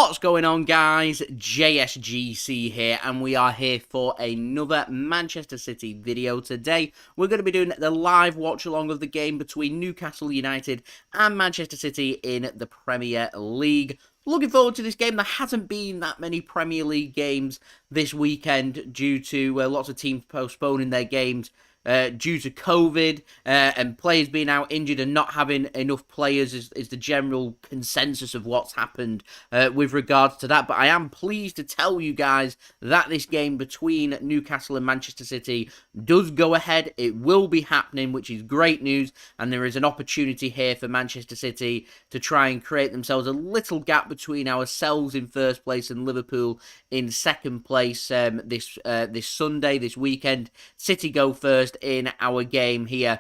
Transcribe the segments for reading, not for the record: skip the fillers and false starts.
What's going on, guys? JSGC here, and we are here for another Manchester City video. Today, we're going to be doing the live watch-along of the game between Newcastle United and Manchester City in the Premier League. Looking forward to this game. There hasn't been that many Premier League games this weekend due to lots of teams postponing their games due to COVID and players being out injured and not having enough players is the general consensus of what's happened with regards to that. But I am pleased to tell you guys that this game between Newcastle and Manchester City does go ahead. It will be happening, which is great news, and there is an opportunity here for Manchester City to try and create themselves a little gap between ourselves in first place and Liverpool in second place this Sunday, this weekend. City go first in our game here,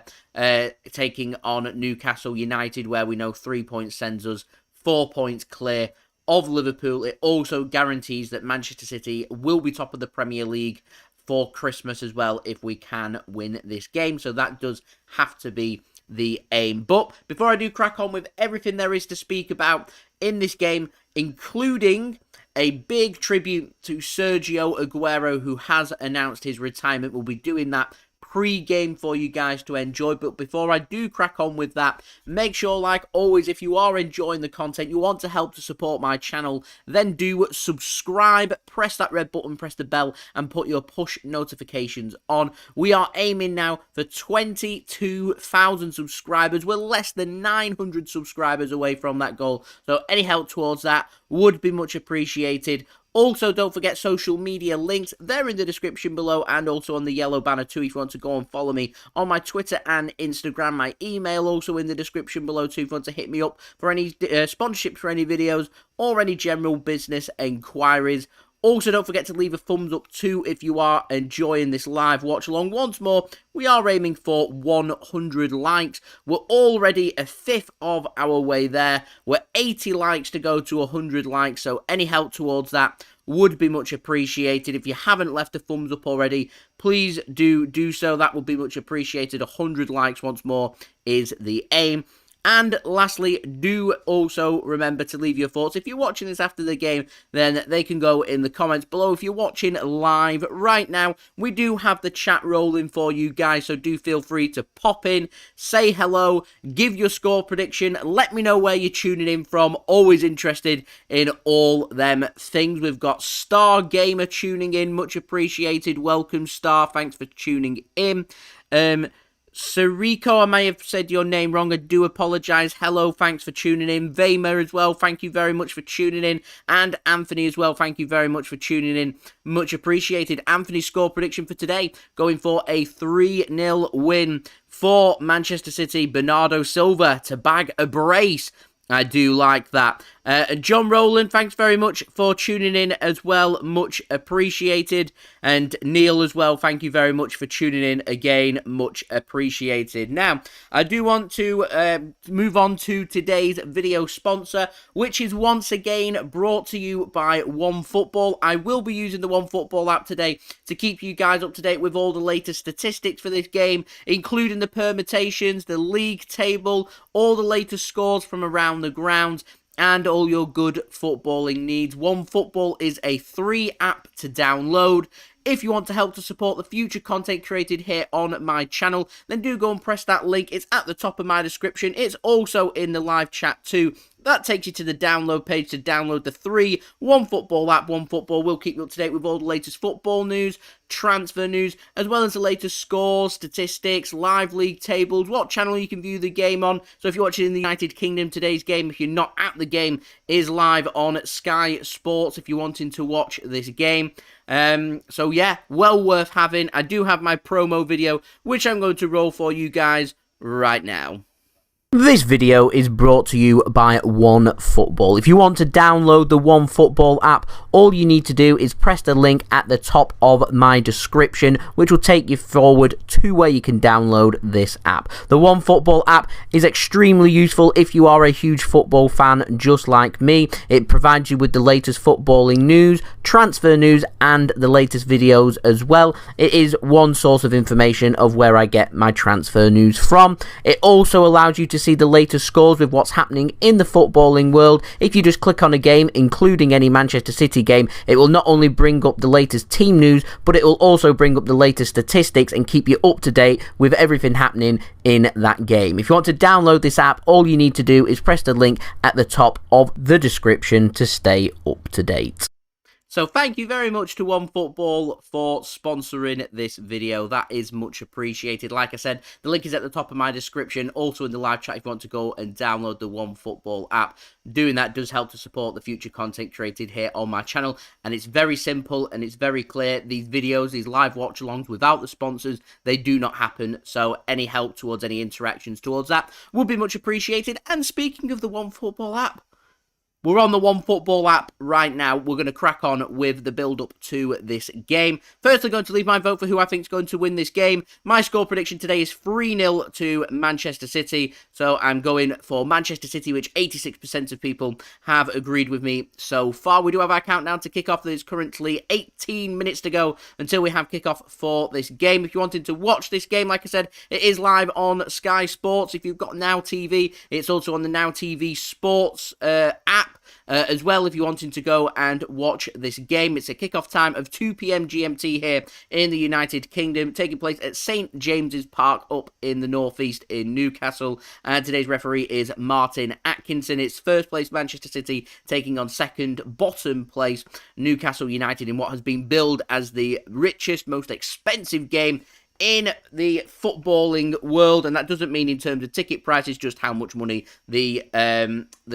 taking on Newcastle United, where we know 3 points sends us 4 points clear of Liverpool. It also guarantees that Manchester City will be top of the Premier League for Christmas as well if we can win this game. So that does have to be the aim. But before I do crack on with everything there is to speak about in this game, including a big tribute to Sergio Aguero, who has announced his retirement, we'll be doing that pre-game for you guys to enjoy. But before I do crack on with that, make sure, like always, if you are enjoying the content, you want to help to support my channel, then do subscribe, press that red button, press the bell, and put your push notifications on. We are aiming now for 22,000 subscribers. We're less than 900 subscribers away from that goal, so any help towards that would be much appreciated. Also, don't forget social media links. They're in the description below and also on the yellow banner too if you want to go and follow me on my Twitter and Instagram. My email also in the description below too if you want to hit me up for any sponsorships for any videos or any general business enquiries. Also, don't forget to leave a thumbs up too if you are enjoying this live watch along. Once more, we are aiming for 100 likes. We're already a fifth of our way there. We're 80 likes to go to 100 likes, so any help towards that would be much appreciated. If you haven't left a thumbs up already, please do so. That would be much appreciated. 100 likes once more is the aim. And lastly, do also remember to leave your thoughts. If you're watching this after the game, then they can go in the comments below. If you're watching live right now, we do have the chat rolling for you guys, so do feel free to pop in, say hello, give your score prediction, let me know where you're tuning in from. Always interested in all them things. We've got Star Gamer tuning in, much appreciated. Welcome, Star, thanks for tuning in. Sariko, I may have said your name wrong, I do apologise. Hello, thanks for tuning in. Vamer as well, thank you very much for tuning in. And Anthony as well, thank you very much for tuning in. Much appreciated. Anthony's score prediction for today, going for a 3-0 win for Manchester City. Bernardo Silva to bag a brace. I do like that. John Rowland, thanks very much for tuning in as well. Much appreciated. And Neil as well, thank you very much for tuning in again. Much appreciated. Now, I do want to move on to today's video sponsor, which is once again brought to you by OneFootball. I will be using the OneFootball app today to keep you guys up to date with all the latest statistics for this game, including the permutations, the league table, all the latest scores from around the ground, and all your good footballing needs. OneFootball is a free app to download. If you want to help to support the future content created here on my channel, then do go and press that link. It's at the top of my description. It's also in the live chat too. That takes you to the download page to download the free OneFootball app. OneFootball will keep you up to date with all the latest football news, transfer news, as well as the latest scores, statistics, live league tables, what channel you can view the game on. So if you're watching in the United Kingdom, today's game, if you're not at the game, is live on Sky Sports if you're wanting to watch this game. So yeah, well worth having. I do have my promo video, which I'm going to roll for you guys right now. This video is brought to you by OneFootball. If you want to download the OneFootball app, all you need to do is press the link at the top of my description, which will take you forward to where you can download this app. The OneFootball app is extremely useful if you are a huge football fan just like me. It provides you with the latest footballing news, transfer news, and the latest videos as well. It is one source of information of where I get my transfer news from. It also allows you to see the latest scores with what's happening in the footballing world, if you just click on a game, including any Manchester City game, it will not only bring up the latest team news, but it will also bring up the latest statistics and keep you up to date with everything happening in that game. If you want to download this app, all you need to do is press the link at the top of the description to stay up to date. So thank you very much to OneFootball for sponsoring this video. That is much appreciated. Like I said, the link is at the top of my description. Also in the live chat if you want to go and download the OneFootball app. Doing that does help to support the future content created here on my channel. And it's very simple and it's very clear. These videos, these live watch-alongs without the sponsors, they do not happen. So any help towards any interactions towards that would be much appreciated. And speaking of the OneFootball app, we're on the OneFootball app right now. We're going to crack on with the build-up to this game. First, I'm going to leave my vote for who I think is going to win this game. My score prediction today is 3-0 to Manchester City. So I'm going for Manchester City, which 86% of people have agreed with me so far. We do have our countdown to kick off. There's currently 18 minutes to go until we have kickoff for this game. If you wanted to watch this game, like I said, it is live on Sky Sports. If you've got Now TV, it's also on the Now TV Sports app. As well, if you're wanting to go and watch this game. It's a kickoff time of 2 p.m. GMT here in the United Kingdom, taking place at St James's Park up in the northeast in Newcastle. And today's referee is Martin Atkinson. It's first place Manchester City taking on second bottom place Newcastle United in what has been billed as the richest, most expensive game in the footballing world, and that doesn't mean in terms of ticket prices, just how much money the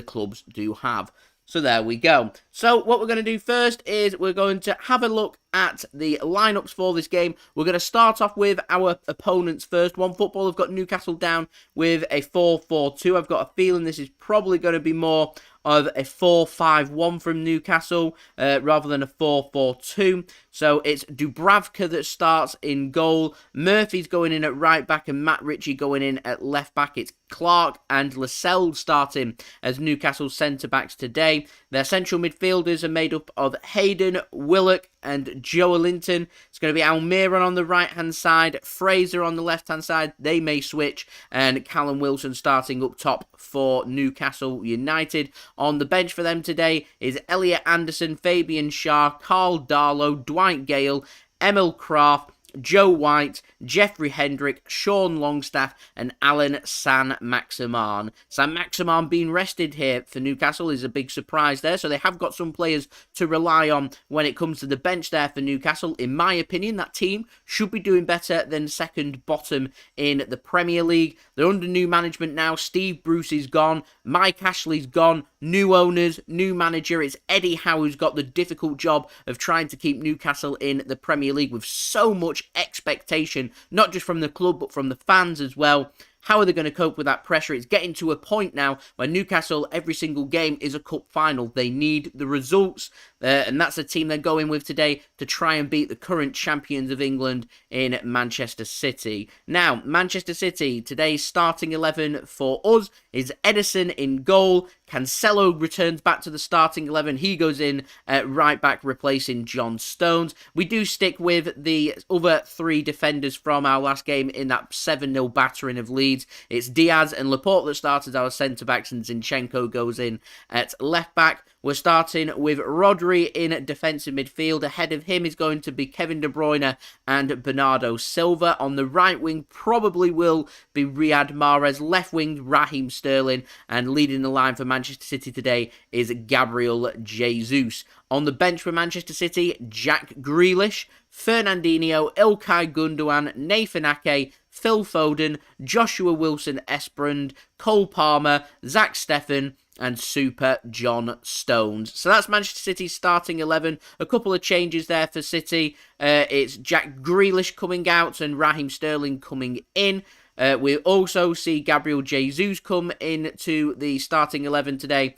clubs do have. So there we go. So what we're going to do first is we're going to have a look at the lineups for this game. We're going to start off with our opponents first. OneFootball have got Newcastle down with a 4-4-2. I've got a feeling this is probably going to be more of a 4-5-1 from Newcastle rather than a 4-4-2. So it's Dubravka that starts in goal. Murphy's going in at right back and Matt Ritchie going in at left back. It's Clark and Lascelles starting as Newcastle centre-backs today. Their central midfielders are made up of Hayden, Willock and Joe Linton. It's going to be Almiron on the right-hand side, Fraser on the left-hand side. They may switch. And Callum Wilson starting up top for Newcastle United. On the bench for them today is Elliot Anderson, Fabian Schär, Karl Darlow, Dwight Gale, Emil Kraft, Joe White, Jeffrey Hendrick, Sean Longstaff, and Allan Saint-Maximan. Saint-Maximan being rested here for Newcastle is a big surprise there, so they have got some players to rely on when it comes to the bench there for Newcastle. In my opinion, that team should be doing better than second bottom in the Premier League. They're under new management now. Steve Bruce is gone. Mike Ashley's gone. New owners, new manager. It's Eddie Howe who's got the difficult job of trying to keep Newcastle in the Premier League with so much expectation, not just from the club but from the fans as well. How are they going to cope with that pressure? It's getting to a point now where Newcastle, every single game is a cup final. They need the results, and that's the team they're going with today to try and beat the current champions of England in Manchester City. Now, Manchester City, today's starting 11 for us is Ederson in goal. Cancelo returns back to the starting 11. He goes in at right back, replacing John Stones. We do stick with the other three defenders from our last game in that 7-0 battering of Leeds. It's Dias and Laporte that start as our centre-backs, and Zinchenko goes in at left-back. We're starting with Rodri in defensive midfield. Ahead of him is going to be Kevin De Bruyne and Bernardo Silva. On the right wing probably will be Riyad Mahrez. Left wing, Raheem Sterling. And leading the line for Manchester City today is Gabriel Jesus. On the bench for Manchester City, Jack Grealish, Fernandinho, Ilkay Gundogan, Nathan Ake, Phil Foden, Joshua Wilson-Esbrand, Cole Palmer, Zack Steffen, and Super John Stones. So that's Manchester City's starting 11. A couple of changes there for City. It's Jack Grealish coming out and Raheem Sterling coming in. We also see Gabriel Jesus come into the starting 11 today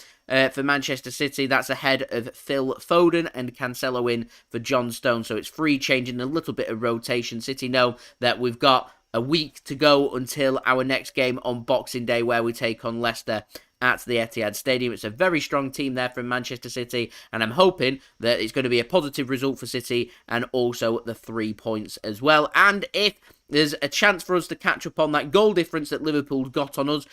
for Manchester City. That's ahead of Phil Foden and Cancelo in for John Stones. So it's free changing, a little bit of rotation. City know that we've got a week to go until our next game on Boxing Day where we take on Leicester at the Etihad Stadium. It's a very strong team there from Manchester City, and I'm hoping that it's going to be a positive result for City and also the 3 points as well. And if there's a chance for us to catch up on that goal difference that Liverpool got on us.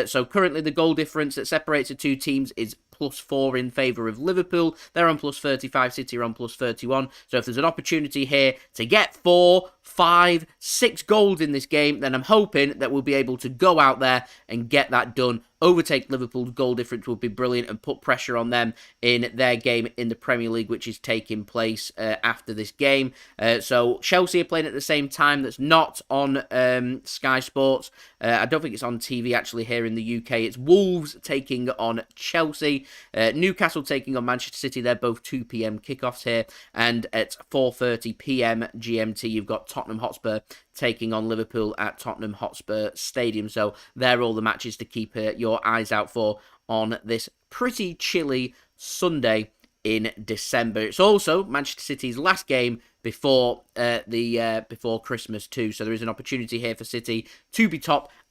So currently the goal difference that separates the two teams is +4 in favour of Liverpool. They're on +35, City are on +31. So if there's an opportunity here to get 4, 5, 6 goals in this game, then I'm hoping that we'll be able to go out there and get that done. Overtake Liverpool's goal difference would be brilliant and put pressure on them in their game in the Premier League, which is taking place after this game. So Chelsea are playing at the same time. That's not on Sky Sports. I don't think it's on TV actually here in the UK. It's Wolves taking on Chelsea. Newcastle taking on Manchester City. They're both 2 p.m. kickoffs here. And at 4:30 p.m. GMT, you've got Tottenham Hotspur taking on Liverpool at Tottenham Hotspur Stadium. So they're all the matches to keep your eyes out for on this pretty chilly Sunday in December. It's also Manchester City's last game before before Christmas too. So there is an opportunity here for City to be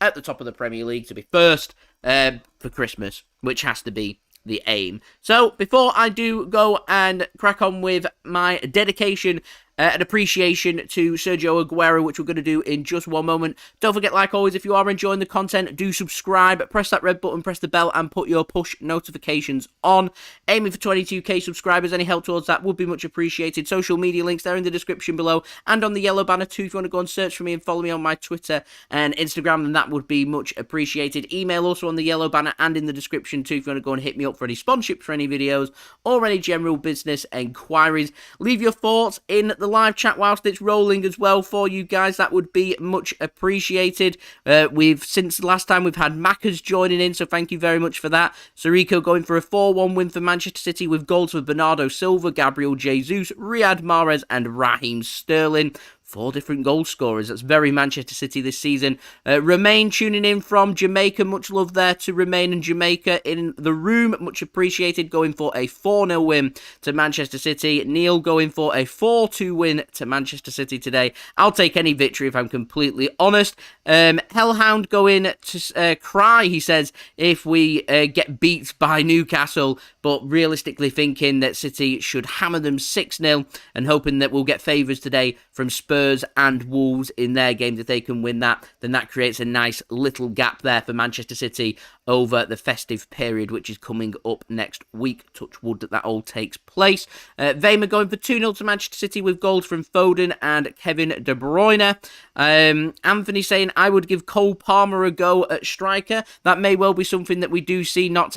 at the top of the Premier League, to be first for Christmas, which has to be the aim. So before I do go and crack on with my dedication and appreciation to Sergio Aguero, which we're going to do in just one moment. Don't forget, like always, if you are enjoying the content, do subscribe, press that red button, press the bell, and put your push notifications on. Aiming for 22k subscribers. Any help towards that would be much appreciated. Social media links there in the description below and on the yellow banner too. If you want to go and search for me and follow me on my Twitter and Instagram, then that would be much appreciated. Email also on the yellow banner and in the description too if you want to go and hit me up for any sponsorships for any videos or any general business enquiries. Leave your thoughts in the live chat whilst it's rolling as well for you guys. That would be much appreciated. Since last time we've had Mahrez joining in, so thank you very much for that. Sirico going for a 4-1 win for Manchester City with goals for Bernardo Silva, Gabriel Jesus, Riyad Mahrez and Raheem Sterling. 4 different goal scorers. That's very Manchester City this season. Romain tuning in from Jamaica. Much love there to Romain and Jamaica in the room. Much appreciated. Going for a 4-0 win to Manchester City. Neil going for a 4-2 win to Manchester City today. I'll take any victory if I'm completely honest. Hellhound going to cry, he says, if we get beat by Newcastle. But realistically thinking that City should hammer them 6-0 and hoping that we'll get favours today from Spurs and Wolves in their games. If they can win that, then that creates a nice little gap there for Manchester City over the festive period, which is coming up next week. Touch wood that all takes place. Weymar going for 2-0 to Manchester City with goals from Foden and Kevin De Bruyne. Anthony saying, I would give Cole Palmer a go at striker. That may well be something that we do see not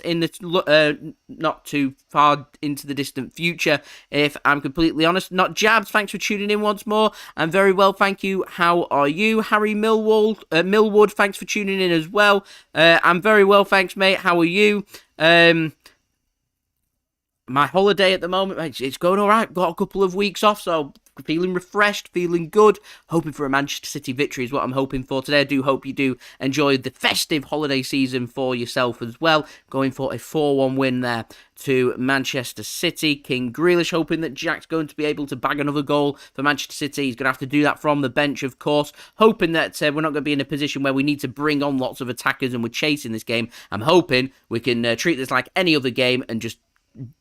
too far into the distant future, if I'm completely honest. Not Jabs, thanks for tuning in once more. I'm very well, thank you. How are you? Harry Millwood, thanks for tuning in as well. I'm very well, thanks, mate. How are you? My holiday at the moment, it's going all right. Got a couple of weeks off, so feeling refreshed, feeling good. Hoping for a Manchester City victory is what I'm hoping for today. I do hope you do enjoy the festive holiday season for yourself as well. Going for a 4-1 win there to Manchester City. King Grealish hoping that Jack's going to be able to bag another goal for Manchester City. He's going to have to do that from the bench, of course. Hoping that we're not going to be in a position where we need to bring on lots of attackers and we're chasing this game. I'm hoping we can treat this like any other game and just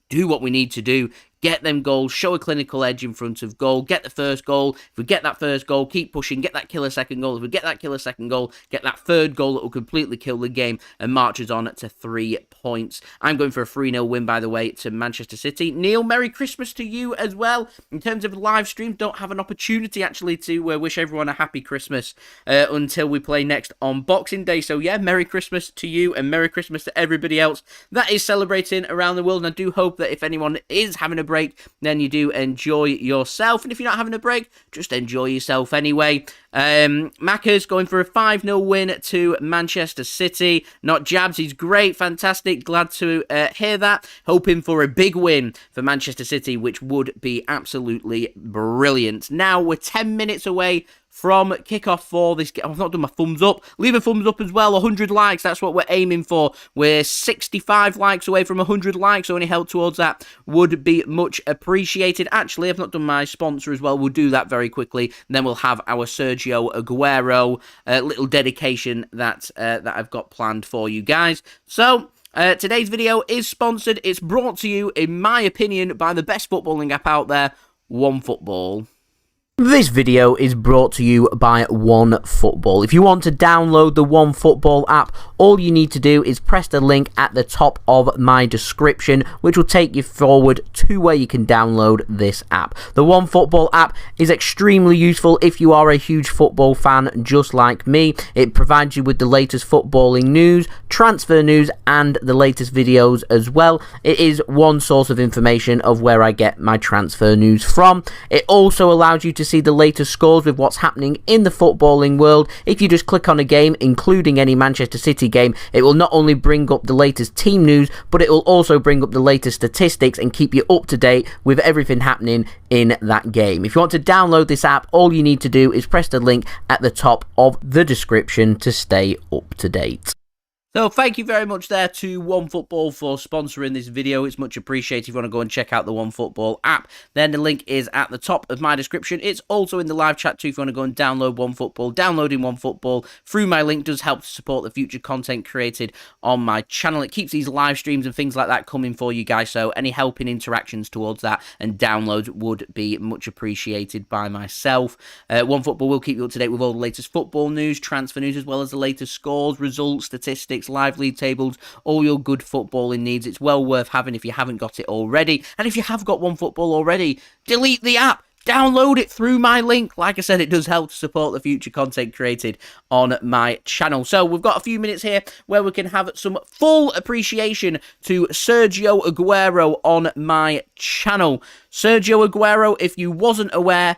do what we need to do. Get them goals, show a clinical edge in front of goal, get the first goal. If we get that first goal, keep pushing, get that killer second goal. If we get that killer second goal, get that third goal that will completely kill the game and march us on to 3 points. I'm going for a 3-0 win, by the way, to Manchester City. Neil, Merry Christmas to you as well. In terms of live streams, don't have an opportunity actually to wish everyone a happy Christmas until we play next on Boxing Day. So yeah, Merry Christmas to you and Merry Christmas to everybody else that is celebrating around the world. And I do hope that if anyone is having a break, then you do enjoy yourself. And if you're not having a break, just enjoy yourself anyway. Macca's going for a 5-0 win to Manchester City. Not Jabs, he's great, fantastic. Glad to hear that. Hoping for a big win for Manchester City, which would be absolutely brilliant. Now we're 10 minutes away from kickoff for this game. I've not done my thumbs up. Leave a thumbs up as well. 100 likes. That's what we're aiming for. We're 65 likes away from 100 likes. So any help towards that would be much appreciated. Actually, I've not done my sponsor as well. We'll do that very quickly. And then we'll have our Sergio Aguero little dedication that I've got planned for you guys. So Today's video is sponsored. It's brought to you, in my opinion, by the best footballing app out there, OneFootball. This video is brought to you by OneFootball. If you want to download the OneFootball app, all you need to do is press the link at the top of my description, which will take you forward to where you can download this app. The OneFootball app is extremely useful if you are a huge football fan just like me. It provides you with the latest footballing news, transfer news, and the latest videos as well. It is one source of information of where I get my transfer news from. It also allows you to see the latest scores with what's happening in the footballing world. If you just click on a game, including any Manchester City game, it will not only bring up the latest team news, but it will also bring up the latest statistics and keep you up to date with everything happening in that game. If you want to download this app, all you need to do is press the link at the top of the description to stay up to date. So thank you very much there to OneFootball for sponsoring this video. It's much appreciated. If you want to go and check out the OneFootball app, then the link is at the top of my description. It's also in the live chat too if you want to go and download OneFootball. Downloading OneFootball through my link does help to support the future content created on my channel. It keeps these live streams and things like that coming for you guys, so any help in interactions towards that and downloads would be much appreciated by myself. OneFootball will keep you up to date with all the latest football news, transfer news, as well as the latest scores, results, statistics, live league tables, all your good footballing needs. It's well worth having if you haven't got it already. And if you have got OneFootball already, delete the app. Download it through my link. Like I said, it does help to support the future content created on my channel. So we've got a few minutes here where we can have some full appreciation to Sergio Aguero on my channel. Sergio Aguero, if you wasn't aware,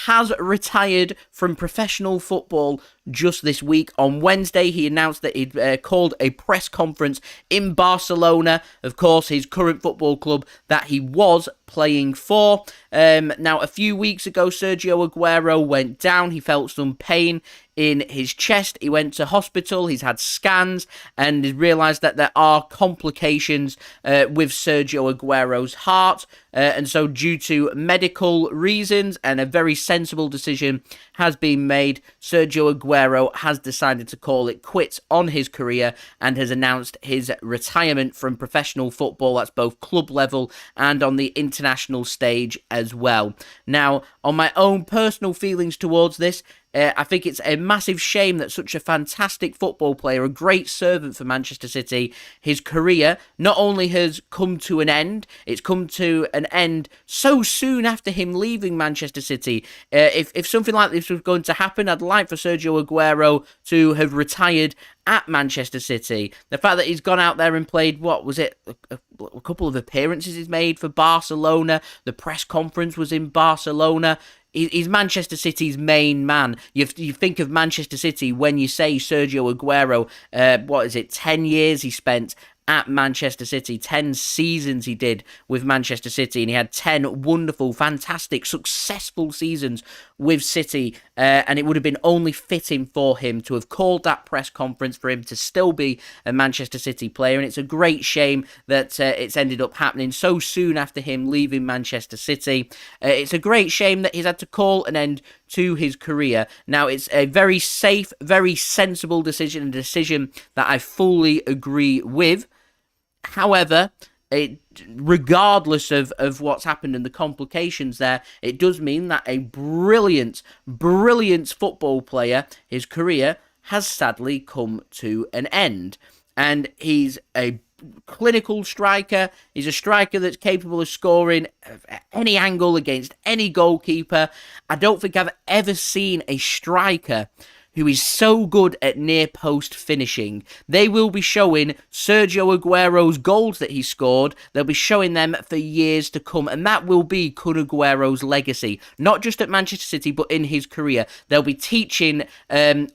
has retired from professional football just this week. On Wednesday, he announced that he'd called a press conference in Barcelona, of course, his current football club that he was playing for. Now, a few weeks ago, Sergio Aguero went down. He felt some pain in his chest. He went to hospital. He's had scans and he realised that there are complications with Sergio Aguero's heart. And so due to medical reasons and a very sensible decision has been made, Sergio Aguero has decided to call it quits on his career and has announced his retirement from professional football. That's both club level and on the international stage as well. Now, on my own personal feelings towards this, I think it's a massive shame that such a fantastic football player, a great servant for Manchester City, his career not only has come to an end, it's come to an end so soon after him leaving Manchester City. If something like this was going to happen, I'd like for Sergio Aguero to have retired at Manchester City. The fact that he's gone out there and played, what was it, a couple of appearances he's made for Barcelona, the press conference was in Barcelona. He's Manchester City's main man. You think of Manchester City when you say Sergio Aguero. 10 years he spent at Manchester City, 10 seasons he did with Manchester City, and he had 10 wonderful, fantastic, successful seasons with City, and it would have been only fitting for him to have called that press conference for him to still be a Manchester City player, and it's a great shame that it's ended up happening so soon after him leaving Manchester City. It's a great shame that he's had to call an end to his career. Now, it's a very safe, very sensible decision, a decision that I fully agree with. However, regardless of what's happened and the complications there, it does mean that a brilliant football player, his career has sadly come to an end. And he's a clinical striker. He's a striker that's capable of scoring at any angle against any goalkeeper. I don't think I've ever seen a striker who is so good at near-post finishing. They will be showing Sergio Aguero's goals that he scored. They'll be showing them for years to come, and that will be Kun Aguero's legacy, not just at Manchester City, but in his career. They'll be teaching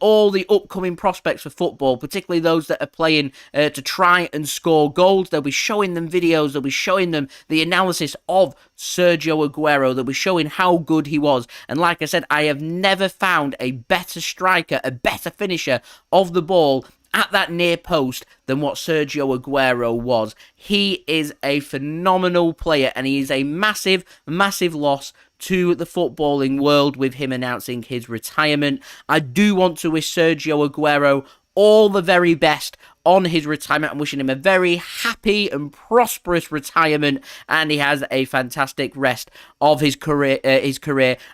all the upcoming prospects for football, particularly those that are playing to try and score goals. They'll be showing them videos. They'll be showing them the analysis of Sergio Aguero. They'll be showing how good he was. And like I said, I have never found a better striker, a better finisher of the ball at that near post than what Sergio Aguero was. He is a phenomenal player, and he is a massive loss to the footballing world with him announcing his retirement. I do want to wish Sergio Aguero all the very best on his retirement. I'm wishing him a very happy and prosperous retirement, and he has a fantastic rest of his career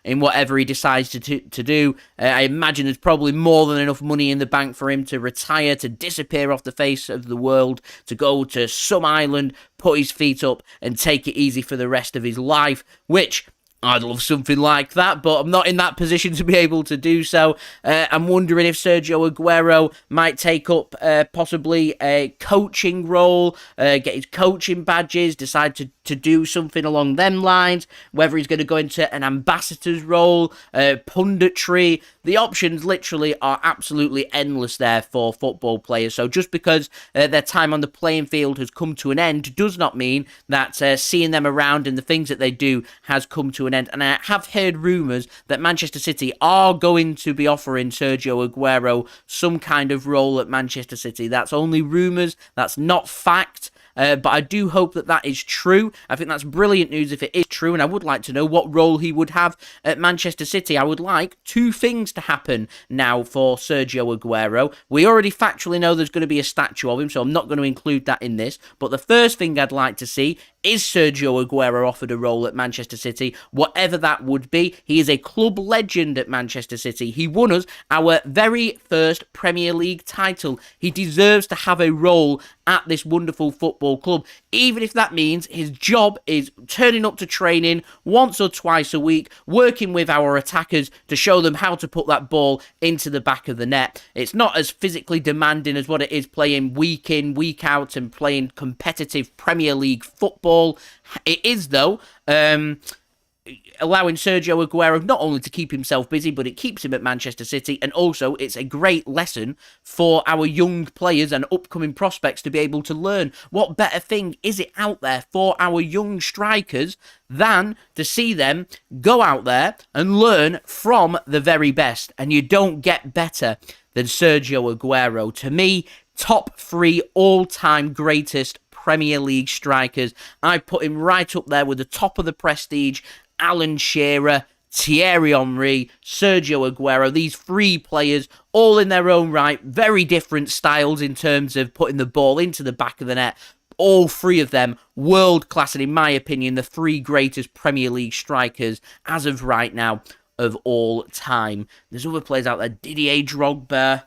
in whatever he decides to do. I imagine there's probably more than enough money in the bank for him to retire, to disappear off the face of the world, to go to some island, put his feet up, and take it easy for the rest of his life, which I'd love something like that, but I'm not in that position to be able to do so. I'm wondering if Sergio Aguero might take up possibly a coaching role, get his coaching badges, decide to do something along them lines, whether he's going to go into an ambassador's role, punditry. The options literally are absolutely endless there for football players. So just because their time on the playing field has come to an end does not mean that seeing them around and the things that they do has come to an end. And I have heard rumours that Manchester City are going to be offering Sergio Aguero some kind of role at Manchester City. That's only rumours. That's not fact. But I do hope that that is true. I think that's brilliant news if it is true, and I would like to know what role he would have at Manchester City. I would like two things to happen now for Sergio Aguero. We already factually know there's going to be a statue of him, so I'm not going to include that in this. But the first thing I'd like to see is Sergio Aguero offered a role at Manchester City, whatever that would be. He is a club legend at Manchester City. He won us our very first Premier League title. He deserves to have a role at this wonderful football club, even if that means his job is turning up to training once or twice a week, working with our attackers to show them how to put that ball into the back of the net. It's not as physically demanding as what it is playing week in, week out and playing competitive Premier League football. It is, though, allowing Sergio Aguero not only to keep himself busy, but it keeps him at Manchester City, and also it's a great lesson for our young players and upcoming prospects to be able to learn. What better thing is it out there for our young strikers than to see them go out there and learn from the very best? And you don't get better than Sergio Aguero. To me, top 3 all-time greatest Premier League strikers. I put him right up there with the top of the prestige. Alan Shearer, Thierry Henry, Sergio Aguero, these 3 players, all in their own right, very different styles in terms of putting the ball into the back of the net. All 3 of them world class, and in my opinion, the 3 greatest Premier League strikers as of right now of all time. There's other players out there, Didier Drogba,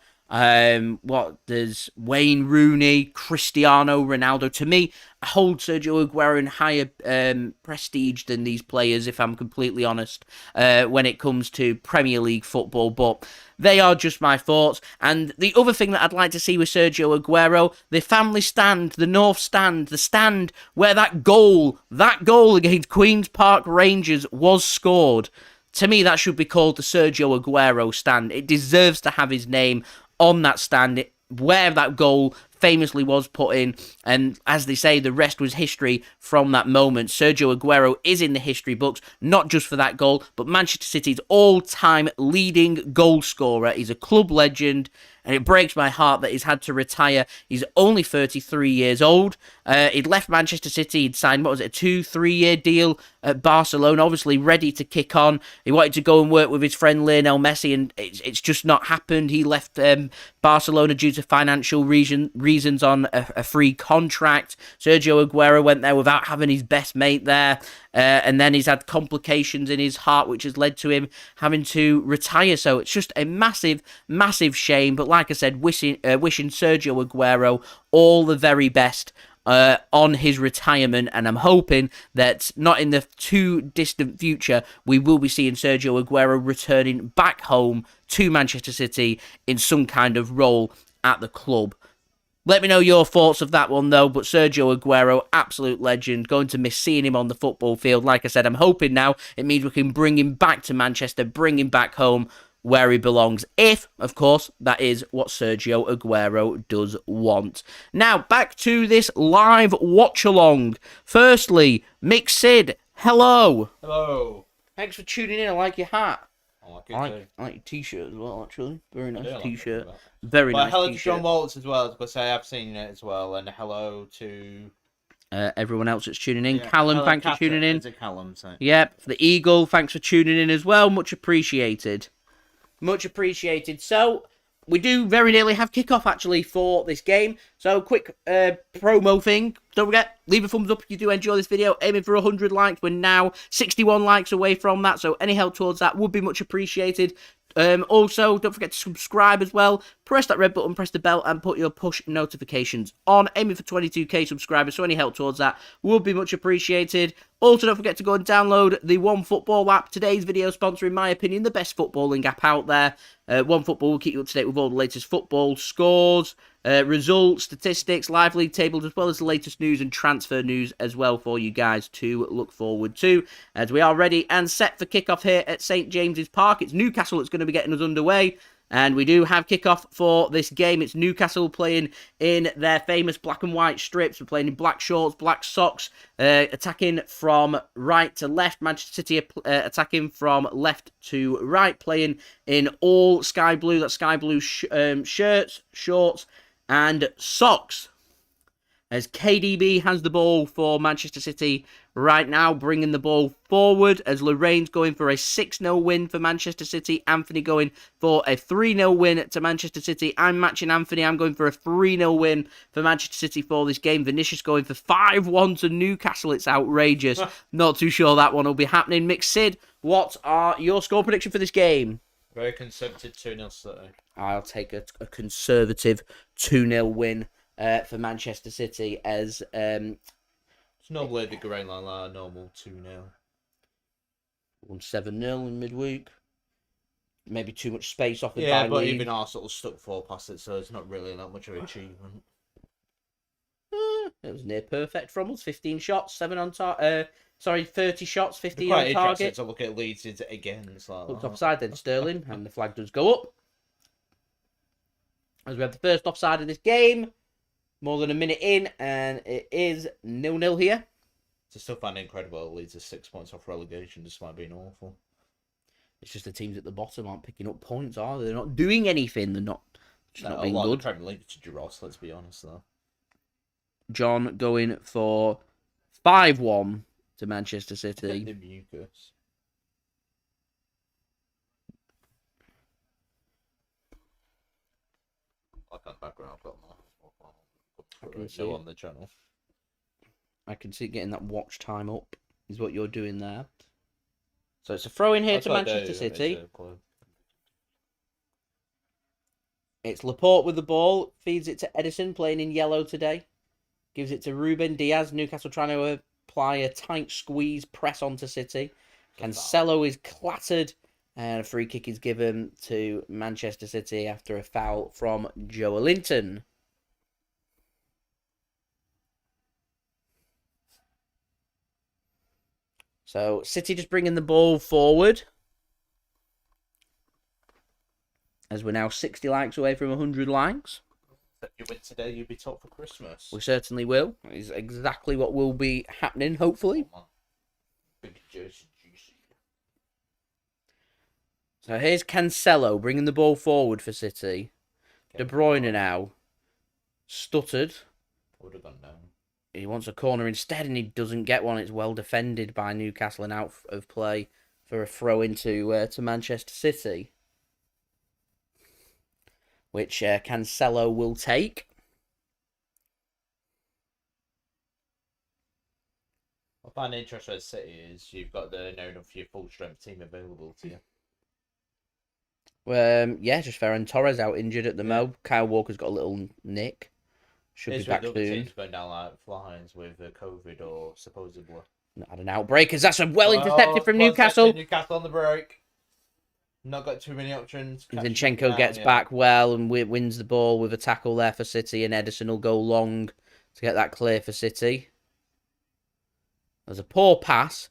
there's Wayne Rooney, Cristiano Ronaldo. To me, I hold Sergio Aguero in higher prestige than these players, if I'm completely honest, when it comes to Premier League football, but they are just my thoughts. And the other thing that I'd like to see with Sergio Aguero, the family stand, the North Stand, the stand where that goal against Queen's Park Rangers was scored. To me, that should be called the Sergio Aguero stand. It deserves to have his name on that stand, where that goal famously was put in, and as they say, the rest was history from that moment. Sergio Aguero is in the history books, not just for that goal, but Manchester City's all-time leading goal scorer. He's a club legend, and it breaks my heart that he's had to retire. He's only 33 years old. He'd left Manchester City. He'd signed, a 2-3-year deal at Barcelona, obviously ready to kick on. He wanted to go and work with his friend Lionel Messi, and it's just not happened. He left Barcelona due to financial reasons on a free contract. Sergio Aguero went there without having his best mate there. And then he's had complications in his heart, which has led to him having to retire. So it's just a massive, massive shame. But like I said, wishing Sergio Aguero all the very best on his retirement. And I'm hoping that not in the too distant future, we will be seeing Sergio Aguero returning back home to Manchester City in some kind of role at the club. Let me know your thoughts of that one, though. But Sergio Aguero, absolute legend. Going to miss seeing him on the football field. Like I said, I'm hoping now it means we can bring him back to Manchester, bring him back home where he belongs. If, of course, that is what Sergio Aguero does want. Now, back to this live watch-along. Firstly, Mick Sid, hello. Hello. Thanks for tuning in. I like your hat. I like your t-shirt as well, actually. Very nice t-shirt. Like Very nice hello t-shirt. to John Waltz as well, because I have seen it as well, and hello to everyone else that's tuning in. Callum, thanks for tuning in. Callum, so. Yep, the Eagle, thanks for tuning in as well. Much appreciated. Much appreciated. So, we do very nearly have kickoff actually for this game. So quick promo thing. Don't forget, leave a thumbs up if you do enjoy this video. Aiming for 100 likes. We're now 61 likes away from that. So any help towards that would be much appreciated. Also, don't forget to subscribe as well. Press that red button, press the bell, and put your push notifications on. Aiming for 22k subscribers, so any help towards that would be much appreciated. Also, don't forget to go and download the OneFootball app. Today's video sponsor, in my opinion, the best footballing app out there. OneFootball will keep you up to date with all the latest football scores, results, statistics, live league tables, as well as the latest news and transfer news as well for you guys to look forward to. As we are ready and set for kickoff here at St James's Park. It's Newcastle that's going to be getting us underway. And we do have kickoff for this game. It's Newcastle playing in their famous black and white strips. We're playing in black shorts, black socks, attacking from right to left. Manchester City attacking from left to right, playing in all sky blue. That's sky blue shirts, shorts, and socks. As KDB has the ball for Manchester City right now, bringing the ball forward as Lorraine's going for a 6-0 win for Manchester City. Anthony going for a 3-0 win to Manchester City. I'm matching Anthony. I'm going for a 3-0 win for Manchester City for this game. Vinicius going for 5-1 to Newcastle. It's outrageous. Not too sure that one will be happening. Mix Sid, what are your score prediction for this game? Very conservative 2-0 City. I'll take a conservative 2-0 win for Manchester City as It's normally the green line like a normal 2-0. won 7-0 in midweek. Maybe too much space off the Yeah, but lead. even Arsenal stuck 4 past it, so it's not really that much of an achievement. It was near perfect from us. 15 shots, 7 on target. 30 shots, 15 Quite on interesting target. to look at Leeds again. It's like Looked that. offside then, Sterling, and the flag does go up. As we have the first offside of this game. More than a minute in, and it is 0-0 here. I still find it incredible that Leeds are 6 points off relegation despite being awful. It's just the teams at the bottom aren't picking up points, are they? They're not doing anything. They're not, just not being a lot good. of the Premier League to Dross, let's be honest, though. John going for 5-1 to Manchester City. The mucus. Like on background, I've got more. Show on the channel. I can see getting that watch time up is what you're doing there. So it's a throw in here to Manchester City. It's Laporte with the ball. Feeds it to Ederson, playing in yellow today. Gives it to Ruben Dias. Newcastle trying to apply a tight squeeze press onto City. Cancelo is clattered. And a free kick is given to Manchester City after a foul from Joelinton. So, City just bringing the ball forward. As we're now 60 likes away from 100 likes. If you win today, you'll be top for Christmas. We certainly will. It's exactly what will be happening, hopefully. Big juicy. So, here's Cancelo bringing the ball forward for City. De Bruyne now. Stuttered. Would have gone down. He wants a corner instead, and he doesn't get one. It's well defended by Newcastle and out of play for a throw into to Manchester City, which Cancelo will take. I find interesting at City is you've got the known of your full strength team available to you. Yeah, just Ferran Torres out injured at the moment. Kyle Walker's got a little nick. Should be back soon. Teams going down like flies with COVID or supposedly. Not had an outbreak, as that's a well intercepted from Newcastle. Newcastle on the break. Not got too many options. Zinchenko gets back well and wins the ball with a tackle there for City, and Ederson will go long to get that clear for City. There's a poor pass.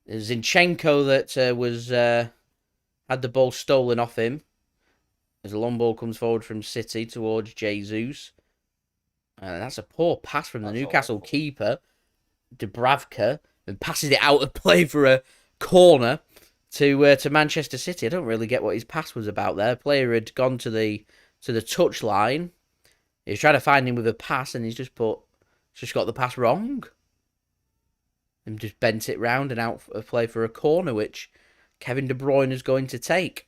There's Zinchenko that had the ball stolen off him. As a long ball comes forward from City towards Jesus. And that's a poor pass from the Newcastle keeper, Dubravka, and passes it out of play for a corner to Manchester City. I don't really get what his pass was about there. The player had gone to the touch line. He was trying to find him with a pass, and he's just got the pass wrong. And just bent it round and out of play for a corner, which Kevin De Bruyne is going to take.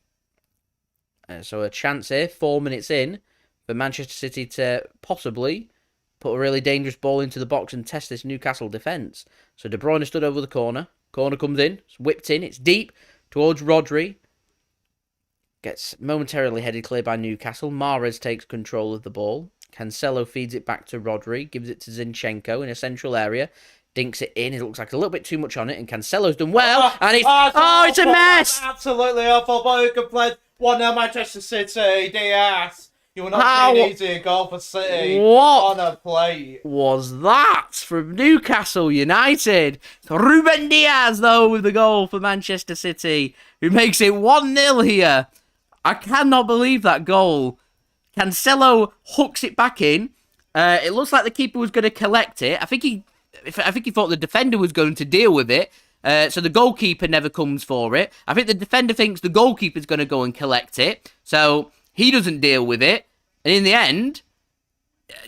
So a chance here, 4 minutes in, for Manchester City to possibly put a really dangerous ball into the box and test this Newcastle defence. So De Bruyne stood over the corner. Corner comes in. It's whipped in. It's deep towards Rodri. Gets momentarily headed clear by Newcastle. Mahrez takes control of the ball. Cancelo feeds it back to Rodri. Gives it to Zinchenko in a central area. Dinks it in. It looks like a little bit too much on it. And Cancelo's done well. And it's a mess. Absolutely awful. But who can play 1-0 Manchester City? Dias. You will not see an easy goal for City. What on a plate was that from Newcastle United? It's Ruben Dias, though, with the goal for Manchester City, who makes it 1-0 here. I cannot believe that goal. Cancelo hooks it back in. It looks like the keeper was going to collect it. I think he thought the defender was going to deal with it. So the goalkeeper never comes for it. I think the defender thinks the goalkeeper's going to go and collect it. So he doesn't deal with it. And in the end,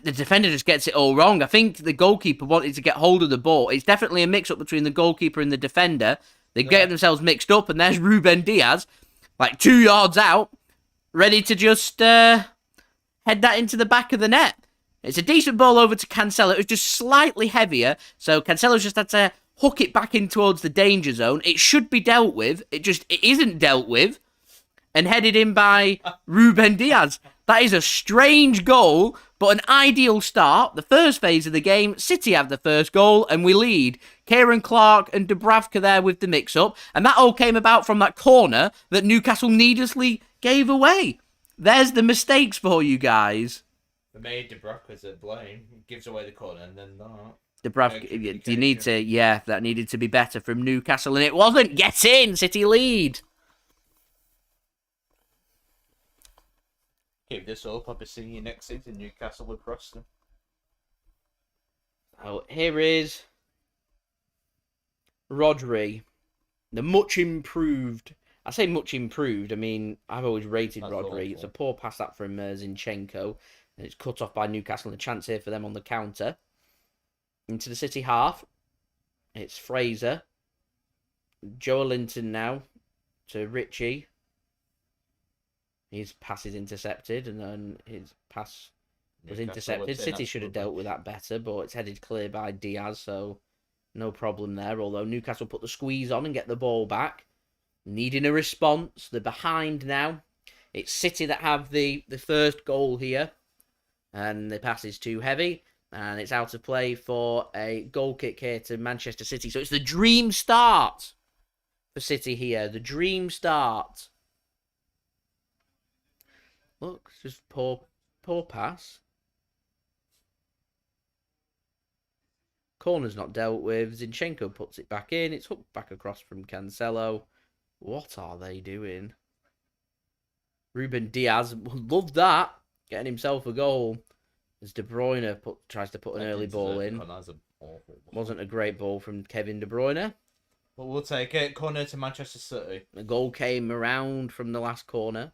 the defender just gets it all wrong. I think the goalkeeper wanted to get hold of the ball. It's definitely a mix-up between the goalkeeper and the defender. They get themselves mixed up, and there's Ruben Dias, like 2 yards out, ready to just head that into the back of the net. It's a decent ball over to Cancelo. It was just slightly heavier, so Cancelo's just had to hook it back in towards the danger zone. It should be dealt with. It isn't dealt with, and headed in by Ruben Dias. That is a strange goal, but an ideal start. The first phase of the game, City have the first goal, and we lead. Ciaran Clark and Dubravka there with the mix-up, and that all came about from that corner that Newcastle needlessly gave away. There's the mistakes for you guys. The main Dubravka's at blame. He gives away the corner and then that. Dubravka, you need to, that needed to be better from Newcastle, and it wasn't. Get in, City lead. Keep this up, I'll be seeing you next season, Newcastle with Preston. Oh, here is Rodri, the much improved. I say much improved. I mean, I've always rated Rodri. Awful. It's a poor pass that from Zinchenko, and it's cut off by Newcastle. And a chance here for them on the counter into the City half. It's Fraser, Joe Linton now to Richie. His pass is intercepted, and then his pass was intercepted. City should have dealt with that better, but it's headed clear by Dias, so no problem there. Although Newcastle put the squeeze on and get the ball back. Needing a response. They're behind now. It's City that have the first goal here, and the pass is too heavy, and it's out of play for a goal kick here to Manchester City. So it's the dream start for City here. The dream start. Look, just poor pass. Corner's not dealt with. Zinchenko puts it back in. It's hooked back across from Cancelo. What are they doing? Ruben Dias loved that, getting himself a goal. As De Bruyne tries to put an early ball in. Wasn't a great ball from Kevin De Bruyne. But we'll take it. Corner to Manchester City. The goal came around from the last corner.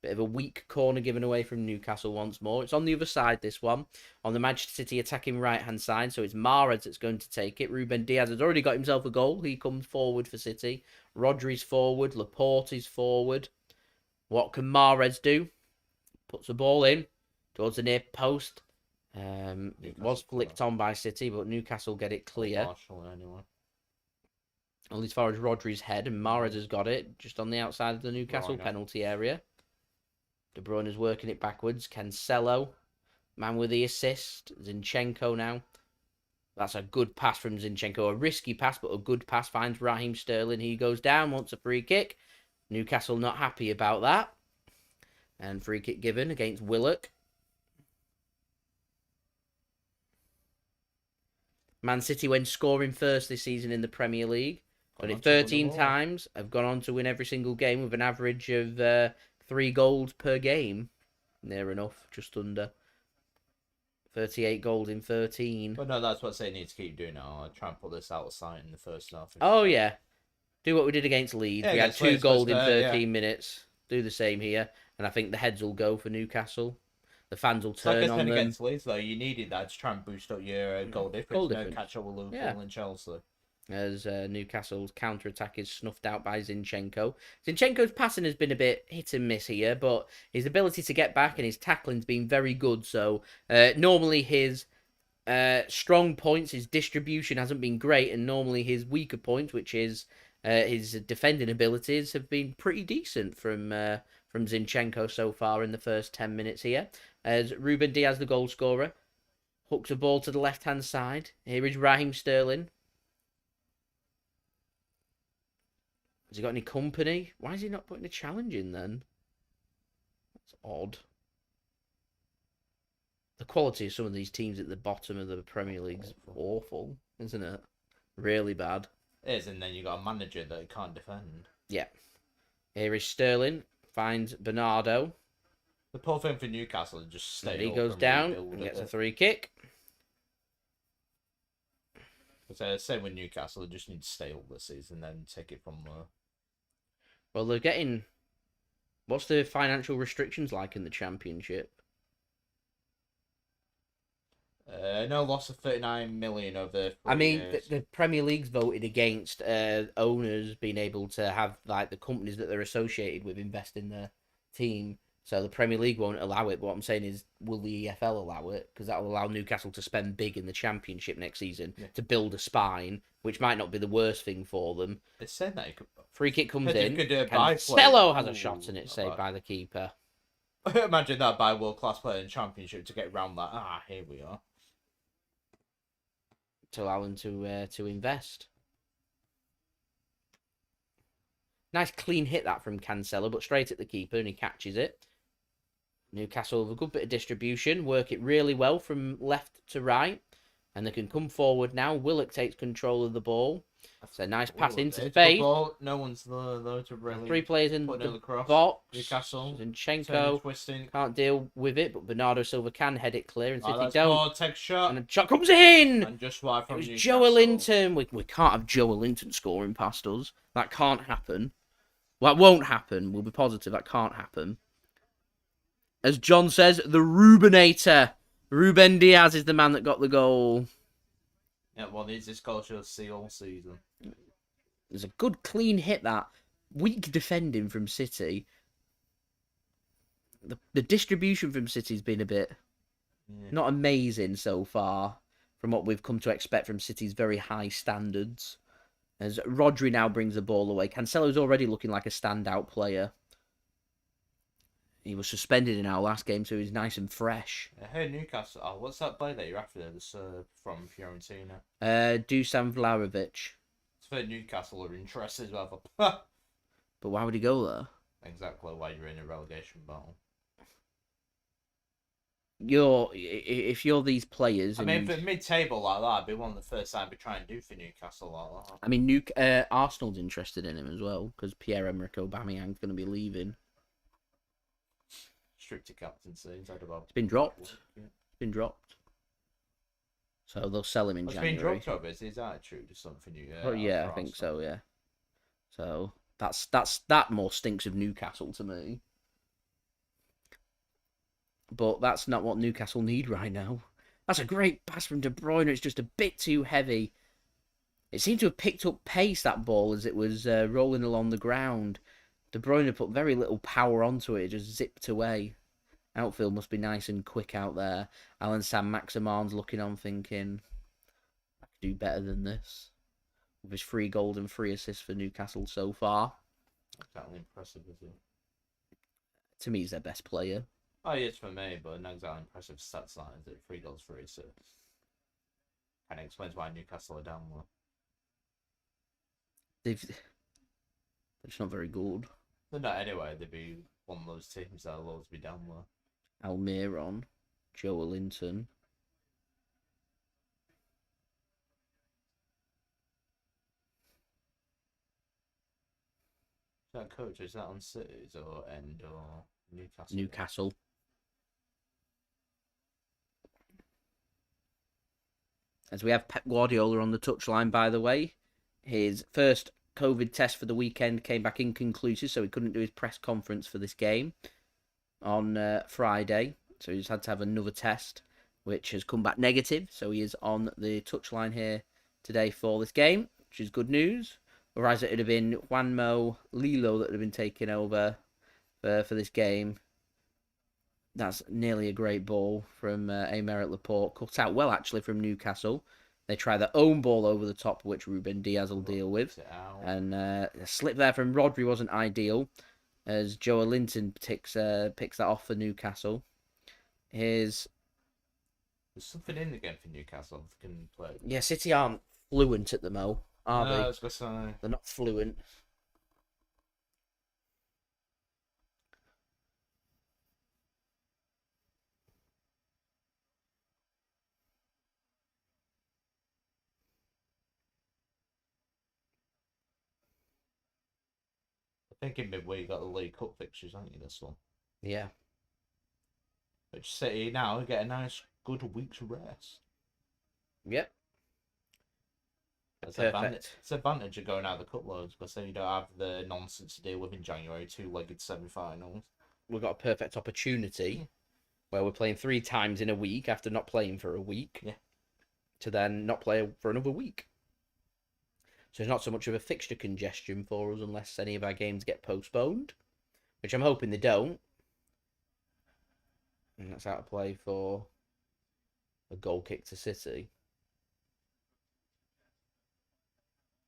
Bit of a weak corner given away from Newcastle once more. It's on the other side, this one. On the Manchester City attacking right-hand side. So it's Mahrez that's going to take it. Ruben Dias has already got himself a goal. He comes forward for City. Rodri's forward. Laporte is forward. What can Mahrez do? Puts the ball in towards the near post. It was flicked on by City, but Newcastle get it clear. Anyway. Only as far as Rodri's head, and Mahrez has got it just on the outside of the Newcastle penalty area. De Bruyne is working it backwards. Cancelo, man with the assist. Zinchenko now. That's a good pass from Zinchenko. A risky pass, but a good pass. Finds Raheem Sterling. He goes down, wants a free kick. Newcastle not happy about that. And free kick given against Willock. Man City, when scoring first this season in the Premier League, done it 13 times. Have gone on to win every single game with an average of 3 goals per game. Near enough, just under. 38 goals in 13. But no, that's what they need to keep doing now. I'll try and put this out of sight in the first half. Oh, yeah. Do what we did against Leeds. Yeah, we had 2 goals in 13 yeah. minutes. Do the same here. And I think the heads will go for Newcastle. The fans will turn on them. Against Leeds, though, you needed that to try and boost up your goal difference. Catch up with Liverpool and Chelsea. as Newcastle's counter-attack is snuffed out by Zinchenko. Zinchenko's passing has been a bit hit and miss here, but his ability to get back and his tackling's been very good. So normally his strong points, his distribution hasn't been great, and normally his weaker points, which is his defending abilities, have been pretty decent from Zinchenko so far in the first 10 minutes here. As Ruben Dias, the goal scorer, hooks a ball to the left-hand side. Here is Raheem Sterling. Has he got any company? Why is he not putting a challenge in then? That's odd. The quality of some of these teams at the bottom of the Premier League is awful, isn't it? Really bad. It is, and then you got a manager that can't defend. Yeah. Here is Sterling. Finds Bernardo. The poor thing for Newcastle is just stay. He goes down and gets a free kick. Same with Newcastle, they just need to stay up this season and then take it from there. Well, they're getting... What's the financial restrictions like in the Championship? No loss of 39 million over. I mean, the Premier League's voted against owners being able to have like the companies that they're associated with invest in their team. So the Premier League won't allow it. But what I'm saying is, will the EFL allow it? Because that will allow Newcastle to spend big in the Championship next season to build a spine, which might not be the worst thing for them. It's saying that free kick comes in. Cancelo has a shot in it, saved by the keeper. Imagine that by world-class player in the Championship to get around that. Here we are. To allow them to invest. Nice clean hit that from Cancelo, but straight at the keeper, and he catches it. Newcastle have a good bit of distribution, work it really well from left to right, and they can come forward now. Willock takes control of the ball. It's a nice pass into space. No one's there to really. 3 players in the box. Newcastle. Zinchenko can't deal with it, but Bernardo Silva can head it clear, and City don't. Take shot. And a shot comes in. And just right from it was Joelinton. We can't have Joelinton scoring past us. That can't happen. Well, that won't happen. We'll be positive that can't happen. As John says, the Rubenator. Ruben Dias is the man that got the goal. Yeah, well, needs this culture to see all season. There's a good clean hit that. Weak defending from City. The distribution from City's been a bit not amazing so far from what we've come to expect from City's very high standards. As Rodri now brings the ball away. Cancelo's already looking like a standout player. He was suspended in our last game, so he's nice and fresh. Hey, Newcastle. Oh, what's that play that you're after? This from Fiorentina. Dusan Vlahovic. It's for Newcastle are interested as well. But why would he go there? Exactly why you're in a relegation battle. If you're these players... I mean, for mid-table like that, I'd be one of the first I'd be trying to do for Newcastle like that. I mean, Arsenal's interested in him as well, because Pierre-Emerick Aubameyang's going to be leaving. Restricted captaincy. It's been dropped. It's been dropped. So they'll sell him in January. It's been dropped, obviously. Is that true? Just something new? Oh yeah, I think so. Yeah. So that more stinks of Newcastle to me. But that's not what Newcastle need right now. That's a great pass from De Bruyne. It's just a bit too heavy. It seemed to have picked up pace, that ball, as it was rolling along the ground. De Bruyne put very little power onto it. It just zipped away. Outfield must be nice and quick out there. Allan Saint-Maximan's looking on thinking, I could do better than this. With his 3 goals and 3 assists for Newcastle so far. Exactly impressive, is it? To me, he's their best player. Oh, yes, for me, but not exactly impressive stats line, is it? 3 goals, 3 assists. Kind of explains why Newcastle are down low. They're just not very good. But no, anyway, they'd be one of those teams that'll always be down low. Almiron, Joelinton. Is that coach? Is that on Cities or End or Newcastle? Newcastle. As we have Pep Guardiola on the touchline, by the way. His first COVID test for the weekend came back inconclusive, so he couldn't do his press conference for this game on Friday. So he's had to have another test, which has come back negative. So he is on the touchline here today for this game. which is good news. Otherwise, it would have been Juanmo Lilo that would have been taking over for this game. That's nearly a great ball from Aymeric Laporte. Cut out well, actually, from Newcastle. They try their own ball over the top, which Ruben Dias will deal with. And a slip there from Rodri wasn't ideal, as Joao Linton picks that off for Newcastle. There's something in the game for Newcastle. Can play. Yeah, City aren't fluent at the mo, are they? I was gonna say. They're not fluent. I think in midweek you got the League Cup fixtures, haven't you, this one? Yeah. Which City now get a nice, good week's rest. Yep. It's advantage of going out of the cup loads, because then you don't have the nonsense to deal with in January, two-legged semi-finals. We've got a perfect opportunity where we're playing 3 times in a week after not playing for a week. Yeah. To then not play for another week. So it's not so much of a fixture congestion for us unless any of our games get postponed, which I'm hoping they don't. And that's out of play for a goal kick to City.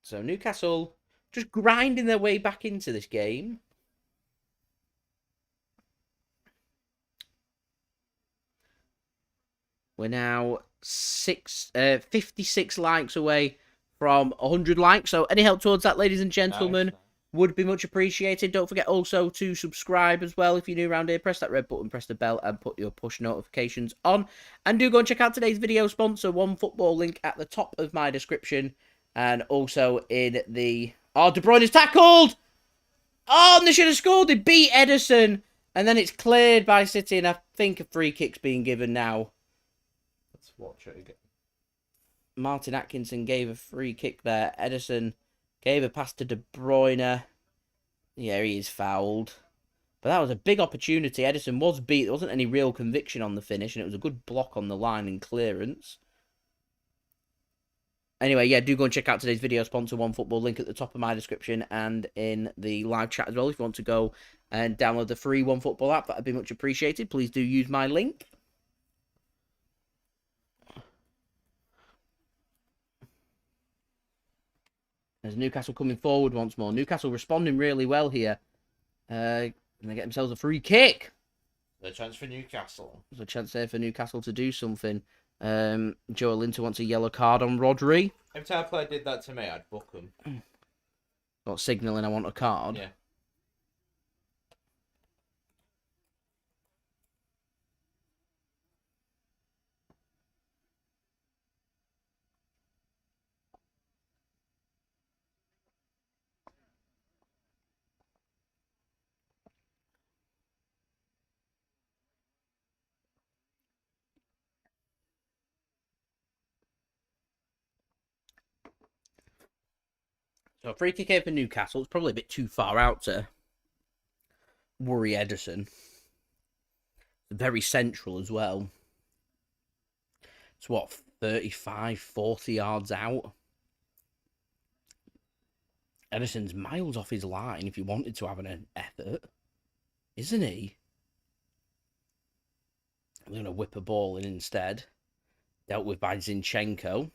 So Newcastle just grinding their way back into this game. We're now 56 likes away from 100 likes. So any help towards that, ladies and gentlemen, would be much appreciated. Don't forget also to subscribe as well. If you're new around here, press that red button, press the bell, and put your push notifications on. And do go and check out today's video sponsor, OneFootball, link at the top of my description. And also in the... Oh, De Bruyne is tackled! Oh, and they should have scored. They beat Ederson. And then it's cleared by City, and I think a free kick's being given now. Let's watch it again. Martin Atkinson gave a free kick there. Ederson gave a pass to De Bruyne. Yeah, he is fouled. But that was a big opportunity. Ederson was beat. There wasn't any real conviction on the finish, and it was a good block on the line and clearance. Anyway, yeah, do go and check out today's video sponsor, OneFootball, link at the top of my description and in the live chat as well. If you want to go and download the free OneFootball app, that would be much appreciated. Please do use my link. There's Newcastle coming forward once more. Newcastle responding really well here. And they get themselves a free kick. The chance for Newcastle. There's a chance there for Newcastle to do something. Joao Linton wants a yellow card on Rodri. Every time a player did that to me, I'd book him. Not signalling I want a card. Yeah. So a free kick here for Newcastle. It's probably a bit too far out to worry Ederson. Very central as well. It's what, 35, 40 yards out? Ederson's miles off his line if you wanted to have an effort. Isn't he? They're going to whip a ball in instead. Dealt with by Zinchenko.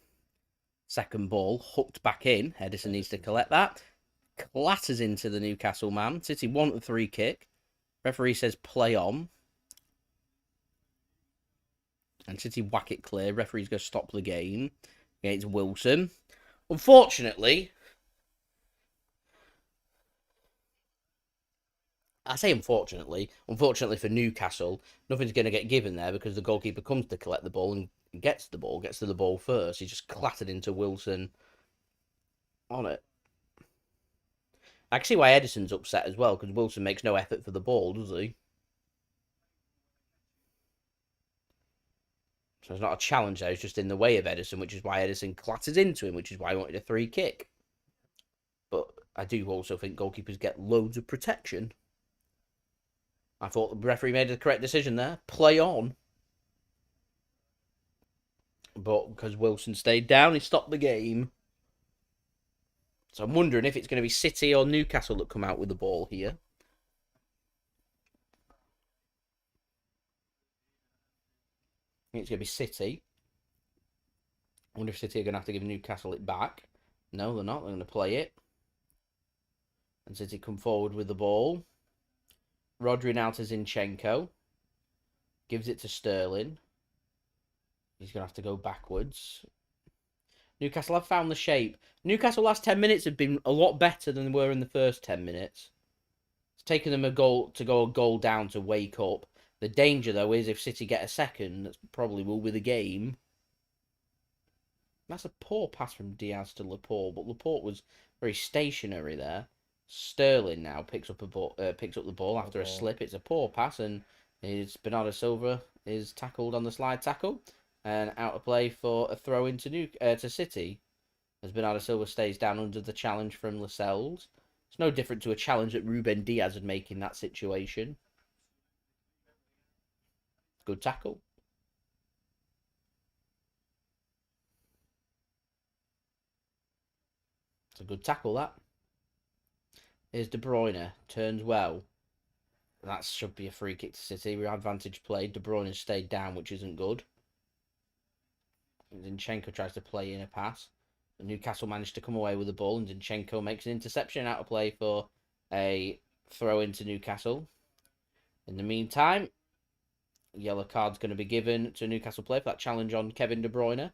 Second ball, hooked back in. Ederson needs to collect that. Clatters into the Newcastle man. City want a free kick. Referee says play on. And City whack it clear. Referee's going to stop the game against Wilson. Unfortunately, I say unfortunately for Newcastle, nothing's going to get given there because the goalkeeper comes to collect the ball and gets to the ball first. He just clattered into Wilson on it. I can see why Ederson's upset as well, because Wilson makes no effort for the ball, does he? So it's not a challenge there, it's just in the way of Ederson, which is why Ederson clatters into him, which is why I wanted a free kick. But I do also think goalkeepers get loads of protection. I thought the referee made the correct decision there. Play on. But because Wilson stayed down, he stopped the game. So I'm wondering if it's going to be City or Newcastle that come out with the ball here. I think it's going to be City. I wonder if City are going to have to give Newcastle it back. No, they're not. They're going to play it. And City come forward with the ball. Rodri now to Zinchenko. Gives it to Sterling. He's going to have to go backwards. Newcastle have found the shape. Newcastle last 10 minutes have been a lot better than they were in the first 10 minutes. It's taken them a goal down to wake up. The danger, though, is if City get a second, that probably will be the game. That's a poor pass from Dias to Laporte, but Laporte was very stationary there. Sterling now picks up the ball after a slip. It's a poor pass, and Bernardo Silva is tackled on the slide tackle, and out of play for a throw into to City, as Bernardo Silva stays down under the challenge from Lascelles. It's no different to a challenge that Ruben Dias would make in that situation. Good tackle. It's a good tackle, that. Here's De Bruyne. Turns well. That should be a free kick to City. We have advantage played. De Bruyne stayed down, which isn't good. Zinchenko tries to play in a pass. Newcastle managed to come away with the ball, and Zinchenko makes an interception out of play for a throw into Newcastle. In the meantime, a yellow card's going to be given to a Newcastle player for that challenge on Kevin De Bruyne.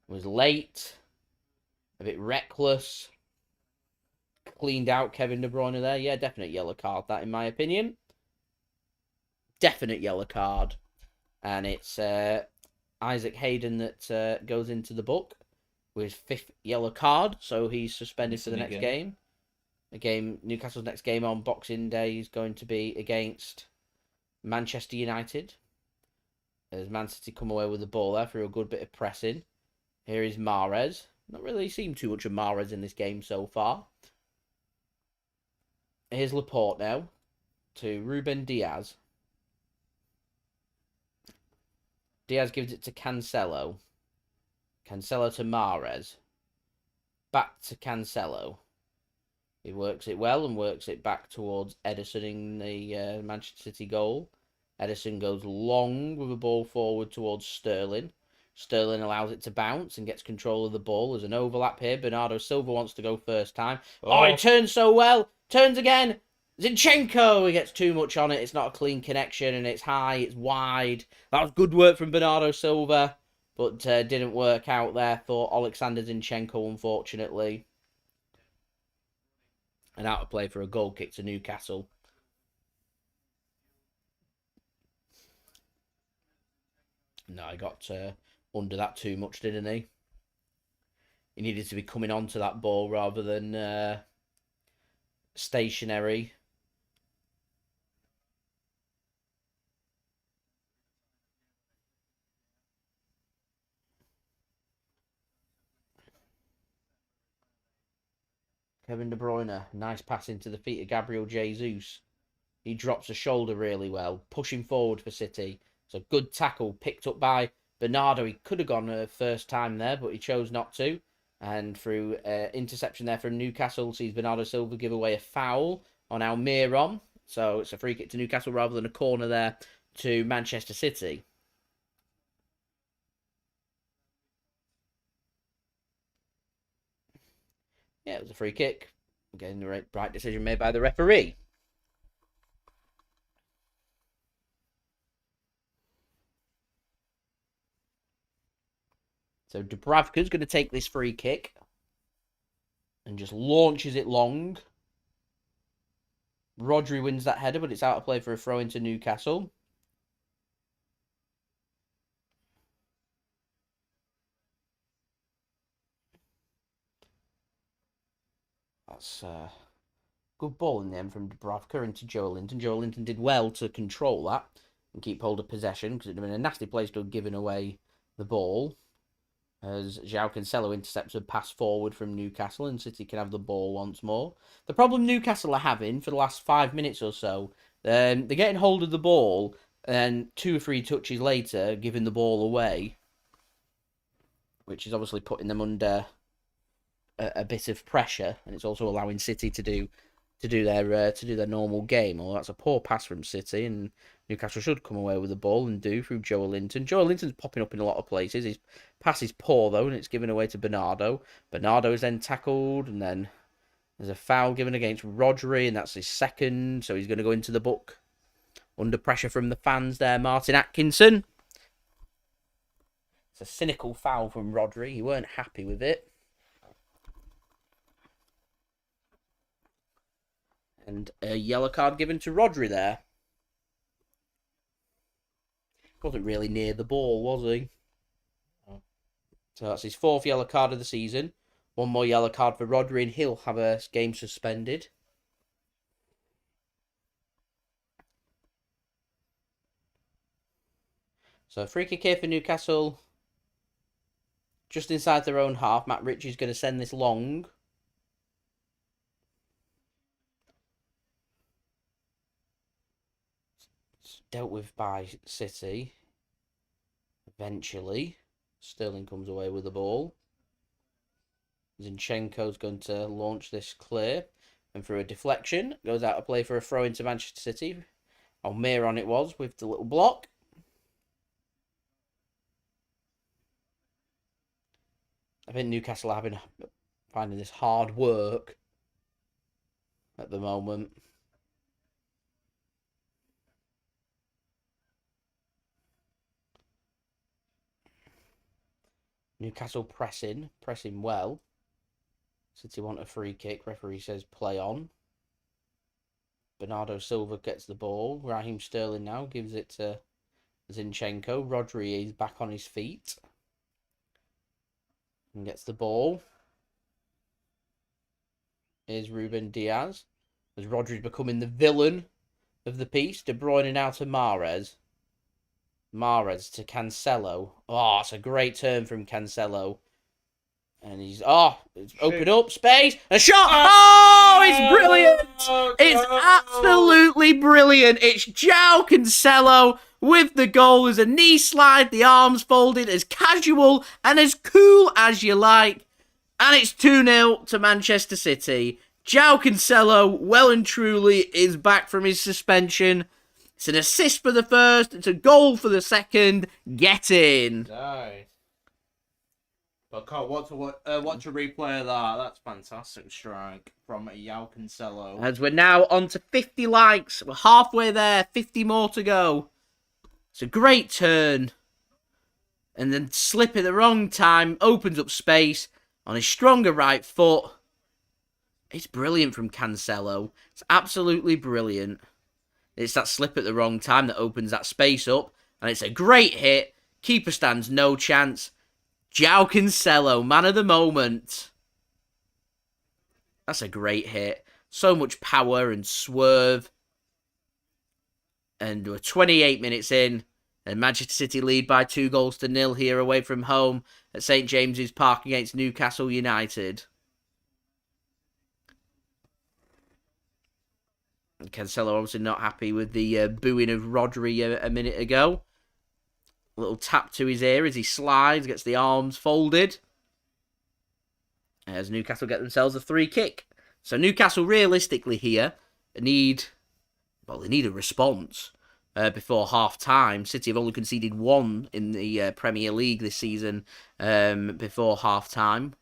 Was late. A bit reckless. Cleaned out Kevin De Bruyne there. Yeah, definite yellow card, that, in my opinion. Definite yellow card. And it's Isaac Hayden that goes into the book with his 5th yellow card. So he's suspended for the next game. Newcastle's next game on Boxing Day is going to be against Manchester United. As Man City come away with the ball there through a good bit of pressing. Here is Mahrez. Not really seen too much of Mahrez in this game so far. Here's Laporte now to Ruben Dias. Dias gives it to Cancelo. Cancelo to Mahrez. Back to Cancelo. He works it well and works it back towards Ederson in the Manchester City goal. Ederson goes long with the ball forward towards Sterling. Sterling allows it to bounce and gets control of the ball. There's an overlap here. Bernardo Silva wants to go first time. Oh, he turns so well. Turns again. Zinchenko. He gets too much on it. It's not a clean connection, and it's high. It's wide. That was good work from Bernardo Silva, but didn't work out there for Oleksandr Zinchenko, unfortunately. And out of play for a goal kick to Newcastle. No, he got under that too much, didn't he? He needed to be coming onto that ball rather than stationary. Kevin De Bruyne, nice pass into the feet of Gabriel Jesus. He drops a shoulder really well, pushing forward for City. It's a good tackle picked up by Bernardo. He could have gone first time there, but he chose not to. And through interception there from Newcastle, sees Bernardo Silva give away a foul on Almiron. So it's a free kick to Newcastle rather than a corner there to Manchester City. Yeah, it was a free kick. Again, the right decision made by the referee. So Dubravka's going to take this free kick and just launches it long. Rodri wins that header, but it's out of play for a throw into Newcastle. That's good ball in the end from Dubravka into Joelinton. Joelinton did well to control that and keep hold of possession, because it would have been a nasty place to have given away the ball. As Joao Cancelo intercepts a pass forward from Newcastle, and City can have the ball once more. The problem Newcastle are having for the last 5 minutes or so, they're getting hold of the ball, and 2 or 3 touches later, giving the ball away, which is obviously putting them under a bit of pressure, and it's also allowing City to do their normal game. Or that's a poor pass from City, and Newcastle should come away with the ball and do through Joelinton. Joelinton's popping up in a lot of places. His pass is poor though, and it's given away to Bernardo. Bernardo is then tackled, and then there's a foul given against Rodri, and that's his second, so he's going to go into the book. Under pressure from the fans there, Martin Atkinson. It's a cynical foul from Rodri. He weren't happy with it. And a yellow card given to Rodri there. Wasn't really near the ball, was he? So that's his 4th yellow card of the season. 1 more yellow card for Rodri, and he'll have a game suspended. So free kick here for Newcastle. Just inside their own half. Matt Ritchie's going to send this long. It's dealt with by City. Eventually, Sterling comes away with the ball. Zinchenko's going to launch this clear. And through a deflection, goes out of play for a throw into Manchester City. Almiron it was with the little block. I think Newcastle are finding this hard work at the moment. Newcastle pressing well. City want a free kick. Referee says play on. Bernardo Silva gets the ball. Raheem Sterling now gives it to Zinchenko. Rodri is back on his feet. And gets the ball. Here's Ruben Dias. As Rodri's becoming the villain of the piece. De Bruyne now to Mahrez. Mahrez to Cancelo. Oh, it's a great turn from Cancelo. And he's... it's opened up. Space. A shot. Oh, it's brilliant. It's absolutely brilliant. It's Joao Cancelo with the goal. There's a knee slide, the arms folded, as casual and as cool as you like. And it's 2-0 to Manchester City. Joao Cancelo, well and truly, is back from his suspension. It's an assist for the first. It's a goal for the second. Get in. Nice. But can't watch a replay of that. That's fantastic strike from Joao Cancelo. As we're now on to 50 likes. We're halfway there. 50 more to go. It's a great turn. And then slip at the wrong time. Opens up space on his stronger right foot. It's brilliant from Cancelo. It's absolutely brilliant. It's that slip at the wrong time that opens that space up. And it's a great hit. Keeper stands no chance. Joao Cancelo, man of the moment. That's a great hit. So much power and swerve. And we're 28 minutes in. And Manchester City lead by 2-0 here away from home at St James's Park against Newcastle United. And Cancelo obviously not happy with the booing of Rodri a minute ago. A little tap to his ear as he slides, gets the arms folded. As Newcastle get themselves a free kick. So Newcastle realistically here need a response before half-time. City have only conceded 1 in the Premier League this season before half-time.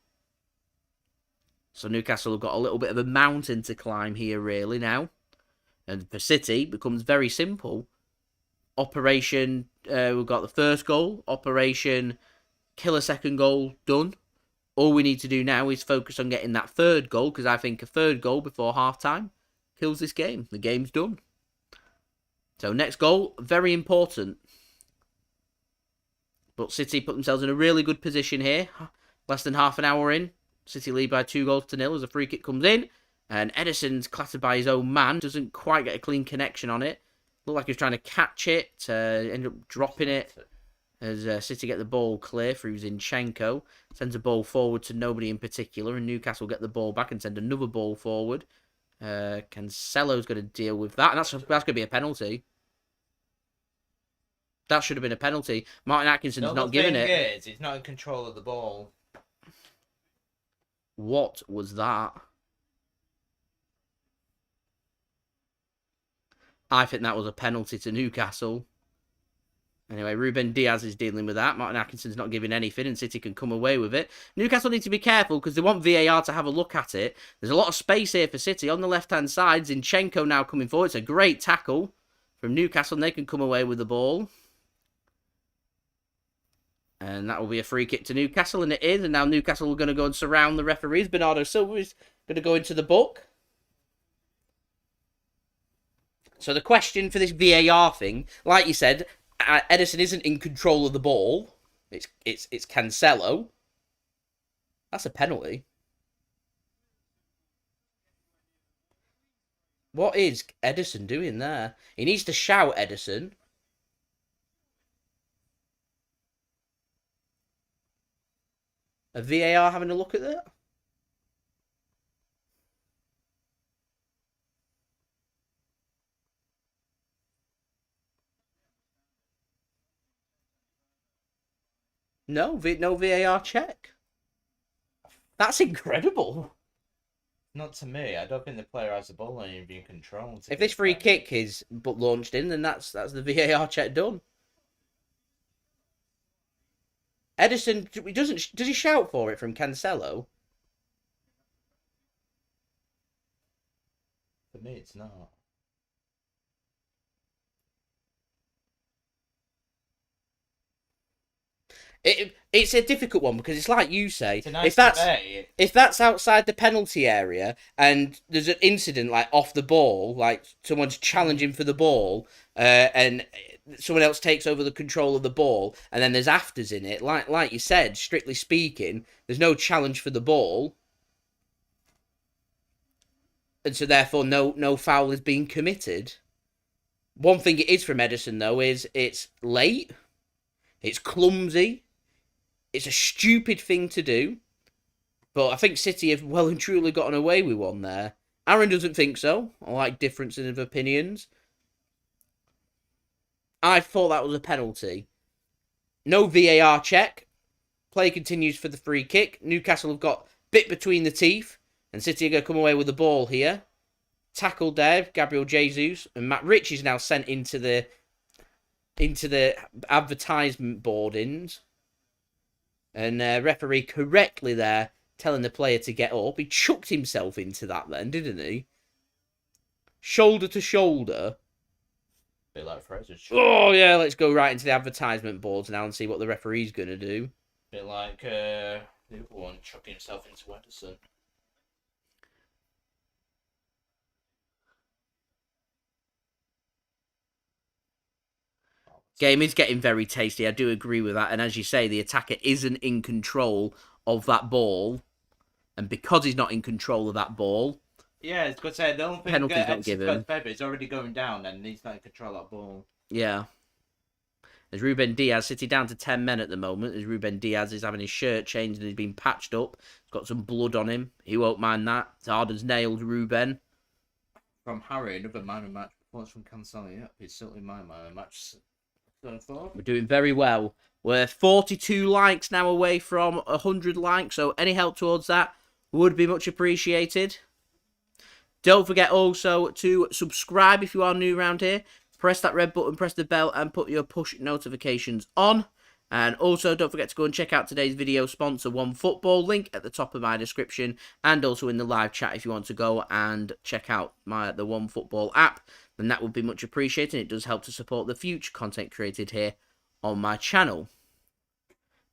So Newcastle have got a little bit of a mountain to climb here really now. And for City, it becomes very simple. Operation, we've got the first goal. Operation, kill a second goal, done. All we need to do now is focus on getting that third goal, because I think a third goal before half-time kills this game. The game's done. So next goal, very important. But City put themselves in a really good position here. Less than half an hour in. City lead by 2-0 as a free kick comes in. And Ederson's clattered by his own man. Doesn't quite get a clean connection on it. Looked like he was trying to catch it. Ended up dropping it. As City get the ball clear through Zinchenko. Sends a ball forward to nobody in particular. And Newcastle get the ball back and send another ball forward. Cancelo's going to deal with that. And that's going to be a penalty. That should have been a penalty. Martin Atkinson's not giving it. He's not in control of the ball. What was that? I think that was a penalty to Newcastle. Anyway, Ruben Dias is dealing with that. Martin Atkinson's not giving anything, and City can come away with it. Newcastle need to be careful because they want VAR to have a look at it. There's a lot of space here for City. On the left-hand side, Zinchenko now coming forward. It's a great tackle from Newcastle, and they can come away with the ball. And that will be a free kick to Newcastle, and it is. And now Newcastle are going to go and surround the referees. Bernardo Silva is going to go into the book. So the question for this VAR thing, like you said, Ederson isn't in control of the ball. It's Cancelo. That's a penalty. What is Ederson doing there? He needs to shout, Ederson. A VAR having a look at that? No VAR check. That's incredible. Not to me. I don't think the player has the ball and you're being controlled. If this free kick is but launched in, then that's the VAR check done. Ederson does he shout for it from Cancelo? For me, it's not. It's a difficult one because it's like you say, It's a nice if that's outside the penalty area and there's an incident like off the ball, like someone's challenging for the ball, and someone else takes over the control of the ball, and then there's afters in it, like you said, strictly speaking, there's no challenge for the ball, and so therefore no foul is being committed. One thing it is from Ederson though is it's late, it's clumsy. It's a stupid thing to do, but I think City have well and truly gotten away with one there. Aaron doesn't think so. I like differences of opinions. I thought that was a penalty. No VAR check. Play continues for the free kick. Newcastle have got bit between the teeth, and City are going to come away with the ball here. Tackled there, Gabriel Jesus, and Matt Rich is now sent into the advertisement boardings. And referee correctly there telling the player to get up. He chucked himself into that then, didn't he? Shoulder to shoulder. Bit like Fraser's. Oh, yeah, let's go right into the advertisement boards now and see what the referee's going to do. Bit like the other one chucking himself into Ederson. Game is getting very tasty. I do agree with that. And as you say, the attacker isn't in control of that ball. And because he's not in control of that ball... Yeah, it's got to say, the only thing penalty's not given. It's already going down and he's not in control of that ball. Yeah. There's Ruben Dias, City down to 10 men at the moment. As Ruben Dias is having his shirt changed and he's been patched up. He's got some blood on him. He won't mind that. It's hard as nails, Ruben. From Harry, another man of match performance from Cancelo. Yep, he's certainly my man of match. We're doing very well. We're 42 likes now away from 100 likes, so any help towards that would be much appreciated. Don't forget also to subscribe if you are new around here. Press that red button, press the bell, and put your push notifications on. And also, don't forget to go and check out today's video sponsor, OneFootball, link at the top of my description, and also in the live chat if you want to go and check out the OneFootball app. Then that would be much appreciated. It does help to support the future content created here on my channel.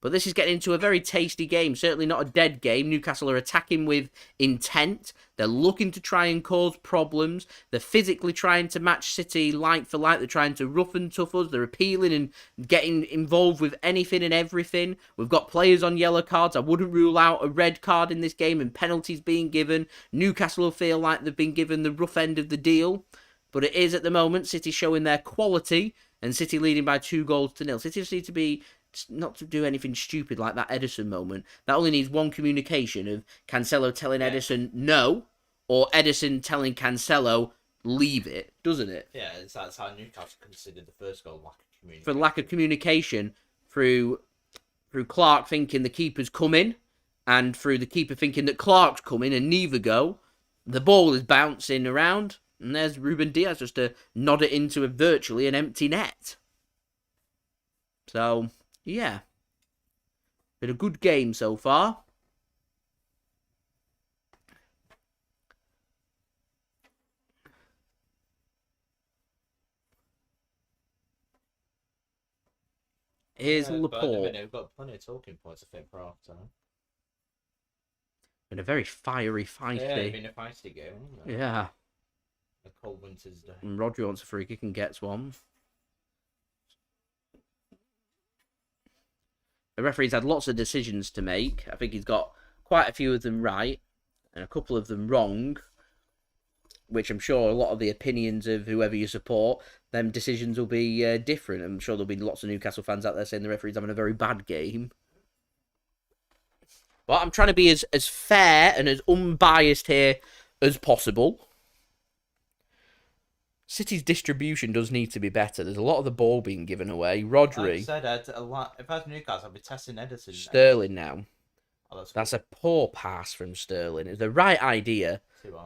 But this is getting into a very tasty game. Certainly not a dead game. Newcastle are attacking with intent. They're looking to try and cause problems. They're physically trying to match City like for like. They're trying to rough and tough us. They're appealing and getting involved with anything and everything. We've got players on yellow cards. I wouldn't rule out a red card in this game and penalties being given. Newcastle will feel like they've been given the rough end of the deal. But it is at the moment City showing their quality and City leading by 2-0. City just need to be... not to do anything stupid like that Ederson moment. That only needs one communication of Cancelo telling Ederson no, or Ederson telling Cancelo leave it, doesn't it? Yeah, that's how Newcastle considered the first goal, lack of communication. For lack of communication through Clark thinking the keeper's coming, And through the keeper thinking that Clark's coming and neither go, the ball is bouncing around. And there's Ruben Dias just to nod it into virtually an empty net. So, yeah. Been a good game so far. Here's Laporte. We've got plenty of talking points, I think, for half time. Been a very fiery, feisty. Yeah, it's been a feisty game, hasn't it? Yeah. A cold winter's day. And Rodri wants a free kick and gets one. The referee's had lots of decisions to make. I think he's got quite a few of them right and a couple of them wrong, which I'm sure a lot of the opinions of whoever you support, them decisions will be different. I'm sure there'll be lots of Newcastle fans out there saying the referee's having a very bad game. But I'm trying to be as fair and as unbiased here as possible. City's distribution does need to be better. There's a lot of the ball being given away. Rodri. Like I said, if I was Newcastle, I'd be testing Ederson. Sterling now. Oh, that's a poor pass from Sterling. It's the right idea.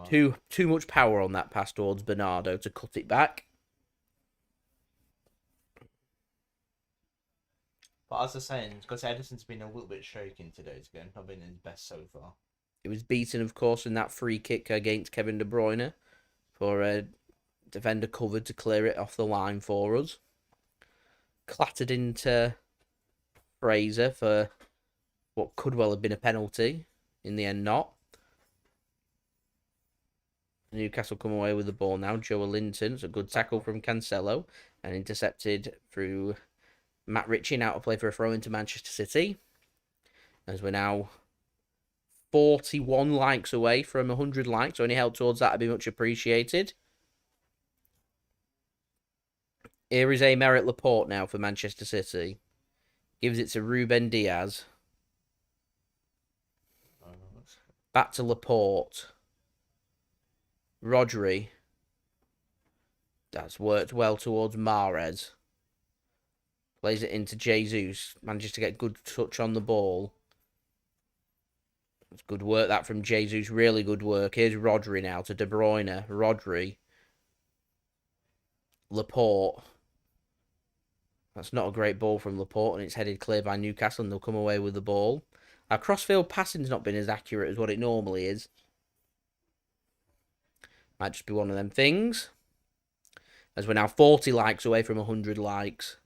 Too much power on that pass towards Bernardo to cut it back. But as I was saying, because Ederson's been a little bit shaking today's game, not been his best so far. It was beaten, of course, in that free kick against Kevin De Bruyne for a defender covered to clear it off the line for us. Clattered into Fraser for what could well have been a penalty. In the end, not. Newcastle come away with the ball now. Joelinton, it's a good tackle from Cancelo and intercepted through Matt Ritchie, out to play for a throw into Manchester City. As we're now 41 likes away from 100 likes. So any help towards that would be much appreciated. Here is Aymeric Laporte now for Manchester City. Gives it to Ruben Dias. Back to Laporte. Rodri. That's worked well towards Mahrez. Plays it into Jesus. Manages to get good touch on the ball. It's good work that from Jesus. Really good work. Here's Rodri now to De Bruyne. Rodri. Laporte. That's not a great ball from Laporte, and it's headed clear by Newcastle, and they'll come away with the ball. Our crossfield passing's not been as accurate as what it normally is. Might just be one of them things. As we're now 40 likes away from 100 likes.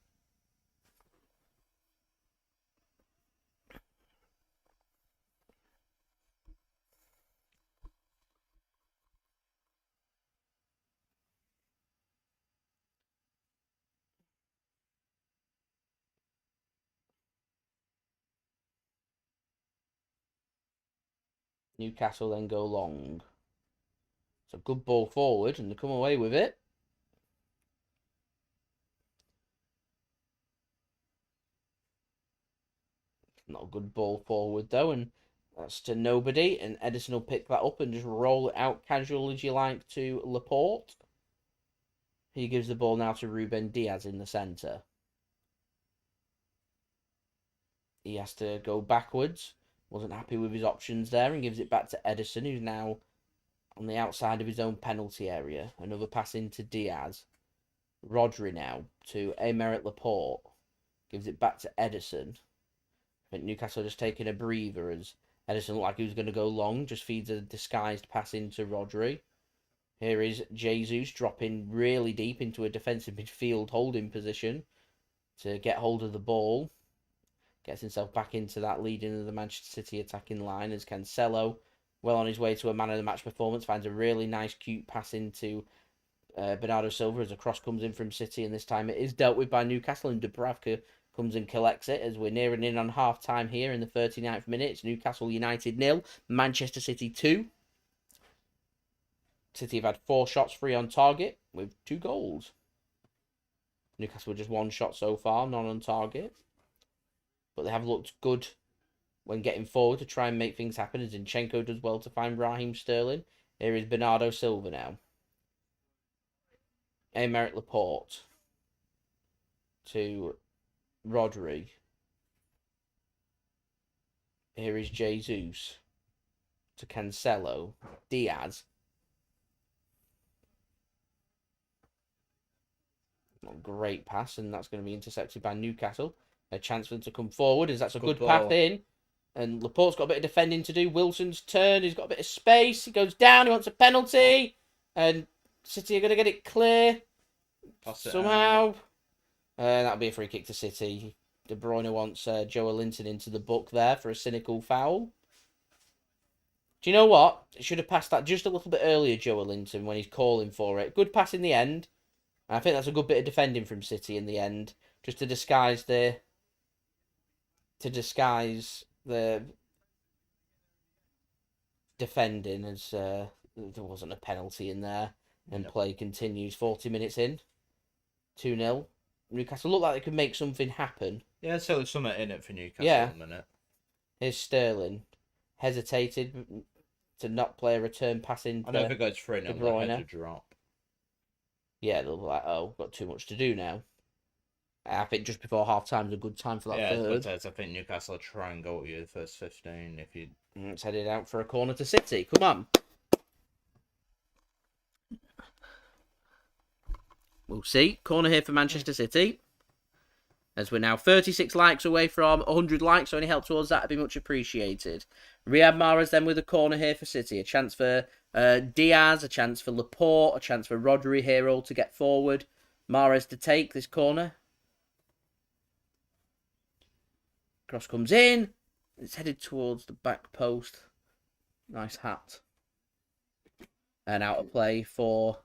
Newcastle then go long. It's a good ball forward, and they come away with it. Not a good ball forward, though, and that's to nobody. And Ederson will pick that up and just roll it out casual, as you like, to Laporte. He gives the ball now to Ruben Dias in the centre. He has to go backwards. Wasn't happy with his options there and gives it back to Ederson, who's now on the outside of his own penalty area. Another pass into Dias. Rodri now to Aymeric Laporte. Gives it back to Ederson. I think Newcastle just taking a breather as Ederson looked like he was going to go long. Just feeds a disguised pass into Rodri. Here is Jesus dropping really deep into a defensive midfield holding position to get hold of the ball. Gets himself back into that leading of the Manchester City attacking line as Cancelo, well on his way to a man of the match performance, finds a really nice cute pass into Bernardo Silva as a cross comes in from City, and this time it is dealt with by Newcastle, and Dubravka comes and collects it as we're nearing in on half time here in the 39th minute. It's Newcastle United 0, Manchester City 2. City have had 4 shots free on target with 2 goals. Newcastle just 1 shot so far, none on target. But they have looked good when getting forward to try and make things happen, as Zinchenko does well to find Raheem Sterling. Here is Bernardo Silva now. Aymeric Laporte to Rodri. Here is Jesus to Cancelo. Diaz. Not a great pass, and that's going to be intercepted by Newcastle. A chance for them to come forward, as that's a good pass in. And Laporte's got a bit of defending to do. Wilson's turn. He's got a bit of space. He goes down. He wants a penalty. And City are going to get it clear. Somehow. That'll be a free kick to City. De Bruyne wants Joelinton into the book there for a cynical foul. Do you know what? It should have passed that just a little bit earlier, Joelinton, when he's calling for it. Good pass in the end. I think that's a good bit of defending from City in the end. Just to disguise the defending, as there wasn't a penalty in there. And play continues 40 minutes in. 2-0. Newcastle look like they could make something happen. Yeah, so there's something in it for Newcastle at the minute. Here's Sterling. Hesitated to not play a return pass in. I don't think it goes for it now. They had to drop. Yeah, they'll be like, oh, got too much to do now. I think just before half time is a good time for that third. I think Newcastle will try and go at you the first 15 if you. It's headed out for a corner to City. Come on. We'll see. Corner here for Manchester City. As we're now 36 likes away from 100 likes, so any help towards that would be much appreciated. Riyad Mahrez then with a corner here for City. A chance for Diaz, a chance for Laporte, a chance for Rodri here all to get forward. Mahrez to take this corner. Cross comes in. It's headed towards the back post. Nice hat. And out of play for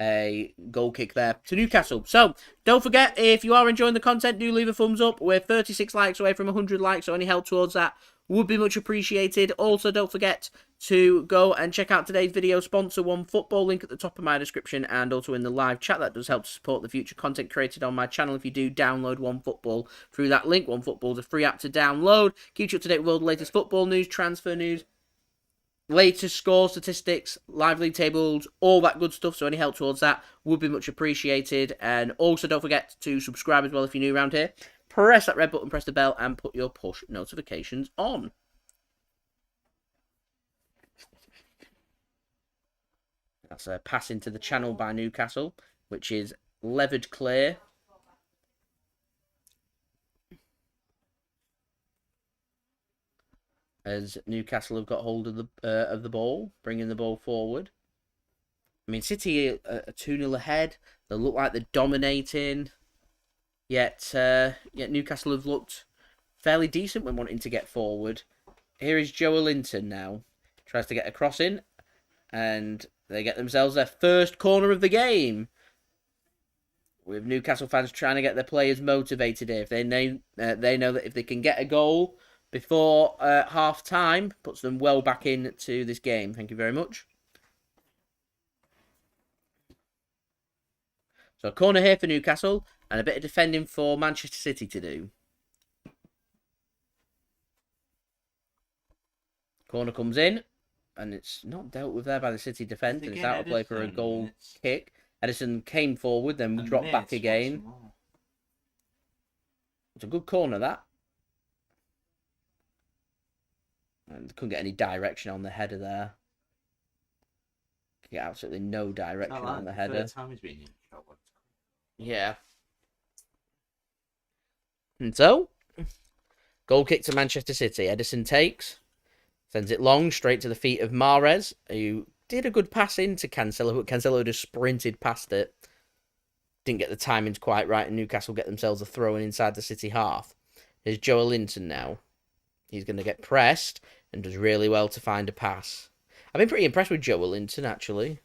a goal kick there to Newcastle. So, don't forget, if you are enjoying the content, do leave a thumbs up. We're 36 likes away from 100 likes, so any help towards that would be much appreciated. Also, don't forget to go and check out today's video sponsor, OneFootball, link at the top of my description and also in the live chat. That does help to support the future content created on my channel if you do download OneFootball through that link. OneFootball is a free app to download. Keeps you up to date with all the latest football news, transfer news, latest score, statistics, live league tables, all that good stuff. So any help towards that would be much appreciated. And also don't forget to subscribe as well if you're new around here. Press that red button, press the bell, and put your push notifications on. That's a pass into the channel by Newcastle, which is levered clear. As Newcastle have got hold of the ball, bringing the ball forward. I mean, City are 2-0 ahead. They look like they're dominating. Yet Newcastle have looked fairly decent when wanting to get forward. Here is Joelinton now. Tries to get a cross in. And they get themselves their first corner of the game. With Newcastle fans trying to get their players motivated here. If they know that if they can get a goal before half time, puts them well back into this game. Thank you very much. So a corner here for Newcastle and a bit of defending for Manchester City to do. Corner comes in and it's not dealt with there by the City defence and it's out of play for a goal kick. Ederson came forward, then dropped back again. It's a good corner, that. And couldn't get any direction on the header there. Could get absolutely no direction on the header. Yeah. And so, goal kick to Manchester City. Ederson takes, sends it long, straight to the feet of Mahrez, who did a good pass into Cancelo, but Cancelo just sprinted past it. Didn't get the timings quite right, and Newcastle get themselves a throw-in inside the City half. Here's Joelinton now. He's going to get pressed and does really well to find a pass. I've been pretty impressed with Joelinton, actually.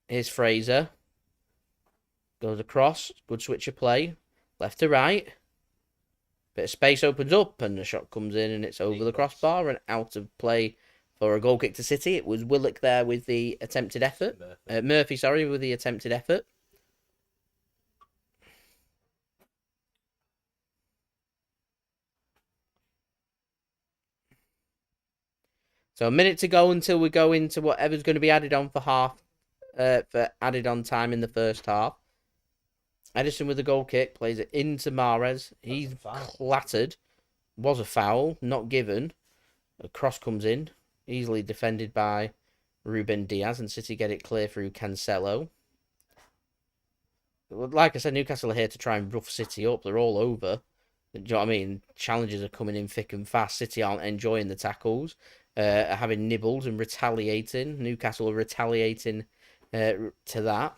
Here's Fraser. Goes across. Good switch of play. Left to right. Bit of space opens up and the shot comes in and it's over the crossbar and out of play for a goal kick to City. It was Willock there with the attempted effort. Murphy, with the attempted effort. So a minute to go until we go into whatever's going to be added on for added on time in the first half. Ederson with the goal kick plays it into Mahrez. He's clattered was a foul, not given. A cross comes in, easily defended by Ruben Dias, and City get it clear through Cancelo. Like I said, Newcastle are here to try and rough City up. They're all over. Do you know what I mean? Challenges are coming in thick and fast. City aren't enjoying the tackles, are having nibbles and retaliating. Newcastle are retaliating to that.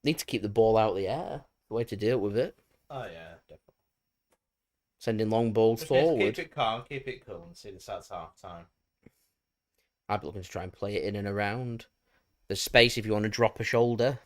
Need to keep the ball out of the air. The way to deal with it. Oh, yeah, definitely. Sending long balls forward. Keep it calm, keep it cool, and see this at half time. I'd be looking to try and play it in and around. There's space if you want to drop a shoulder.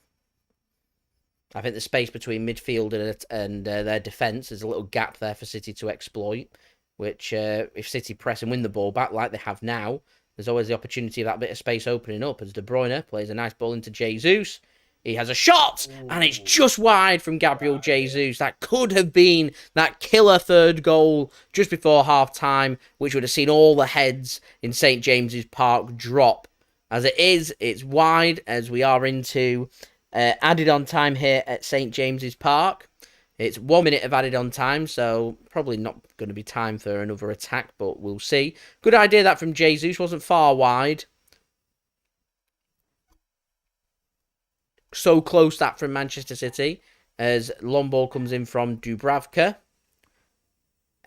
I think the space between midfield and their defence, there's a little gap there for City to exploit, which if City press and win the ball back like they have now, there's always the opportunity of that bit of space opening up as De Bruyne plays a nice ball into Jesus. He has a shot, and it's just wide from Gabriel Jesus. That could have been that killer third goal just before half-time, which would have seen all the heads in St. James's Park drop. As it is, it's wide as we are into added on time here at St. James's Park. It's 1 minute of added on time, so probably not going to be time for another attack, but we'll see. Good idea that from Jesus, wasn't far wide. So close that from Manchester City as long ball comes in from Dubravka.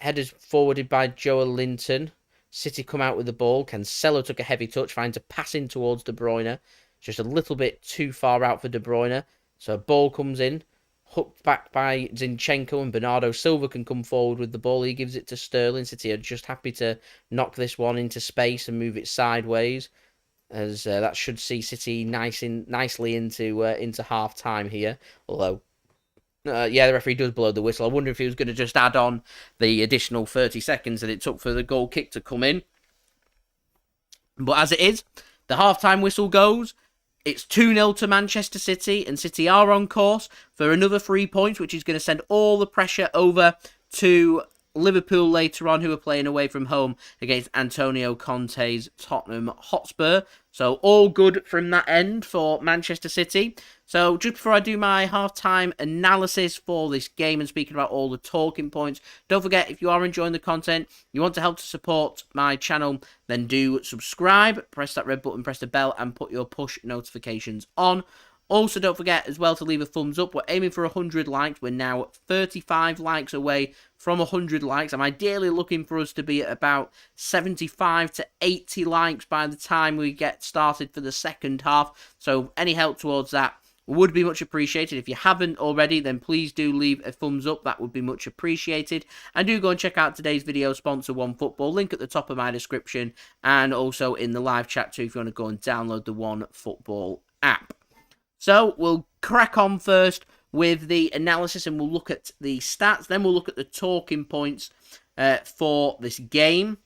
Headers forwarded by Joelinton. City come out with the ball. Cancelo took a heavy touch, finds a pass in towards De Bruyne. Just a little bit too far out for De Bruyne. So a ball comes in, hooked back by Zinchenko, and Bernardo Silva can come forward with the ball. He gives it to Sterling. City are just happy to knock this one into space and move it sideways, as that should see City nicely into half time here. Although, yeah, the referee does blow the whistle. I wonder if he was going to just add on the additional 30 seconds that it took for the goal kick to come in. But as it is, the half-time whistle goes. It's 2-0 to Manchester City, and City are on course for another 3 points, which is going to send all the pressure over to Liverpool later on, who are playing away from home against Antonio Conte's Tottenham Hotspur. So all good from that end for Manchester City. So just before I do my half-time analysis for this game and speaking about all the talking points, don't forget, if you are enjoying the content, you want to help to support my channel, then do subscribe, press that red button, press the bell, and put your push notifications on. Also, don't forget as well to leave a thumbs up. We're aiming for 100 likes. We're now 35 likes away from 100 likes. I'm ideally looking for us to be at about 75 to 80 likes by the time we get started for the second half. So any help towards that would be much appreciated. If you haven't already, then please do leave a thumbs up. That would be much appreciated. And do go and check out today's video sponsor, OneFootball. Link at the top of my description and also in the live chat too if you want to go and download the OneFootball app. So we'll crack on first with the analysis and we'll look at the stats. Then we'll look at the talking points for this game.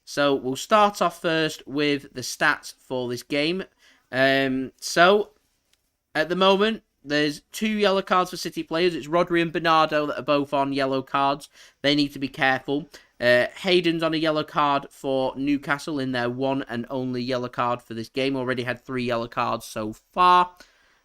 So we'll start off first with the stats for this game. So at the moment, there's 2 yellow cards for City players. It's Rodri and Bernardo that are both on yellow cards. They need to be careful. Hayden's on a yellow card for Newcastle in their one and only yellow card for this game. Already had 3 yellow cards so far.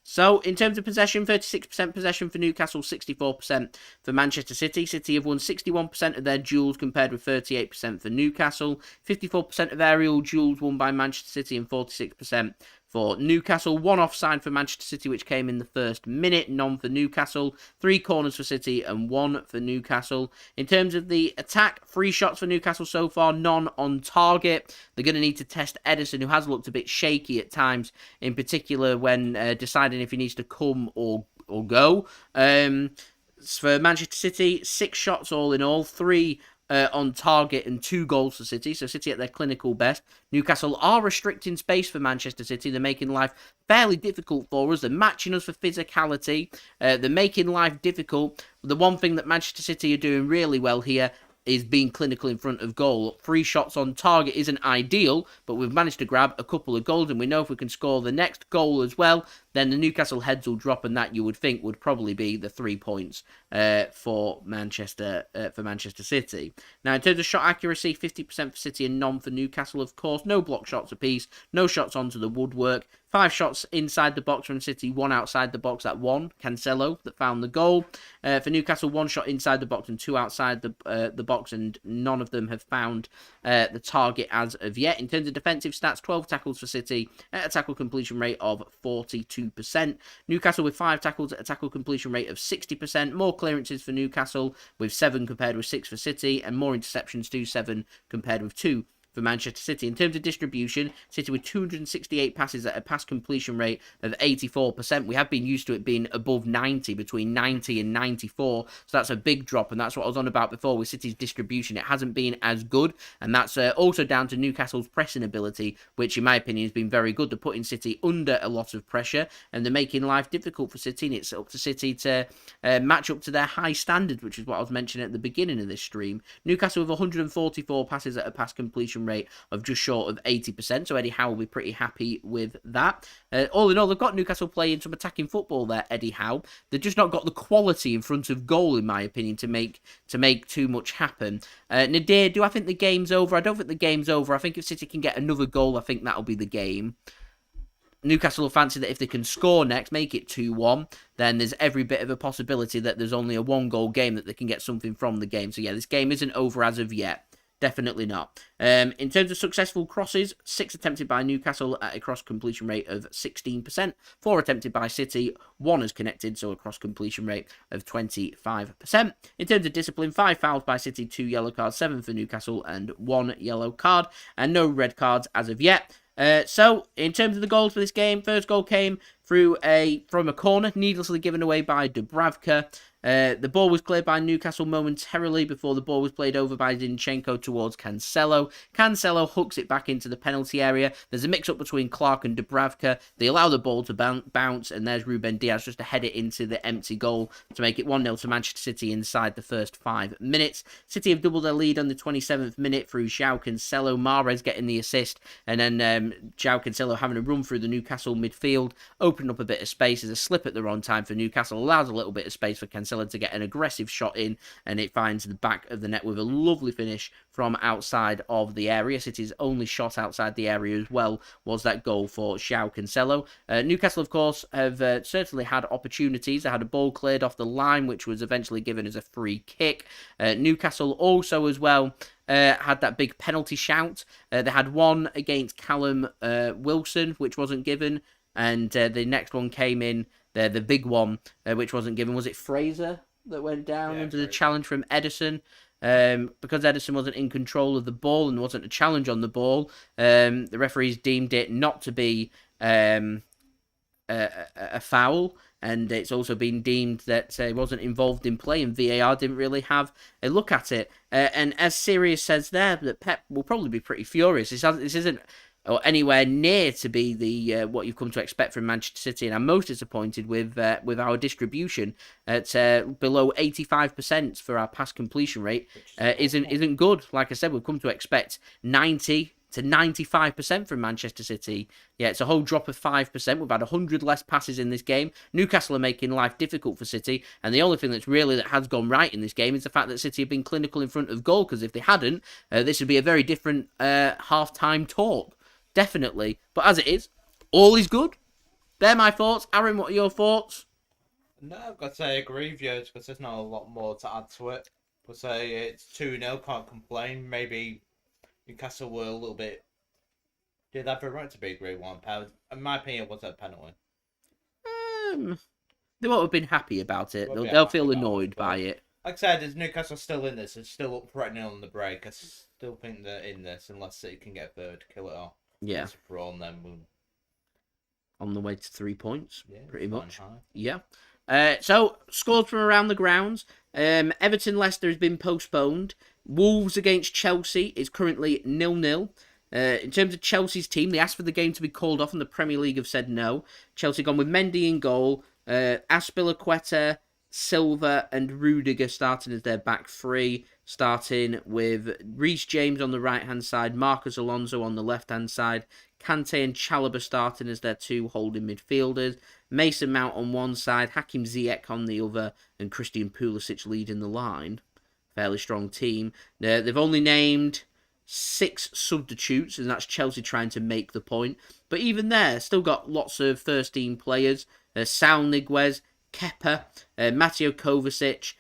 So, in terms of possession, 36% possession for Newcastle, 64% for Manchester City. City have won 61% of their duels compared with 38% for Newcastle. 54% of aerial duels won by Manchester City and 46% for Newcastle. 1 offside for Manchester City, which came in the first minute. None for Newcastle. 3 corners for City and 1 for Newcastle. In terms of the attack, 3 shots for Newcastle so far, none on target. They're going to need to test Ederson, who has looked a bit shaky at times, in particular when deciding if he needs to come or go. For Manchester City, 6 shots all in all, 3 on target and 2 goals for City, so City at their clinical best. Newcastle are restricting space for Manchester City. They're making life fairly difficult for us. They're matching us for physicality. They're making life difficult. The one thing that Manchester City are doing really well here is being clinical in front of goal. 3 shots on target isn't ideal, but we've managed to grab a couple of goals, and we know if we can score the next goal as well, then the Newcastle heads will drop, and that you would think would probably be the 3 points for Manchester City. Now, in terms of shot accuracy, 50% for City and none for Newcastle, of course. No block shots apiece, no shots onto the woodwork. 5 shots inside the box from City, 1 outside the box. That one, Cancelo, that found the goal. For Newcastle, 1 shot inside the box and 2 outside the box, and none of them have found the target as of yet. In terms of defensive stats, 12 tackles for City at a tackle completion rate of 42%. Newcastle with 5 tackles at a tackle completion rate of 60%. More clearances for Newcastle with 7 compared with 6 for City, and more interceptions too, 7 compared with 2 for Manchester City. In terms of distribution, City with 268 passes at a pass completion rate of 84%. We have been used to it being above 90, between 90 and 94, so that's a big drop, and that's what I was on about before with City's distribution. It hasn't been as good, and that's also down to Newcastle's pressing ability, which in my opinion has been very good. They're putting City under a lot of pressure, and they're making life difficult for City, and it's up to City to match up to their high standards, which is what I was mentioning at the beginning of this stream. Newcastle with 144 passes at a pass completion rate of just short of 80%, so Eddie Howe will be pretty happy with that. All in all, they've got Newcastle playing some attacking football there, Eddie Howe. They've just not got the quality in front of goal, in my opinion, to make too much happen. Nadir, do I think the game's over? I don't think the game's over. I think if City can get another goal, I think that'll be the game. Newcastle will fancy that if they can score next, make it 2-1, then there's every bit of a possibility that there's only a 1-goal game, that they can get something from the game. So yeah, this game isn't over as of yet. Definitely not. In terms of successful crosses, 6 attempted by Newcastle at a cross completion rate of 16%. 4 attempted by City, 1 is connected, so a cross completion rate of 25%. In terms of discipline, 5 fouls by City, 2 yellow cards, 7 for Newcastle, and 1 yellow card, and no red cards as of yet. So, in terms of the goals for this game, first goal came from a corner, needlessly given away by Dubravka. The ball was cleared by Newcastle momentarily before the ball was played over by Zinchenko towards Cancelo. Cancelo hooks it back into the penalty area. There's a mix-up between Clark and Dubravka. They allow the ball to bounce, and there's Ruben Dias just to head it into the empty goal to make it 1-0 to Manchester City inside the first 5 minutes. City have doubled their lead on the 27th minute through Joao Cancelo. Mahrez getting the assist, and then Joao Cancelo having a run through the Newcastle midfield, opening up a bit of space. There's a slip at the wrong time for Newcastle, allows a little bit of space for Cancelo to get an aggressive shot in, and it finds the back of the net with a lovely finish from outside of the area. City's only shot outside the area as well was that goal for Joao Cancelo. Newcastle, of course, have certainly had opportunities. They had a ball cleared off the line, which was eventually given as a free kick. Newcastle also as well had that big penalty shout. They had one against Callum Wilson, which wasn't given, and the next one came in, the big one, which wasn't given. Was it Fraser that went down under the challenge from Ederson? Because Ederson wasn't in control of the ball and there wasn't a challenge on the ball, the referees deemed it not to be a foul, and it's also been deemed that he wasn't involved in play, and VAR didn't really have a look at it. And as Sirius says there, that Pep will probably be pretty furious. This isn't or anywhere near to be the what you've come to expect from Manchester City, and I'm most disappointed with our distribution at below 85% for our pass completion rate. Isn't good. Like I said, we've come to expect 90 to 95% from Manchester City. Yeah, it's a whole drop of 5%. We've had 100 less passes in this game. Newcastle are making life difficult for City, and the only thing that has gone right in this game is the fact that City have been clinical in front of goal, because if they hadn't, this would be a very different half-time talk. Definitely. But as it is, all is good. They're my thoughts. Aaron, what are your thoughts? No, I've got to say I agree with you, because there's not a lot more to add to it. But say it's 2-0, can't complain. Maybe Newcastle were a little bit... Did have a right to be agreed one. In my opinion, it was a penalty. They won't have been happy about it. They'll feel annoyed by it. Like I said, is Newcastle still in this? It's still up threatening on the break. I still think they're in this, unless City can get third to kill it off. Yeah. On them. On the way to 3 points, pretty much. High. Yeah. So, scores from around the grounds. Everton-Leicester has been postponed. Wolves against Chelsea is currently 0-0. In terms of Chelsea's team, they asked for the game to be called off and the Premier League have said no. Chelsea gone with Mendy in goal. Azpilicueta, Silva and Rudiger starting as their back three, starting with Reece James on the right-hand side, Marcus Alonso on the left-hand side, Kante and Chalobah starting as their 2 holding midfielders, Mason Mount on one side, Hakim Ziyech on the other, and Christian Pulisic leading the line. Fairly strong team. They've only named 6 substitutes, and that's Chelsea trying to make the point. But even there, still got lots of first-team players. Saul Niguez, Kepa, Mateo Kovacic,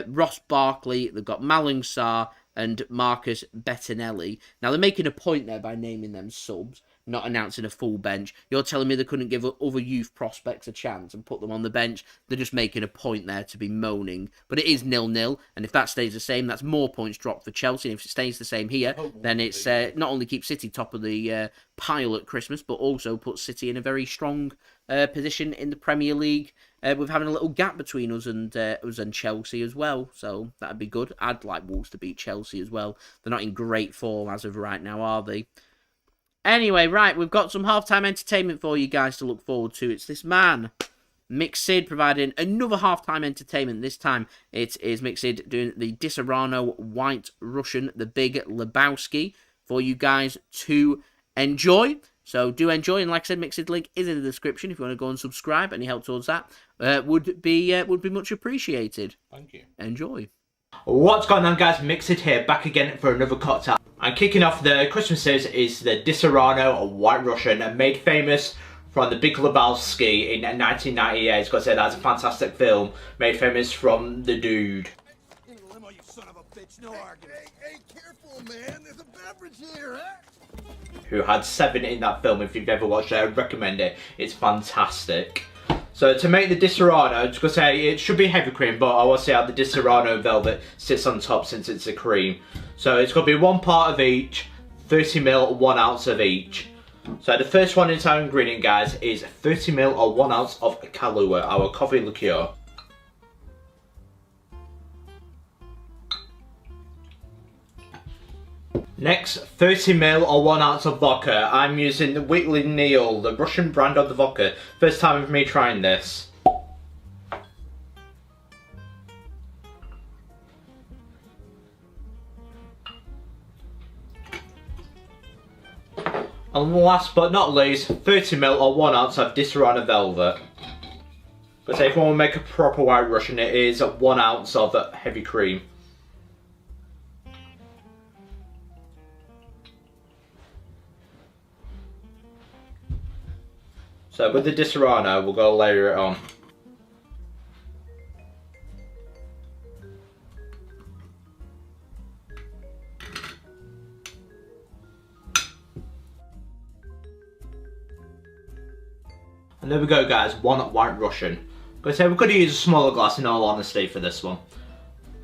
Ross Barkley. They've got Malang Sarr and Marcus Bettinelli. Now, they're making a point there by naming them subs, not announcing a full bench. You're telling me they couldn't give other youth prospects a chance and put them on the bench? They're just making a point there to be moaning. But it is 0-0, and if that stays the same, that's more points dropped for Chelsea. And if it stays the same here, then it's not only keeps City top of the pile at Christmas, but also puts City in a very strong position in the Premier League, with having a little gap between us and Chelsea as well. So that'd be good. I'd like Wolves to beat Chelsea as well. They're not in great form as of right now, are they? Anyway, right, we've got some halftime entertainment for you guys to look forward to. It's this man, Mixid, providing another halftime entertainment. This time it is Mixid doing the Disaronno White Russian, the Big Lebowski, for you guys to enjoy. So do enjoy, and like I said, Mixid link is in the description if you want to go and subscribe. Any help towards that would be much appreciated. Thank you. Enjoy. What's going on, guys? Mixid here, back again for another cocktail. And kicking off the Christmases is the Disaronno White Russian, made famous from the Big Lebowski in 1998. It's got to say that's a fantastic film, made famous from the dude. In a limo, you son of a bitch, no argument. Hey, careful, man. There's a beverage here, huh? Who had 7 in that film. If you've never watched it, I recommend it. It's fantastic. So to make the Disaronno, just gonna say it should be heavy cream, but I will say how the Disaronno velvet sits on top since it's a cream. So it's gonna be 1 part of each, 30ml, 1 ounce of each. So the first one in our ingredient, guys, is 30ml or 1 ounce of Kahlua, our coffee liqueur. Next, 30ml or 1 ounce of vodka. I'm using the Whitley Neal, the Russian brand of the vodka. First time of me trying this. And last but not least, 30ml or 1 ounce of Disaronno Velvet. But if you want to make a proper White Russian, it is 1 ounce of heavy cream. So with the Disaronno, we'll go layer it on. And there we go, guys, 1 White Russian. But we could use a smaller glass in all honesty for this one.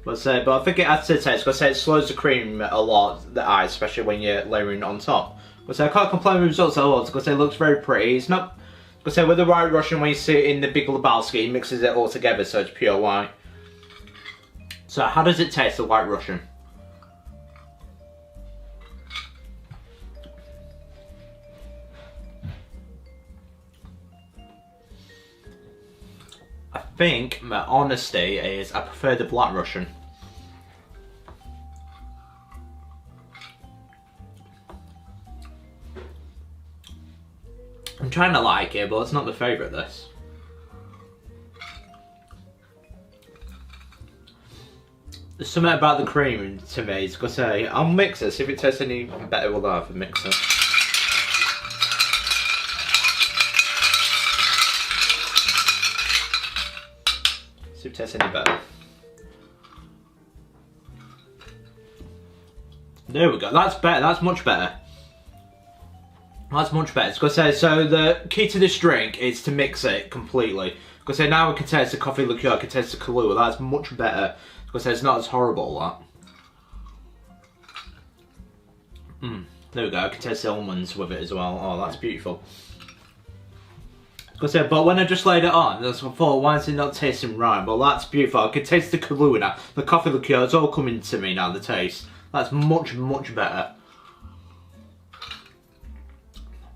But I think it adds to the taste. It slows the cream a lot, the eyes, especially when you're layering it on top. But I can't complain with the results at all, because it looks very pretty. It's not. But with the White Russian, when you see it in the Big Lebowski, it mixes it all together, so it's pure white. So how does it taste, the White Russian? I think my honesty is I prefer the Black Russian. I'm trying to like it, but it's not my favourite, this. There's something about the cream to me, it's got to say, I'll mix it, see if it tastes any better with that if I mix it. See if it tastes any better. There we go, that's better, that's much better. That's much better. It's got to say, so the key to this drink is to mix it completely. Because now we can taste the coffee liqueur, I can taste the Kahlua. That's much better. Because it's not as horrible, that. There we go. I can taste the almonds with it as well. Oh, that's beautiful. But when I just laid it on, that's what I thought, why is it not tasting right? But that's beautiful. I can taste the Kahlua now. The coffee liqueur, it's all coming to me now, the taste. That's much, much better.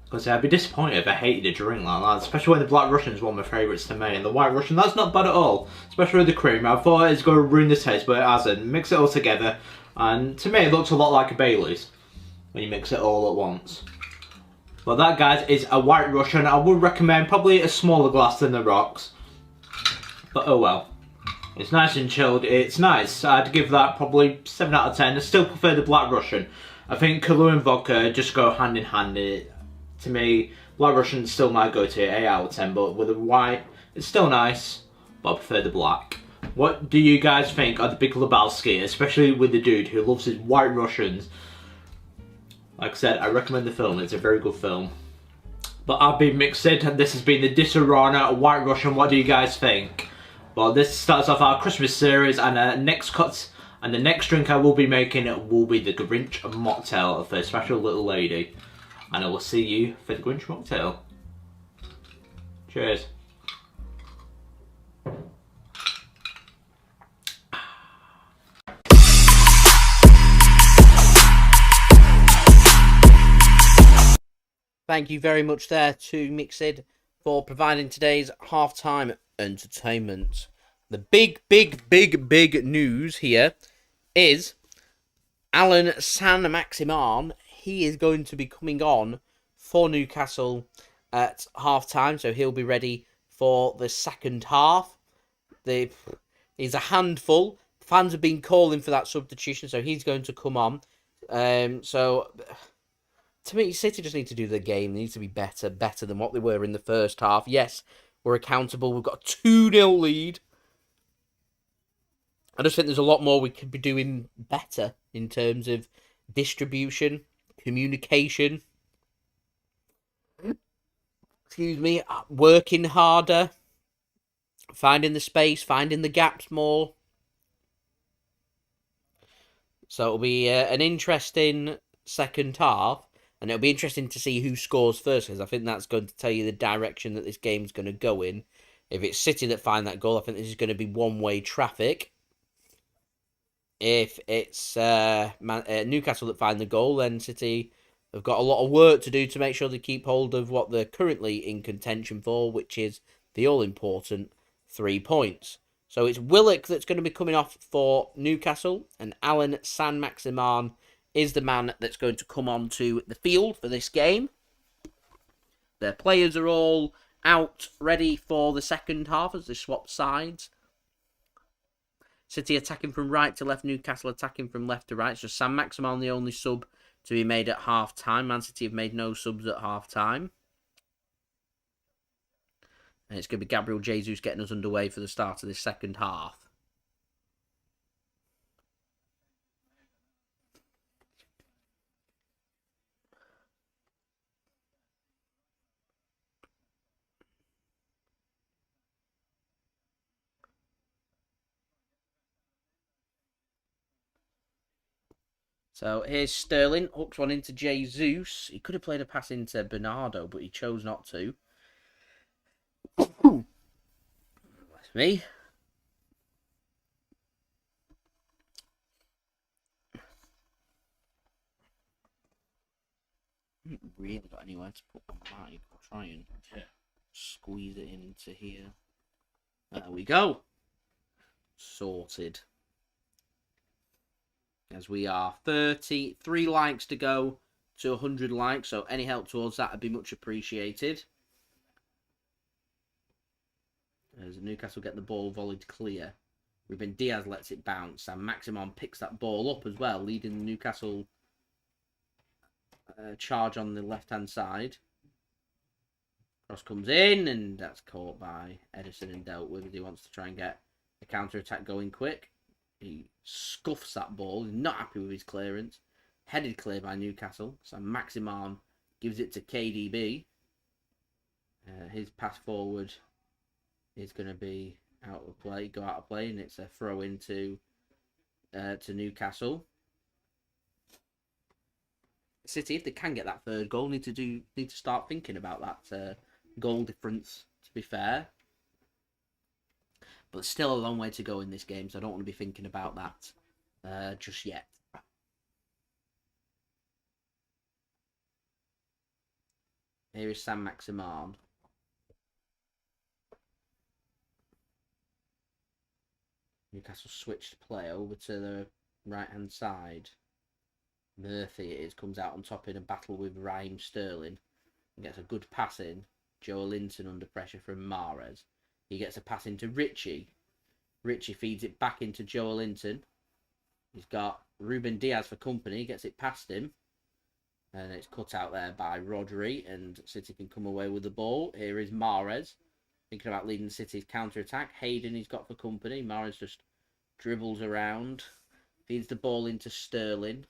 Because I'd be disappointed if I hated a drink like that, especially when the Black Russian is one of my favourites to me, and the White Russian, that's not bad at all, especially with the cream. I thought it was going to ruin the taste, but it hasn't. Mix it all together, and to me it looks a lot like a Baileys, when you mix it all at once. Well, that, guys, is a White Russian. I would recommend probably a smaller glass than the rocks. But oh well. It's nice and chilled. It's nice. I'd give that probably 7 out of 10. I still prefer the Black Russian. I think Kahlua and vodka just go hand in hand. To me, Black Russian is still my go-to, 8 out of 10. But with the white, it's still nice, but I prefer the black. What do you guys think of the Big Lebowski, especially with the dude who loves his White Russians? Like I said, I recommend the film. It's a very good film. But I've been Mixed, and this has been the Disaronno White Russian. What do you guys think? Well, this starts off our Christmas series, and the next drink I will be making will be the Grinch mocktail for a special little lady. And I will see you for the Grinch mocktail. Cheers. Thank you very much there to Mixed for providing today's half-time entertainment. The big news here is Allan Saint-Maximan. He is going to be coming on for Newcastle at half-time, so he'll be ready for the second half. He's a handful. Fans have been calling for that substitution, so he's going to come on. To me, City just need to do the game. They need to be better than what they were in the first half. Yes, we're accountable. We've got a 2-0 lead. I just think there's a lot more we could be doing better in terms of distribution, communication. Excuse me, working harder, finding the space, finding the gaps more. So it'll be an interesting second half. And it'll be interesting to see who scores first, because I think that's going to tell you the direction that this game's going to go in. If it's City that find that goal, I think this is going to be one-way traffic. If it's Newcastle that find the goal, then City have got a lot of work to do to make sure they keep hold of what they're currently in contention for, which is the all-important 3 points. So it's Willock that's going to be coming off for Newcastle, and Allan Saint-Maximan is the man that's going to come onto the field for this game. Their players are all out, ready for the second half as they swap sides. City attacking from right to left, Newcastle attacking from left to right. So Saint-Maximan the only sub to be made at half-time. Man City have made no subs at half-time. And it's going to be Gabriel Jesus getting us underway for the start of this second half. So here's Sterling, hooks one into Jesus. He could have played a pass into Bernardo, but he chose not to. That's me. I haven't really got anywhere to put my mic. I'll try and squeeze it into here. There we go. Sorted. As we are 33 likes to go to 100 likes, so any help towards that would be much appreciated. As Newcastle get the ball volleyed clear. Ruben Dias lets it bounce, and Maximan picks that ball up as well, leading the Newcastle charge on the left-hand side. Cross comes in, and that's caught by Ederson and dealt with as he wants to try and get a counter-attack going quick. He scuffs that ball. He's not happy with his clearance. Headed clear by Newcastle. So Maximan gives it to KDB. His pass forward is going to be out of play, go out of play, and it's a throw into to Newcastle. City, if they can get that third goal, need to start thinking about that goal difference. To be fair. But still a long way to go in this game, so I don't want to be thinking about that just yet. Here is Saint-Maximan. Newcastle switched play over to the right-hand side. Murphy it is, comes out on top in a battle with Raheem Sterling. Gets a good pass in. Joelinton under pressure from Mahrez. He gets a pass into Richie. Richie feeds it back into Joelinton. He's got Ruben Dias for company. Gets it past him. And it's cut out there by Rodri. And City can come away with the ball. Here is Mahrez. Thinking about leading City's counter-attack. Hayden he's got for company. Mahrez just dribbles around. Feeds the ball into Sterling.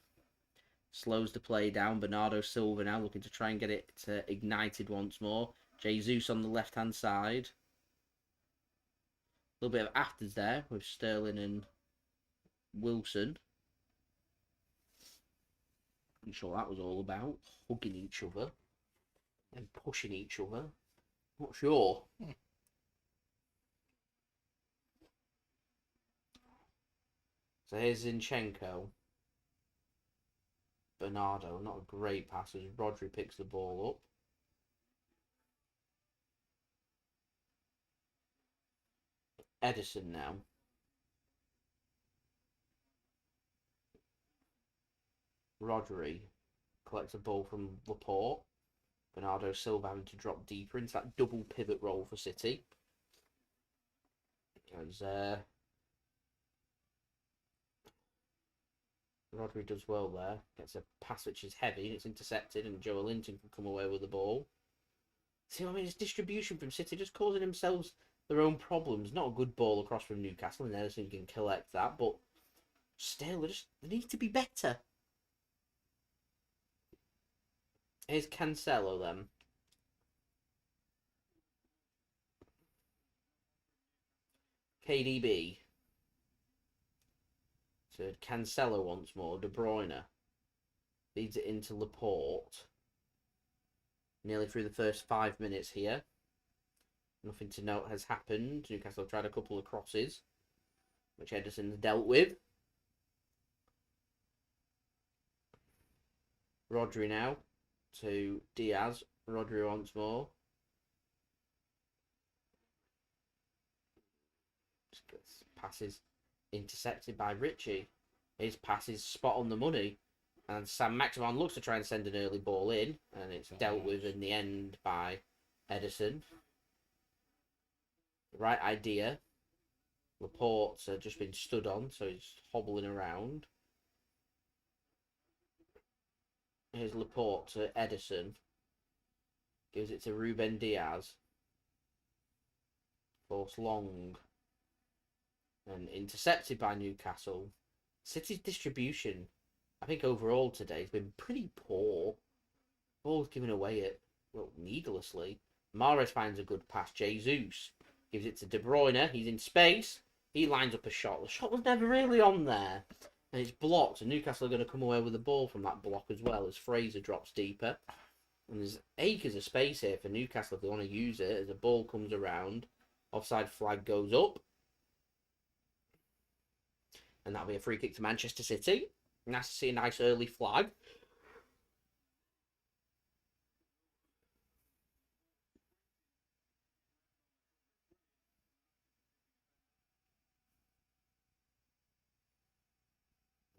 Slows the play down. Bernardo Silva now looking to try and get it ignited once more. Jesus on the left-hand side. A little bit of afters there with Sterling and Wilson. I'm sure that was all about. Hugging each other. And pushing each other. Not sure. So here's Zinchenko. Bernardo, not a great pass as Rodri picks the ball up. Ederson now. Rodri collects a ball from Laporte. Bernardo Silva having to drop deeper into that double pivot role for City. As Rodri does well there. Gets a pass which is heavy and it's intercepted, and Joelinton can come away with the ball. See what I mean? It's distribution from City just causing themselves their own problems. Not a good ball across from Newcastle, and Ederson can collect that, but still, they need to be better. Here's Cancelo then. KDB. So Cancelo once more. De Bruyne feeds it into Laporte. Nearly through the first 5 minutes here. Nothing to note has happened. Newcastle have tried a couple of crosses, which Ederson's dealt with. Rodri now to Diaz. Rodri once more. Just gets passes intercepted by Richie. His pass is spot on the money. And Saint-Maximan looks to try and send an early ball in. And it's dealt with in the end by Ederson. Right idea. Laporte's just been stood on, so he's hobbling around. Here's Laporte to Ederson. Gives it to Ruben Dias. Force long. And intercepted by Newcastle. City's distribution, I think overall today, has been pretty poor. Ball's given away it, well, needlessly. Mahrez finds a good pass. Jesus gives it to De Bruyne. He's in space. He lines up a shot. The shot was never really on there. And it's blocked. And Newcastle are going to come away with the ball from that block as well as Fraser drops deeper. And there's acres of space here for Newcastle if they want to use it. As the ball comes around, offside flag goes up. And that'll be a free kick to Manchester City. Nice to see a nice early flag.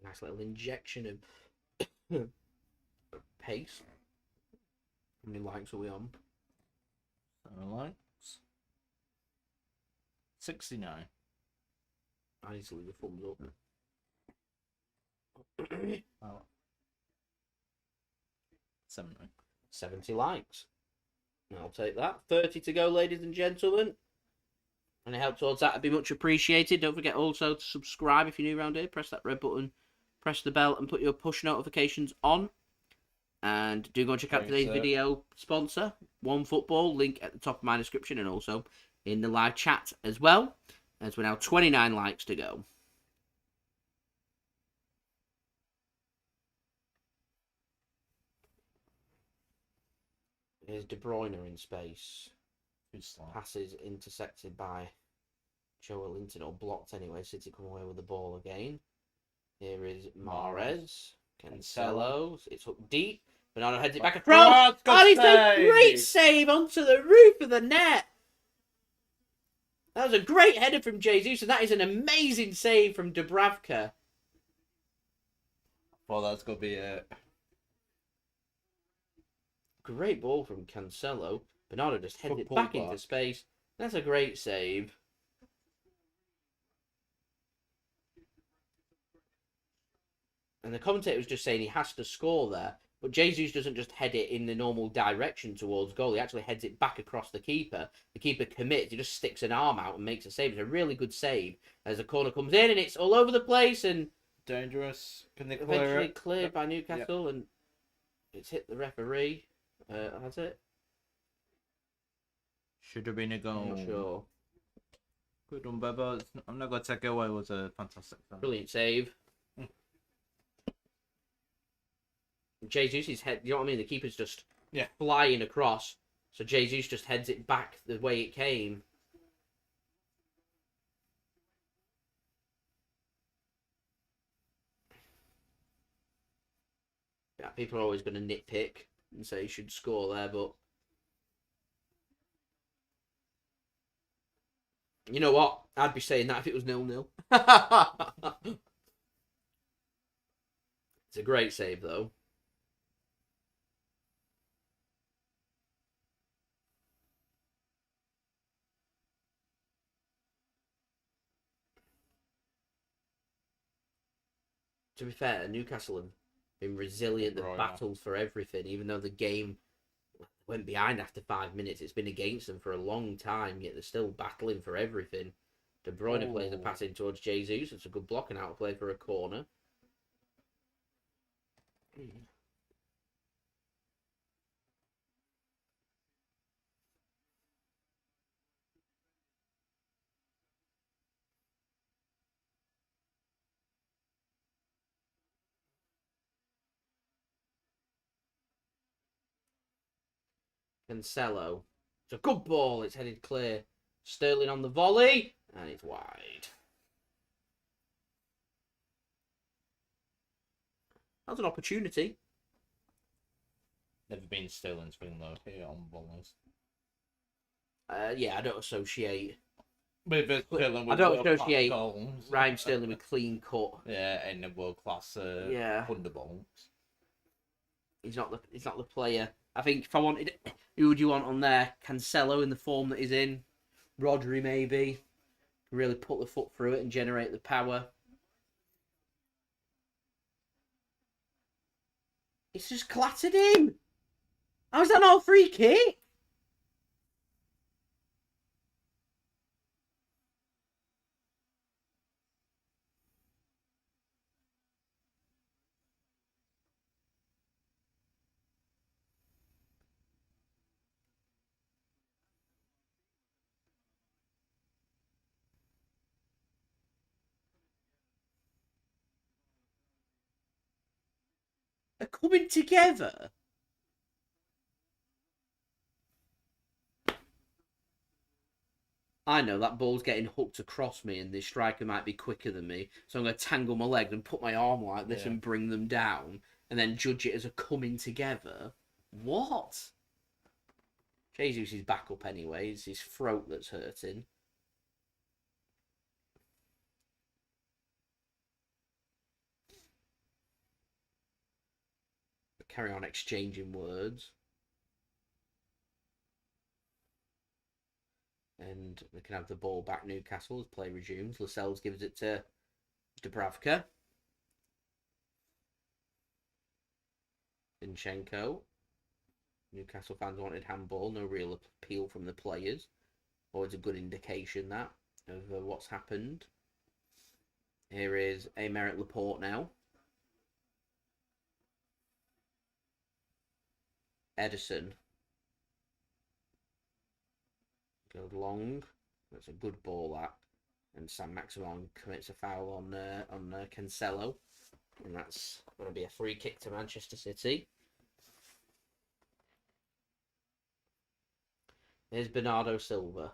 Nice little injection of pace. How many likes are we on? 7 likes. 69. I need to leave a thumbs up. Oh. 70. 70 likes. I'll take that. 30 to go, ladies and gentlemen. Any help towards that would be much appreciated. Don't forget also to subscribe if you're new around here. Press that red button, press the bell, and put your push notifications on. And do go and check out today's video sponsor, OneFootball. Link at the top of my description and also in the live chat as well. As we're now 29 likes to go. Here's De Bruyne in space. Passes intercepted by Joelinton, or blocked anyway. City come away with the ball again. Here is Mahrez. Cancelo. It's hooked deep. Bernardo heads it back across. Oh, he's a great save onto the roof of the net. That was a great header from Jesus, and that is an amazing save from Dubravka. Well, that's going to be it. great ball from Cancelo. Bernardo just heads Good it back pull into back. space. That's a great save. And the commentator was just saying he has to score there. But Jesus doesn't just head it in the normal direction towards goal. He actually heads it back across the keeper. The keeper commits. He just sticks an arm out and makes a save. It's a really good save. As the corner comes in and it's all over the place and Dangerous. Can they clear eventually it? cleared Yep. by Newcastle and it's hit the referee. Has it? Should have been a goal. I'm not sure. Good done, Beba. I'm not going to take it away. It was a fantastic save. Brilliant save. Jesus' head, you know what I mean? The keeper's just flying across. So Jesus just heads it back the way it came. Yeah, people are always going to nitpick and say he should score there, but you know what? I'd be saying that if it was 0-0. It's a great save, though. To be fair, Newcastle have been resilient. They've battled for everything, even though the game went behind after 5 minutes. It's been against them for a long time, yet they're still battling for everything. De Bruyne plays a pass in towards Jesus. It's a good block and out play for a corner. Cancelo. It's a good ball. It's headed clear. Sterling on the volley. And it's wide. That was an opportunity. Never been Sterling's thing though here on volleys. Yeah, I don't associate. With Sterling with I don't world-class associate goals. Raheem Sterling with clean cut. Yeah, and the world class thunderbolts. He's not the player. I think if I wanted, who would you want on there? Cancelo in the form that he's in, Rodri maybe, really put the foot through it and generate the power. It's just clattered him. How is that not a free kick? They're coming together. I know that ball's getting hooked across me and the striker might be quicker than me. So I'm going to tangle my legs and put my arm like this and bring them down and then judge it as a coming together. What? Jesus is back up anyway. It's his throat that's hurting. But carry on exchanging words. And they can have the ball back, Newcastle, as play resumes. Lascelles gives it to Dubravka. Zinchenko. Newcastle fans wanted handball. No real appeal from the players. Always a good indication that of what's happened. Here is Aymeric Laporte now. Ederson. Goes long. That's a good ball, that. And Saint-Maximan commits a foul on Cancelo. And that's going to be a free kick to Manchester City. Here's Bernardo Silva.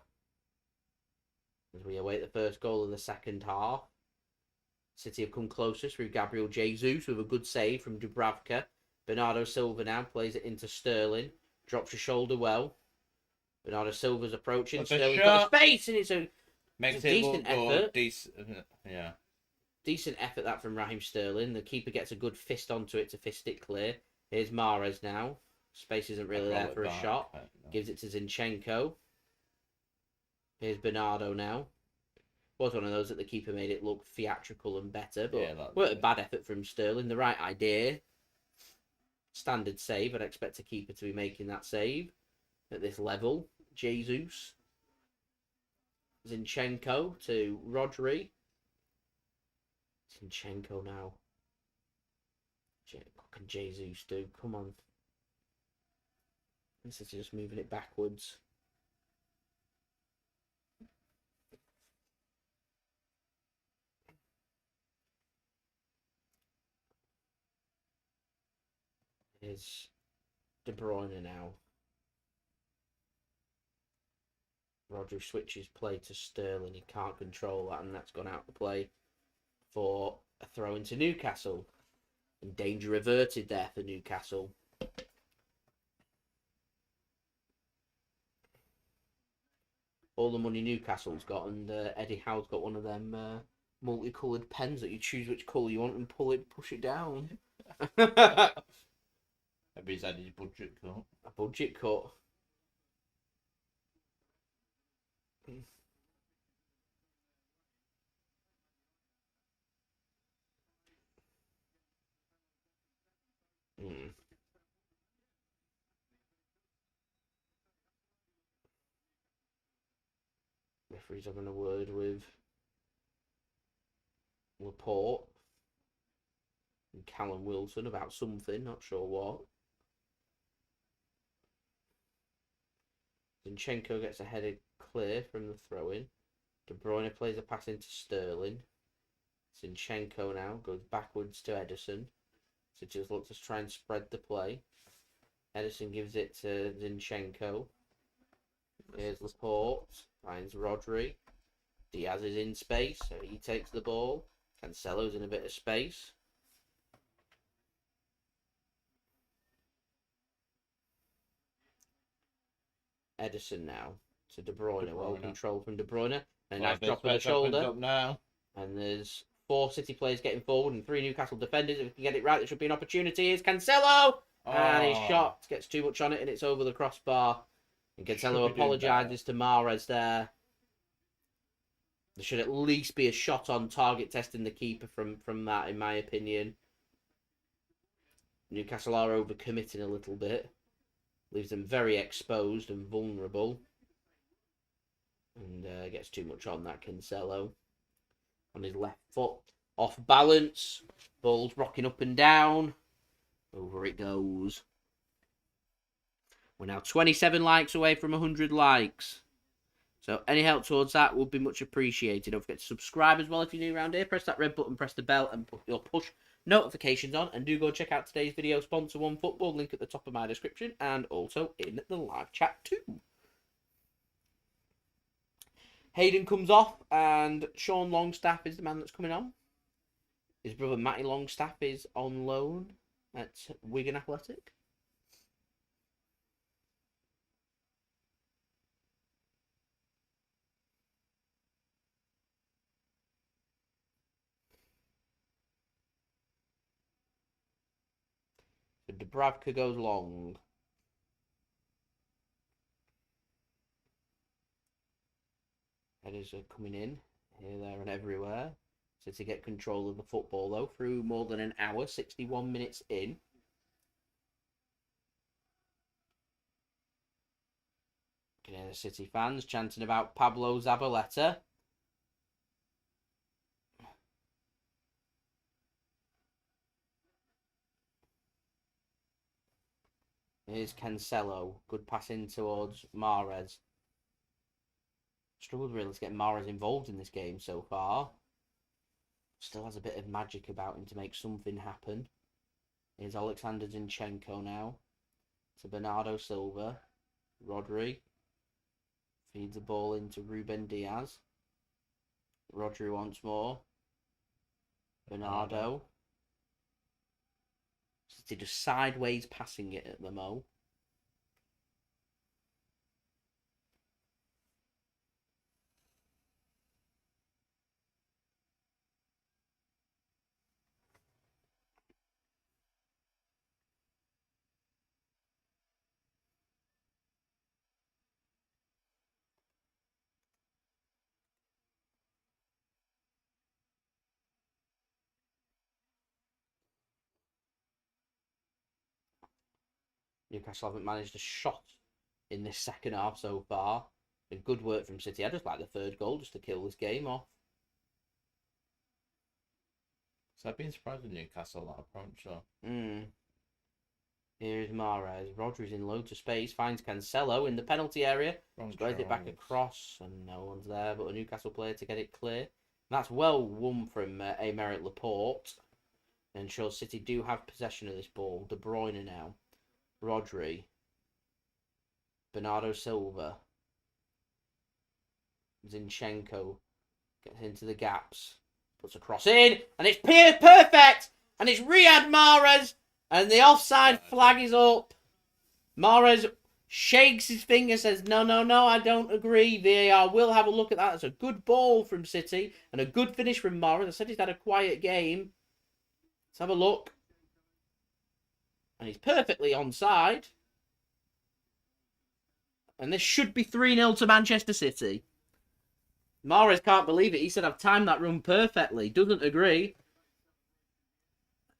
As we await the first goal of the second half. City have come closer through Gabriel Jesus with a good save from Dubravka. Bernardo Silva now plays it into Sterling. Drops your shoulder well. Bernardo Silva's approaching. Sterling's got a space, and it's a decent effort. Yeah. Decent effort that from Raheem Sterling. The keeper gets a good fist onto it to fist it clear. Here's Mahrez now. Space isn't really I'd roll there it for a back, shot. but no. Gives it to Zinchenko. Here's Bernardo now. Was one of those that the keeper made it look theatrical and better, but Yeah, that weren't a bad effort from Sterling. The right idea. Standard save. I'd expect a keeper to be making that save at this level. Jesus. Zinchenko to Rodri. Zinchenko now. What can Jesus do? Come on. This is just moving it backwards. Here's De Bruyne now. Rodri switches play to Sterling. He can't control that, and that's gone out of play for a throw into Newcastle. And danger averted there for Newcastle. All the money Newcastle's got, and Eddie Howe's got one of them multicoloured pens that you choose which colour you want and push it down. Maybe he's had his budget cut. A budget cut. Referee's having a word with Laporte and Callum Wilson about something, not sure what. Zinchenko gets a header clear from the throw-in. De Bruyne plays a pass into Sterling. Zinchenko now goes backwards to Ederson. So just looks to try and spread the play. Ederson gives it to Zinchenko. Here's Laporte. Finds Rodri. Diaz is in space, so he takes the ball. Cancelo's in a bit of space. Ederson now to De Bruyne. Well controlled from De Bruyne. And nice drop on the shoulder. Now. And there's 4 City players getting forward and 3 Newcastle defenders. If we can get it right, there should be an opportunity. Here's Cancelo! And his shot gets too much on it and it's over the crossbar. And Cancelo apologises to Mahrez there. There should at least be a shot on target testing the keeper from that, in my opinion. Newcastle are overcommitting a little bit. Leaves them very exposed and vulnerable. And gets too much on that Cancelo. On his left foot. Off balance. Ball's rocking up and down. Over it goes. We're now 27 likes away from 100 likes. So any help towards that would be much appreciated. Don't forget to subscribe as well if you're new around here. Press that red button, press the bell, and put your push notifications on. And do go check out today's video sponsor, OneFootball. Link at the top of my description and also in the live chat too. Hayden comes off and Sean Longstaff is the man that's coming on. His brother Matty Longstaff is on loan at Wigan Athletic. So Dubravka goes long. Headers are coming in here, there and everywhere. So to get control of the football though, through more than an hour, 61 minutes in. You can hear the City fans chanting about Pablo Zabaleta. Here's Cancelo. Good pass in towards Mahrez. Struggled really to get Mahrez involved in this game so far. Still has a bit of magic about him to make something happen. Here's Oleksandr Zinchenko now. To Bernardo Silva. Rodri. Feeds the ball into Ruben Dias. Rodri once more. Bernardo. City just sideways passing it at the mo. Newcastle haven't managed a shot in this second half so far. Been good work from City. I just like the third goal just to kill this game off. So I've been surprised with Newcastle that approach. So. Here's Mahrez. Rodri's in loads of space. Finds Cancelo in the penalty area. Spreads it back across, and no one's there but a Newcastle player to get it clear. And that's well won from Aymeric Laporte. And shows City do have possession of this ball. De Bruyne now. Rodri. Bernardo Silva. Zinchenko gets into the gaps. Puts a cross in. And it's perfect! And it's Riyad Mahrez. And the offside flag is up. Mahrez shakes his finger, says, no, I don't agree. VAR will have a look at that. That's a good ball from City and a good finish from Mahrez. I said he's had a quiet game. Let's have a look. And he's perfectly onside. And this should be 3-0 to Manchester City. Mahrez can't believe it. He said, I've timed that run perfectly. Doesn't agree.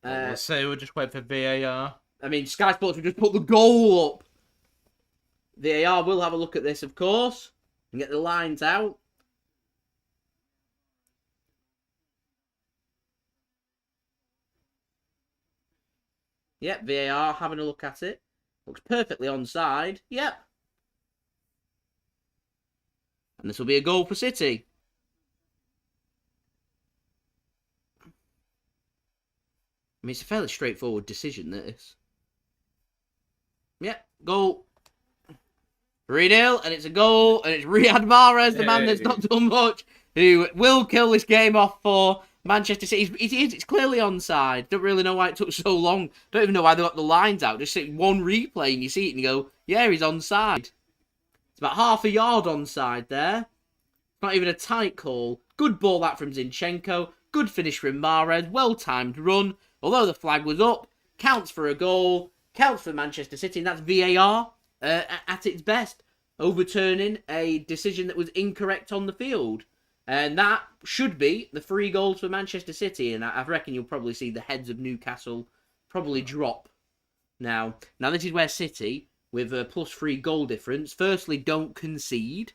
Let's say we'll just wait for VAR. I mean, Sky Sports will just put the goal up. VAR will have a look at this, of course, and get the lines out. Yep, VAR having a look at it. Looks perfectly onside. Yep. And this will be a goal for City. I mean, it's a fairly straightforward decision, this. Yep, goal. 3-0, and it's a goal, and it's Riyad Mahrez, the man that's not done much, who will kill this game off for Manchester City. It's clearly onside. Don't really know why it took so long. Don't even know why they got the lines out. Just see one replay, and you see it, and you go, yeah, he's onside. It's about half a yard onside there. Not even a tight call. Good ball that from Zinchenko. Good finish from Mahrez. Well-timed run. Although the flag was up, counts for a goal, counts for Manchester City, and that's VAR at its best, overturning a decision that was incorrect on the field. And that should be the 3 goals for Manchester City, and I reckon you'll probably see the heads of Newcastle probably drop now. Now, this is where City, with a +3 goal difference, firstly, don't concede,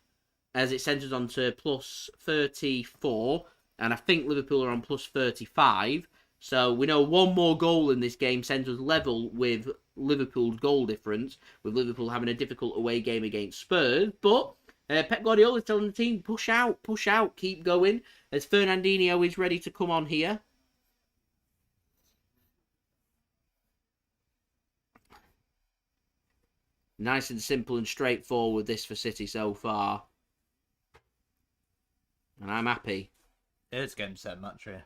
as it sends us on to +34, and I think Liverpool are on +35. So we know one more goal in this game sends us level with Liverpool's goal difference, with Liverpool having a difficult away game against Spurs. But Pep Guardiola is telling the team, push out, keep going, as Fernandinho is ready to come on here. Nice and simple and straightforward this for City so far. And I'm happy. It's game set match here.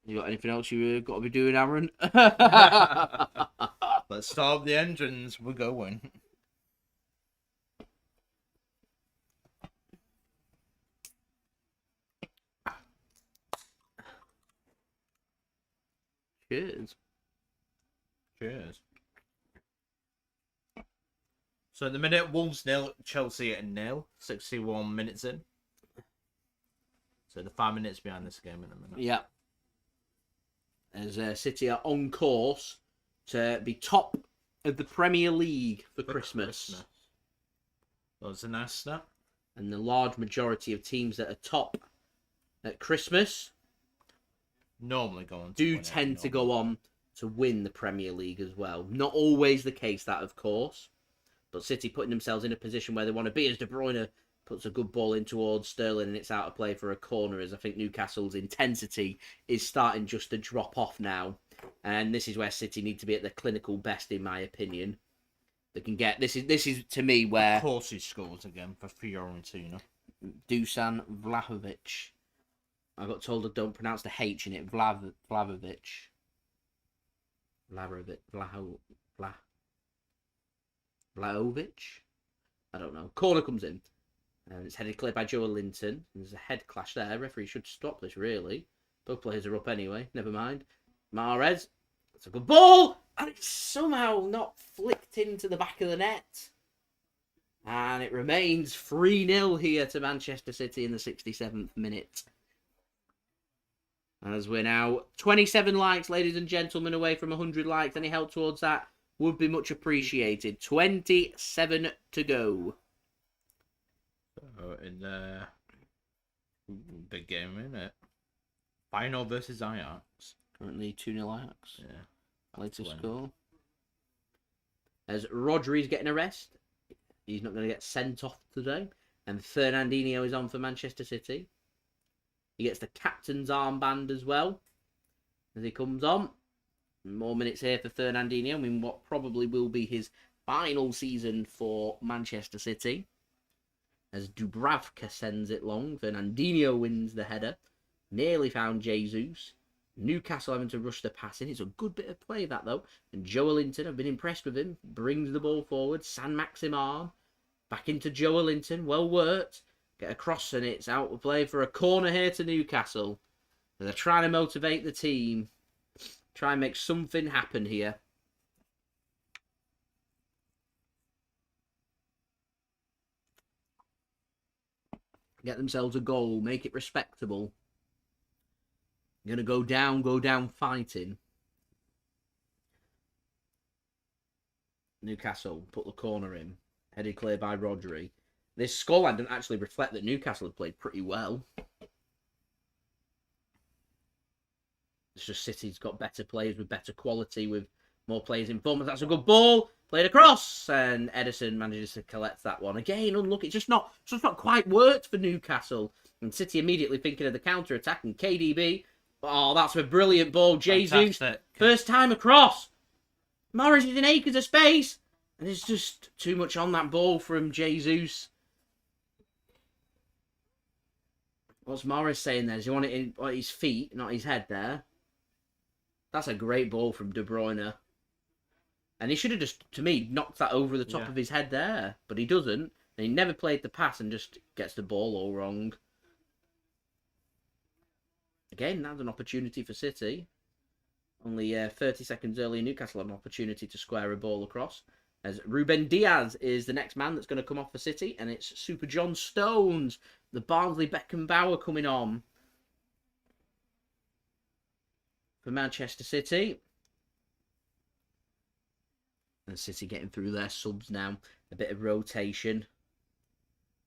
You got anything else you got to be doing, Aaron? Let's start the engines. We're going. Cheers. Cheers. So at the minute, Wolves 0, Chelsea at 0. 61 minutes in. So the 5 minutes behind this game in a minute. Yeah. As City are on course to be top of the Premier League for Christmas. That's a nice snap. And the large majority of teams that are top at Christmas normally go on do tend to go on to win the Premier League as well. Not always the case, that of course. But City putting themselves in a position where they want to be, as De Bruyne puts a good ball in towards Sterling and it's out of play for a corner, as I think Newcastle's intensity is starting just to drop off now. And this is where City need to be at their clinical best, in my opinion. They can get this is to me where Of course he scores again for Fiorentina. Dusan Vlahovic. I got told I don't pronounce the H in it. Vlahovic. Vlahovic? I don't know. Corner comes in. And it's headed clear by Joe Linton. There's a head clash there. Referee should stop this, really. Both players are up anyway. Never mind. Mahrez. It's a good ball. And it's somehow not flicked into the back of the net. And it remains 3-0 here to Manchester City in the 67th minute. As we're now 27 likes, ladies and gentlemen, away from 100 likes. Any help towards that would be much appreciated. 27 to go. So in the big game, isn't it? Final versus Ajax. Currently 2-0 Ajax. Yeah. Later win. score. As Rodri's getting a rest. He's not going to get sent off today. And Fernandinho is on for Manchester City. He gets the captain's armband as well. As he comes on. More minutes here for Fernandinho. I mean, what probably will be his final season for Manchester City. As Dubravka sends it long. Fernandinho wins the header. Nearly found Jesus. Newcastle having to rush the pass in. It's a good bit of play, that, though. And Joelinton, I've been impressed with him. Brings the ball forward. Saint-Maximan. Back into Joelinton. Well worked. Get across, and it's out of play for a corner here to Newcastle. They're trying to motivate the team. Try and make something happen here. Get themselves a goal. Make it respectable. Going to go down fighting. Newcastle put the corner in. Headed clear by Rodri. This scoreline doesn't actually reflect that Newcastle have played pretty well. It's just City's got better players with better quality, with more players in form. That's a good ball. Played across. And Ederson manages to collect that one. Again, unlucky. It's just not quite worked for Newcastle. And City immediately thinking of the counter-attack. And KDB... Oh, that's a brilliant ball. Jesus, first time across. Mahrez is in acres of space. And there's just too much on that ball from Jesus. What's Mahrez saying there? Does he want it at his feet, not his head there? That's a great ball from De Bruyne. And he should have just, to me, knocked that over the top of his head there. But he doesn't. And he never played the pass and just gets the ball all wrong. Again, that's an opportunity for City. Only 30 seconds earlier, Newcastle had an opportunity to square a ball across. As Ruben Dias is the next man that's going to come off for City. And it's Super John Stones, the Barnsley Beckenbauer, coming on for Manchester City. And City getting through their subs now. A bit of rotation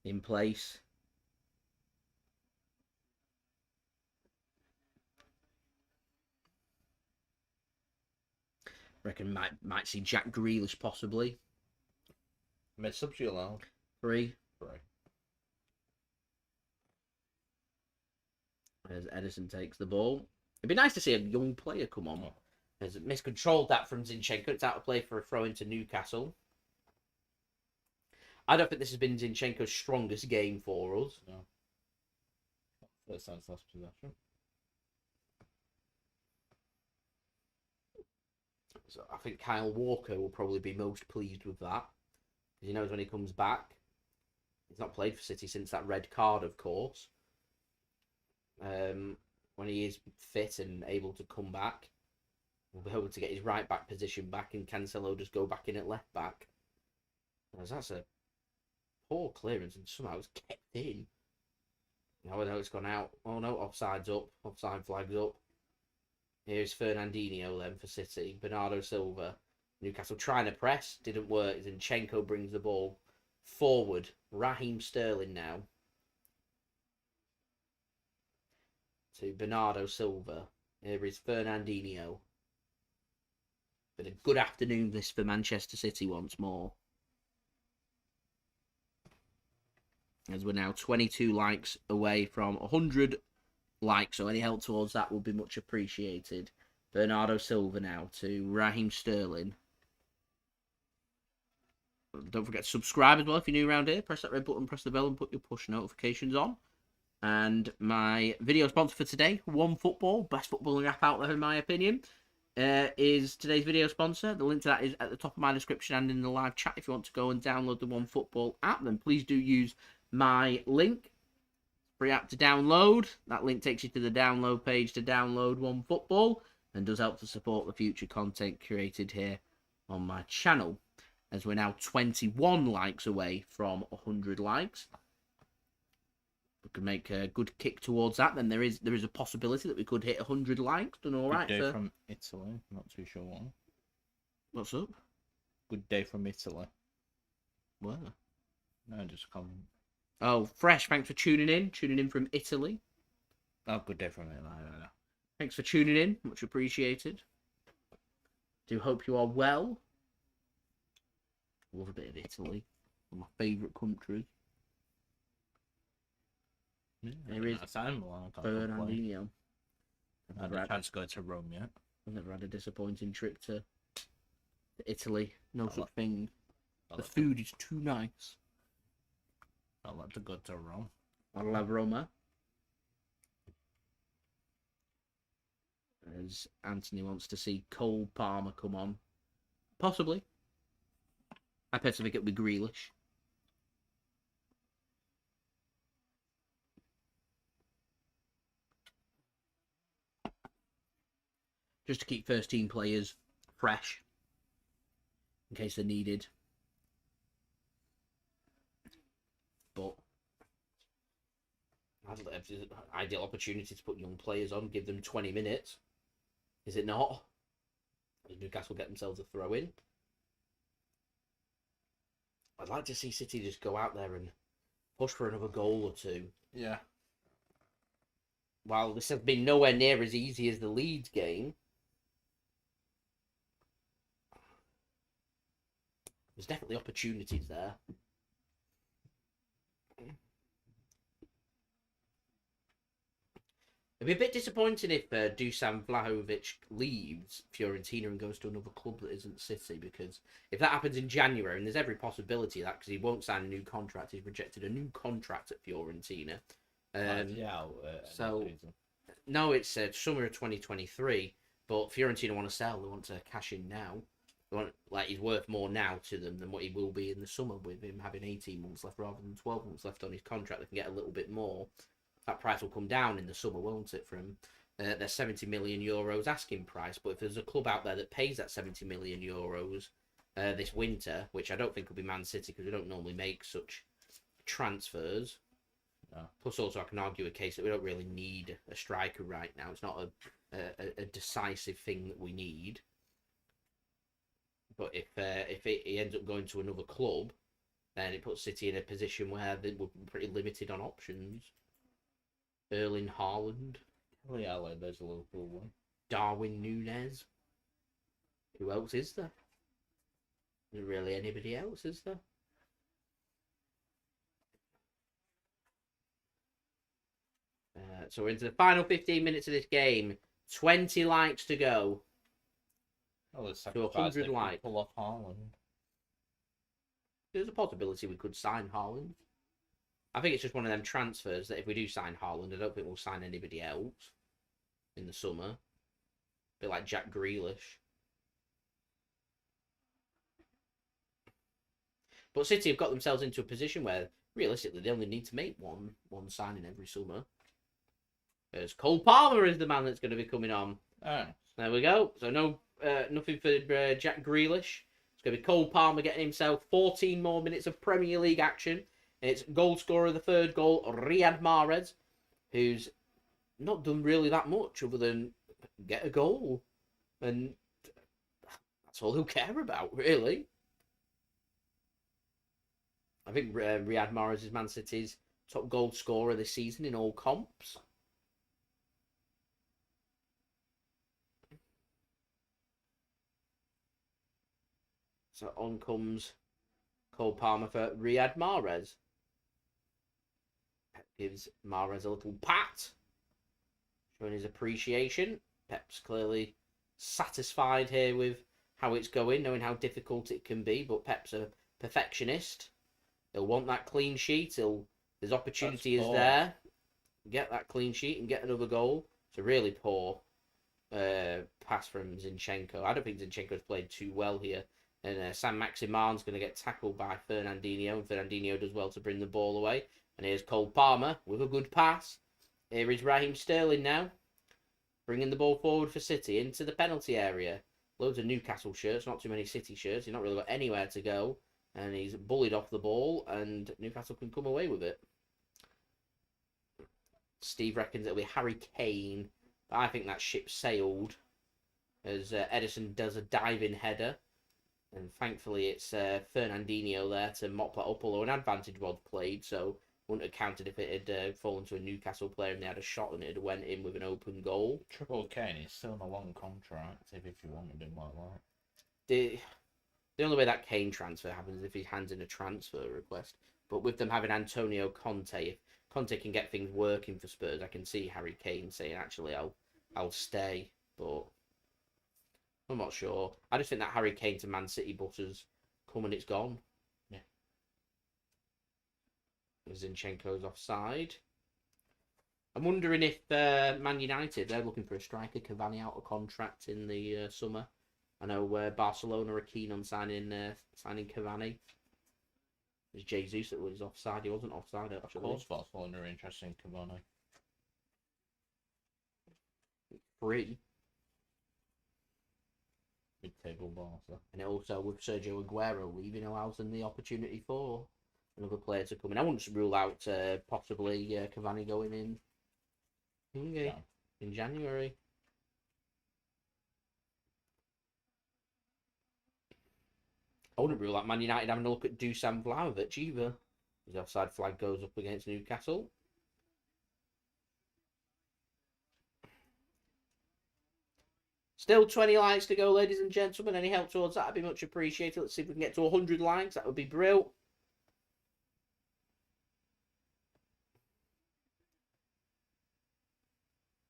in place. Reckon might see Jack Grealish possibly. Mid subs you allowed? 3. 3. As Ederson takes the ball. It'd be nice to see a young player come on. Has miscontrolled that from Zinchenko. It's out of play for a throw into Newcastle. I don't think this has been Zinchenko's strongest game for us. No. First time's last possession. So I think Kyle Walker will probably be most pleased with that. Because he knows when he comes back. He's not played for City since that red card, of course. When he is fit and able to come back, we'll be able to get his right back position back and Cancelo just go back in at left back. Whereas that's a poor clearance and somehow it's kept in. Now I know it's gone out. Oh no, offside's up. Offside flag's up. Here's Fernandinho then for City. Bernardo Silva. Newcastle trying to press. Didn't work. Zinchenko brings the ball forward. Raheem Sterling now. To Bernardo Silva. Here is Fernandinho. But a good afternoon this for Manchester City once more. As we're now 22 likes away from 100 likes, so any help towards that will be much appreciated. Bernardo Silva now to Raheem Sterling. Don't forget to subscribe as well if you're new around here. Press that red button, press the bell and put your push notifications on. And my video sponsor for today, OneFootball, best footballing app out there in my opinion, is today's video sponsor. The link to that is at the top of my description and in the live chat. If you want to go and download the OneFootball app, then please do use my link. Free app to download. That link takes you to the download page to download OneFootball and does help to support the future content created here on my channel. As we're now 21 likes away from 100 likes. we could make a good kick towards that, then there is a possibility that we could hit 100 likes. Done all right. Good day from Italy. Not too sure why. What's up? Good day from Italy. Where? No, just come. Oh, Fresh, thanks for tuning in from Italy. Oh, good day from Italy. No. Thanks for tuning in, much appreciated. Do hope you are well. Love a bit of Italy, one of my favourite countries. Yeah, There is Fernandinho. I had a chance to go to Rome yet. I've never had a disappointing trip to Italy. No such thing. The food is too nice. I'd like to go to Rome. I love Roma. As Anthony wants to see Cole Palmer come on. Possibly. I personally think it'll be Grealish. Just to keep first team players fresh. In case they're needed. But ideal opportunity to put young players on, give them 20 minutes. Is it not? Does Newcastle get themselves a throw in? I'd like to see City just go out there and push for another goal or two. Yeah. While this has been nowhere near as easy as the Leeds game, there's definitely opportunities there. It'd be a bit disappointing if Dusan Vlahovic leaves Fiorentina and goes to another club that isn't City, because if that happens in January, and there's every possibility of that, because he won't sign a new contract, he's rejected a new contract at Fiorentina. No, it's summer of 2023, but Fiorentina want to sell. They want to cash in now. They want, he's worth more now to them than what he will be in the summer, with him having 18 months left rather than 12 months left on his contract. They can get a little bit more. That price will come down in the summer, won't it, from their 70 million euros asking price. But if there's a club out there that pays that 70 million euros this winter, which I don't think will be Man City, because we don't normally make such transfers. No. Plus, also, I can argue a case that we don't really need a striker right now. It's not a decisive thing that we need. But if he ends up going to another club, then it puts City in a position where they were pretty limited on options. Erling Haaland. Yeah, there's a Liverpool one. Darwin Núñez. Who else is there? Isn't really anybody else, is there? So we're into the final 15 minutes of this game. 20 likes to go. Oh, there's to 100 likes. Pull off Haaland. There's a possibility we could sign Haaland. I think it's just one of them transfers that if we do sign Haaland, I don't think we'll sign anybody else in the summer. A bit like Jack Grealish. But City have got themselves into a position where, realistically, they only need to make one signing every summer. There's Cole Palmer is the man that's going to be coming on. Oh. There we go. So nothing for Jack Grealish. It's going to be Cole Palmer getting himself 14 more minutes of Premier League action. And it's goal scorer of the third goal, Riyad Mahrez, who's not done really that much other than get a goal. And that's all he'll care about, really. I think Riyad Mahrez is Man City's top goal scorer this season in all comps. So on comes Cole Palmer for Riyad Mahrez. Pep gives Mahrez a little pat, showing his appreciation. Pep's clearly satisfied here with how it's going, knowing how difficult it can be, but Pep's a perfectionist. He'll want that clean sheet. His opportunity is there. Get that clean sheet and get another goal. It's a really poor pass from Zinchenko. I don't think Zinchenko's played too well here. And Saint-Maximan's going to get tackled by Fernandinho. And Fernandinho does well to bring the ball away. And here's Cole Palmer with a good pass. Here is Raheem Sterling now. Bringing the ball forward for City into the penalty area. Loads of Newcastle shirts, not too many City shirts. He's not really got anywhere to go. And he's bullied off the ball. And Newcastle can come away with it. Steve reckons it'll be Harry Kane, but I think that ship sailed as Ederson does a diving header. And thankfully it's Fernandinho there to mop that up, although an advantage was played, so wouldn't have counted if it had fallen to a Newcastle player and they had a shot and it had went in with an open goal. Triple Kane is still on a long contract if you wanted him like that. The only way that Kane transfer happens is if he hands in a transfer request. But with them having Antonio Conte, if Conte can get things working for Spurs, I can see Harry Kane saying, actually, I'll stay. But I'm not sure. I just think that Harry Kane to Man City bus has come and it's gone. Yeah. Zinchenko's offside. I'm wondering if Man United, they're looking for a striker. Cavani out of contract in the summer. I know Barcelona are keen on signing Cavani. There's Jesus that was offside. He wasn't offside, actually. Of course, Barcelona are interested in Cavani. Free. Mid-table Barca. And also, with Sergio Aguero leaving, allows them the opportunity for another player to come in. I wouldn't rule out possibly Cavani going in January. I wouldn't rule out Man United having a look at Dusan Vlahovic either. His offside flag goes up against Newcastle. Still 20 likes to go, ladies and gentlemen. Any help towards that would be much appreciated. Let's see if we can get to 100 likes. That would be brilliant.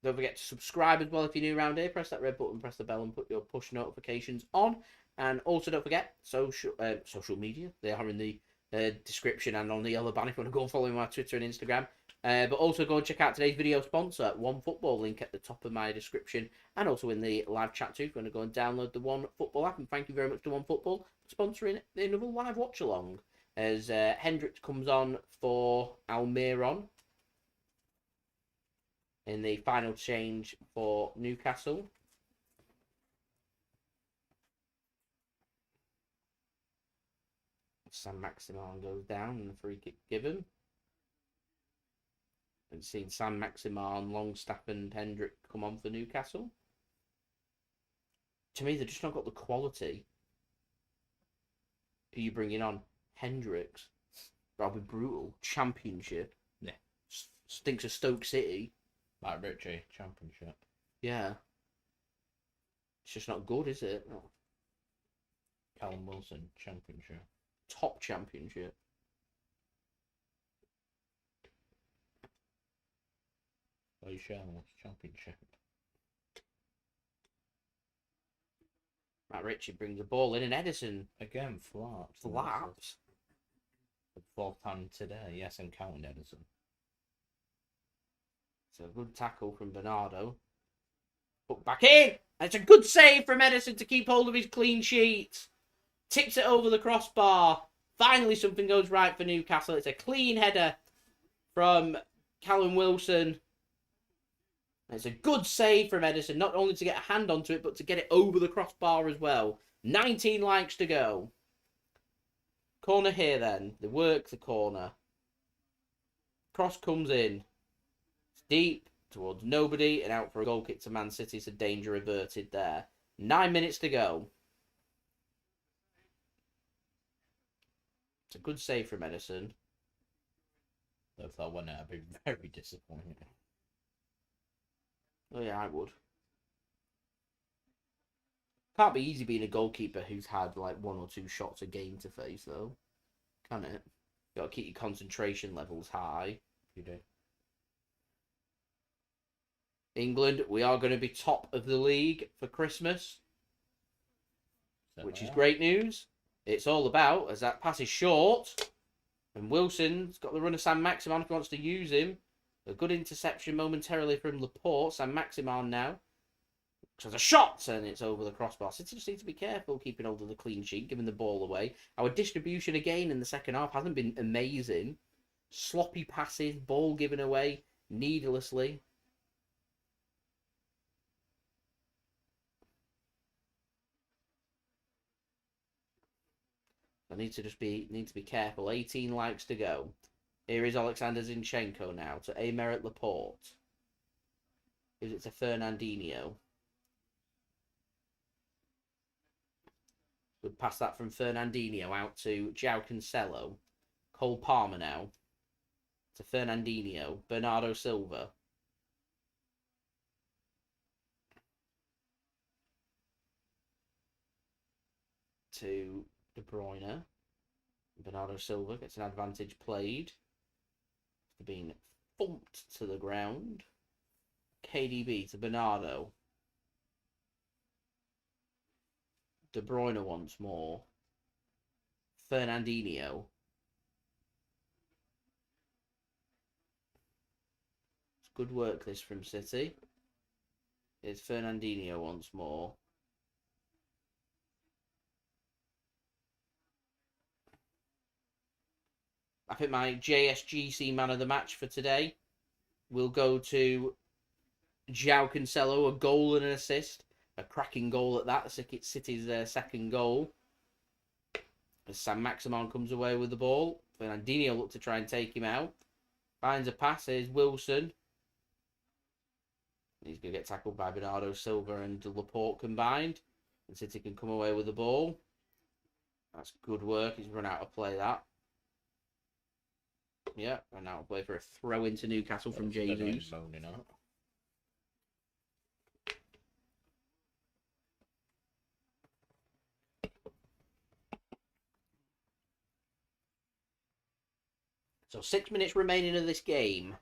Don't forget to subscribe as well if you're new around here. Press that red button, press the bell, and put your push notifications on. And also don't forget social media. They are in the description and on the yellow banner if you want to go and follow me on Twitter and Instagram. But also go and check out today's video sponsor, OneFootball, link at the top of my description and also in the live chat too if you want to go and download the OneFootball app. And thank you very much to OneFootball for sponsoring another live watch along as Hendricks comes on for Almiron in the final change for Newcastle. Saint-Maximan goes down and the free kick given. I've seen Saint-Maximan, Longstaff and Hendrick come on for Newcastle. To me, they've just not got the quality. Who are you bringing on? Hendricks. That'll be brutal. Championship. Yeah. Stinks of Stoke City. Like Richie, Championship. Yeah. It's just not good, is it? No. Callum Wilson, Championship. Top Championship. Lascelles, Championship. Matt Ritchie brings the ball in and Ederson Again, flaps. flaps. The fourth time today. Yes, I'm counting Ederson. So a good tackle from Bernardo. Put back in. It's a good save from Ederson to keep hold of his clean sheet. Tips it over the crossbar. Finally something goes right for Newcastle. It's a clean header from Callum Wilson. It's a good save from Ederson, not only to get a hand onto it, but to get it over the crossbar as well. 19 likes to go. Corner here then. They work the corner. Cross comes in. It's deep towards nobody and out for a goal kick to Man City. So danger averted there. 9 minutes to go. It's a good save from Ederson. If that went out, I'd be very disappointed. Oh yeah, I would. Can't be easy being a goalkeeper who's had like 1 or 2 shots a game to face, though. Can it? You got to keep your concentration levels high. You do. England, we are going to be top of the league for Christmas, which is great news. It's all about, as that pass is short, and Wilson's got the run of Saint-Maximan if he wants to use him. A good interception momentarily from Laporte. Saint-Maximan now. There's a shot, and it's over the crossbar. City just need to be careful keeping hold of the clean sheet, giving the ball away. Our distribution again in the second half hasn't been amazing. Sloppy passes, ball given away needlessly. I need to be careful. 18 likes to go. Here is Oleksandr Zinchenko now to Aymeric Laporte. Gives it to Fernandinho. Good pass that from Fernandinho out to Joao Cancelo. Cole Palmer now to Fernandinho. Bernardo Silva. To De Bruyne. Bernardo Silva gets an advantage played. After being thumped to the ground. KDB to Bernardo. De Bruyne once more. Fernandinho. It's good work this from City. It's Fernandinho once more. I think my JSGC man of the match for today will go to Joao Cancelo, a goal and an assist. A cracking goal at that. City's second goal. As Saint-Maximan comes away with the ball. Fernandinho looked to try and take him out. Finds a pass. Here's Wilson. He's going to get tackled by Bernardo Silva and Laporte combined. And City can come away with the ball. That's good work. He's run out of play that. Yeah, and now play for a throw into Newcastle from Jesus. So 6 minutes remaining of this game.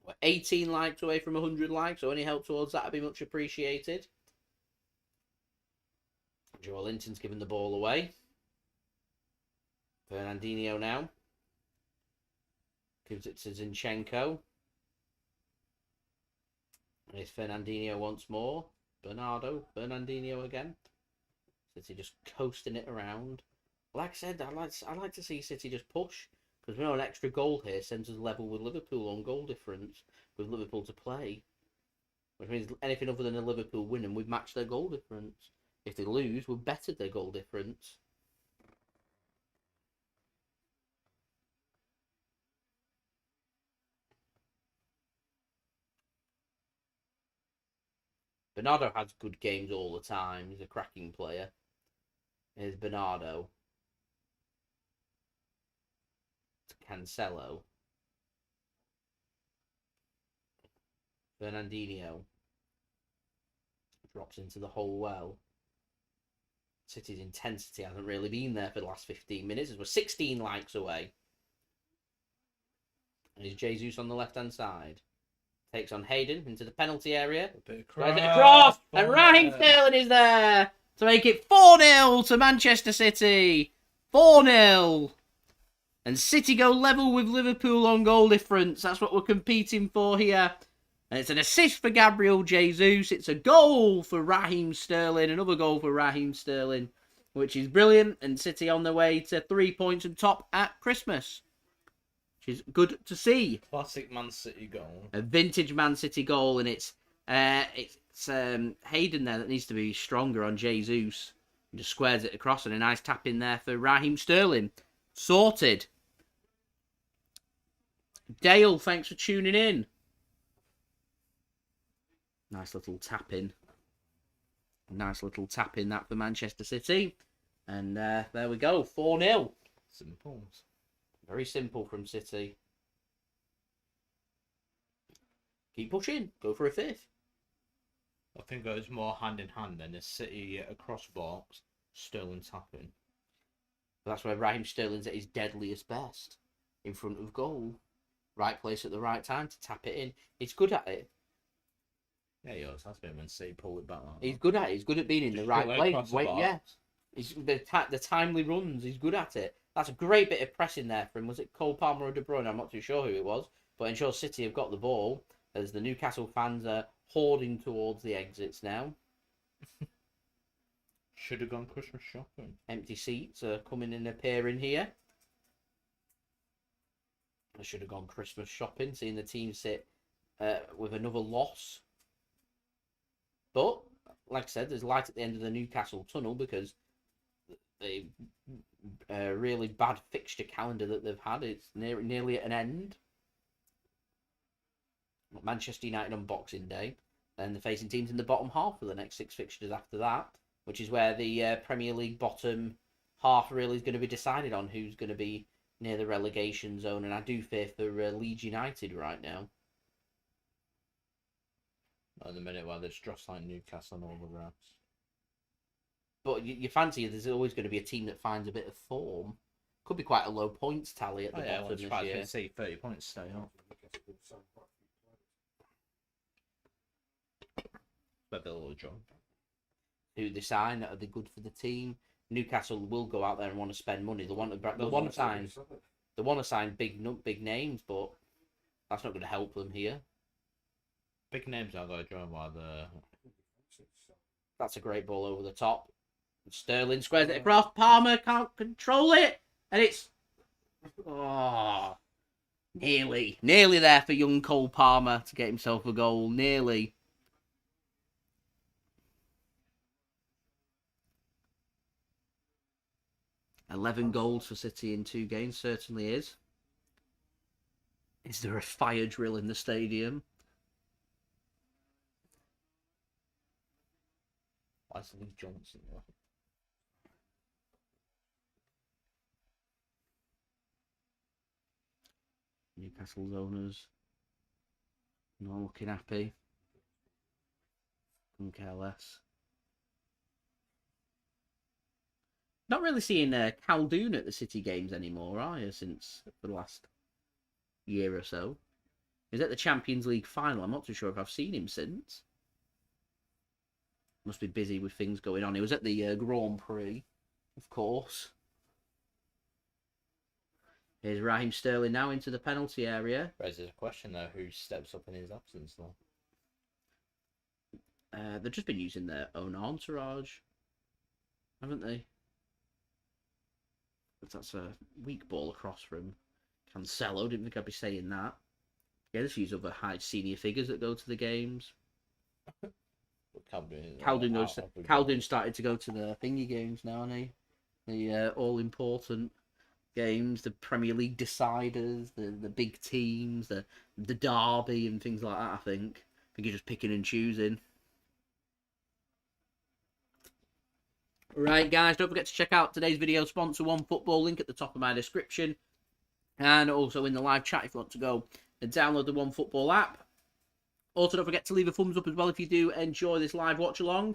We're 18 likes away from 100 likes, so any help towards that would be much appreciated. Joelinton's giving the ball away. Fernandinho now. Gives it to Zinchenko. And it's Fernandinho once more. Fernandinho again. City just coasting it around. Like I said, I'd like to see City just push. Because we know an extra goal here sends us level with Liverpool on goal difference. With Liverpool to play. Which means anything other than a Liverpool winning, we've matched their goal difference. If they lose, we've bettered their goal difference. Bernardo has good games all the time. He's a cracking player. Here's Bernardo. To Cancelo. Fernandinho. Drops into the hole well. City's intensity hasn't really been there for the last 15 minutes. As we're 16 likes away. And here's Jesus on the left-hand side. Takes on Hayden into the penalty area. Drives it across. And Raheem Sterling is there to make it 4-0 to Manchester City. 4-0. And City go level with Liverpool on goal difference. That's what we're competing for here. And it's an assist for Gabriel Jesus. It's a goal for Raheem Sterling. Another goal for Raheem Sterling, which is brilliant. And City on their way to 3 points and top at Christmas. Which is good to see. Classic Man City goal. A vintage Man City goal, and it's Hayden there that needs to be stronger on Jesus. He just squares it across, and a nice tap in there for Raheem Sterling. Sorted. Dale, thanks for tuning in. Nice little tap in. Nice little tap in that for Manchester City. And there we go, 4-0. Simple. Very simple from City. Keep pushing. Go for a fifth. I think it goes more hand in hand than a City across box, Sterling tapping. But that's where Raheem Sterling's at his deadliest best. In front of goal. Right place at the right time to tap it in. He's good at it. Yeah, he always has been when City pull it back. He's good at it. He's good at being in the right place. Yeah. He's the timely runs. He's good at it. That's a great bit of pressing there from, was it Cole Palmer or De Bruyne? I'm not too sure who it was. But ensure City have got the ball as the Newcastle fans are hoarding towards the exits now. Should have gone Christmas shopping. Empty seats are coming and appearing here. I should have gone Christmas shopping, seeing the team sit with another loss. But, like I said, there's light at the end of the Newcastle tunnel because they really bad fixture calendar that they've had. It's nearly at an end. Manchester United on Boxing Day, and they're facing teams in the bottom half for the next 6 fixtures after that, which is where the Premier League bottom half really is going to be decided on who's going to be near the relegation zone, and I do fear for Leeds United right now. At the minute where there's just like Newcastle and all the rest. But you fancy there's always going to be a team that finds a bit of form. Could be quite a low points tally at the bottom this year. To see 30 points stay up. But they'll join. Who they sign? Are they good for the team? Newcastle will go out there and want to spend money. They want to sign big names, but that's not going to help them here. Big names are going to join while the. That's a great ball over the top. Sterling squares it across. Palmer can't control it, and it's nearly there for young Cole Palmer to get himself a goal. Nearly. $11 goals for City in 2 games, certainly is. Is there a fire drill in the stadium? Why is Lee Johnson there? Newcastle's owners not looking happy. Couldn't care less. Not really seeing Khaldoon at the City games anymore, are you, since the last year or so? He's at the Champions League final. I'm not too sure if I've seen him since. Must be busy with things going on. He was at the Grand Prix, of course. Here's Raheem Sterling now into the penalty area. Raises a question, though. Who steps up in his absence, though? They've just been using their own entourage, haven't they? That's a weak ball across from Cancelo. Didn't think I'd be saying that. Yeah, let's use other high senior figures that go to the games. Khaldoon started to go to the thingy games now, hasn't he? The all-important games, the Premier League deciders, the big teams, the derby and things like that, I think. I think he's just picking and choosing. Right, guys, don't forget to check out today's video sponsor, OneFootball, link at the top of my description. And also in the live chat if you want to go and download the OneFootball app. Also, don't forget to leave a thumbs up as well if you do enjoy this live watch-along.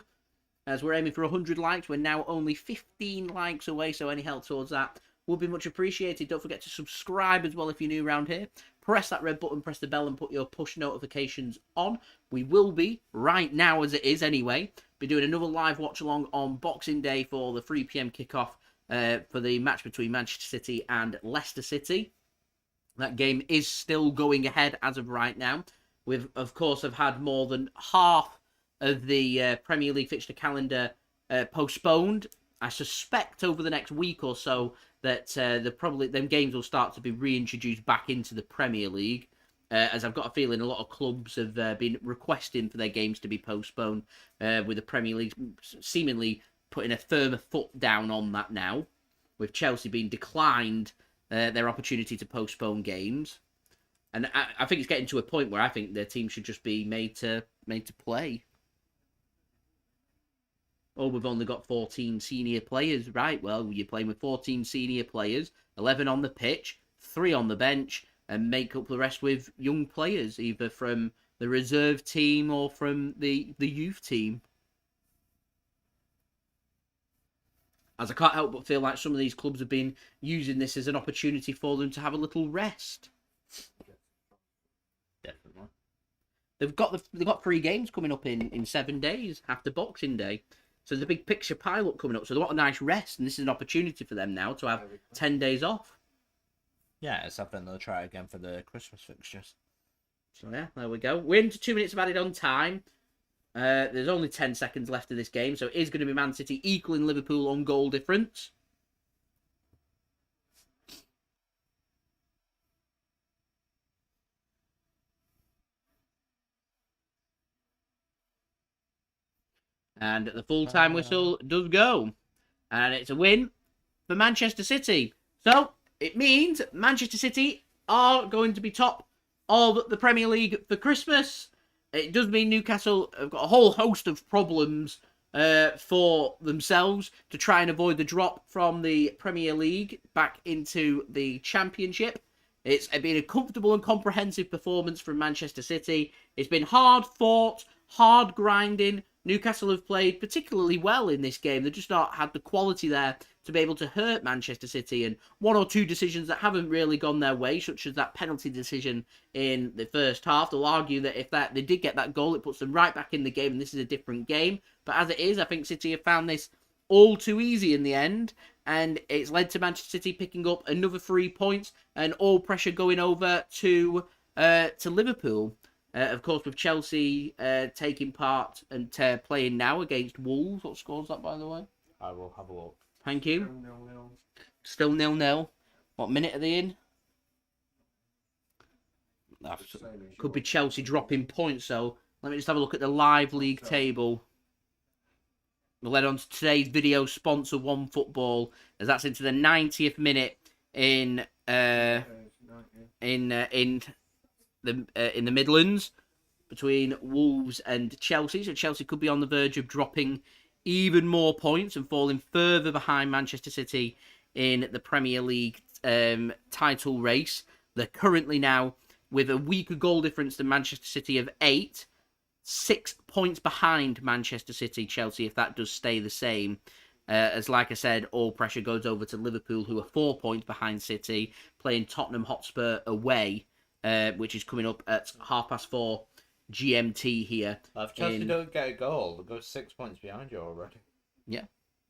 As we're aiming for 100 likes, we're now only 15 likes away, so any help towards that would be much appreciated. Don't forget to subscribe as well if you're new around here. Press that red button, press the bell, and put your push notifications on. We will be, right now as it is anyway, be doing another live watch-along on Boxing Day for the 3 PM kickoff for the match between Manchester City and Leicester City. That game is still going ahead as of right now. We've, of course, have had more than half of the Premier League fixture calendar postponed. I suspect over the next week or so that them games will start to be reintroduced back into the Premier League. As I've got a feeling a lot of clubs have been requesting for their games to be postponed, with the Premier League seemingly putting a firmer foot down on that now, with Chelsea being declined their opportunity to postpone games. And I think it's getting to a point where I think their team should just be made to play. Oh, we've only got 14 senior players. Right, well, you're playing with 14 senior players, 11 on the pitch, 3 on the bench, and make up the rest with young players, either from the reserve team or from the youth team. As I can't help but feel like some of these clubs have been using this as an opportunity for them to have a little rest. Definitely. They've got 3 games coming up in 7 days after Boxing Day. So there's a big picture pile-up coming up. So they want a nice rest, and this is an opportunity for them now to have 10 days off. Yeah, it's something they'll try again for the Christmas fixtures. So yeah, there we go. We're into 2 minutes of added on time. There's only 10 seconds left of this game, so it is going to be Man City equaling Liverpool on goal difference. And the full-time whistle does go. And it's a win for Manchester City. So, it means Manchester City are going to be top of the Premier League for Christmas. It does mean Newcastle have got a whole host of problems for themselves to try and avoid the drop from the Premier League back into the Championship. It's been a comfortable and comprehensive performance from Manchester City. It's been hard fought, hard grinding. Newcastle have played particularly well in this game. They've just not had the quality there to be able to hurt Manchester City, and one or two decisions that haven't really gone their way, such as that penalty decision in the first half. They'll argue that if they did get that goal, it puts them right back in the game, and this is a different game. But as it is, I think City have found this all too easy in the end, and it's led to Manchester City picking up another 3 points, and all pressure going over to Liverpool. Of course, with Chelsea taking part and playing now against Wolves. What score's that, by the way? I will have a look. Thank you. Still 0-0. What minute are they in? Could be Chelsea dropping points, so let me just have a look at the live league table. We'll head on to today's video sponsor, OneFootball, as that's into the 90th minute in the Midlands between Wolves and Chelsea. So Chelsea could be on the verge of dropping even more points and falling further behind Manchester City in the Premier League title race. They're currently now with a weaker goal difference than Manchester City of 8, 6 points behind Manchester City, Chelsea, if that does stay the same. As like I said, all pressure goes over to Liverpool, who are 4 points behind City, playing Tottenham Hotspur away, which is coming up at 4:30 GMT here. If Chelsea don't get a goal, they'll go 6 points behind you already. Yeah,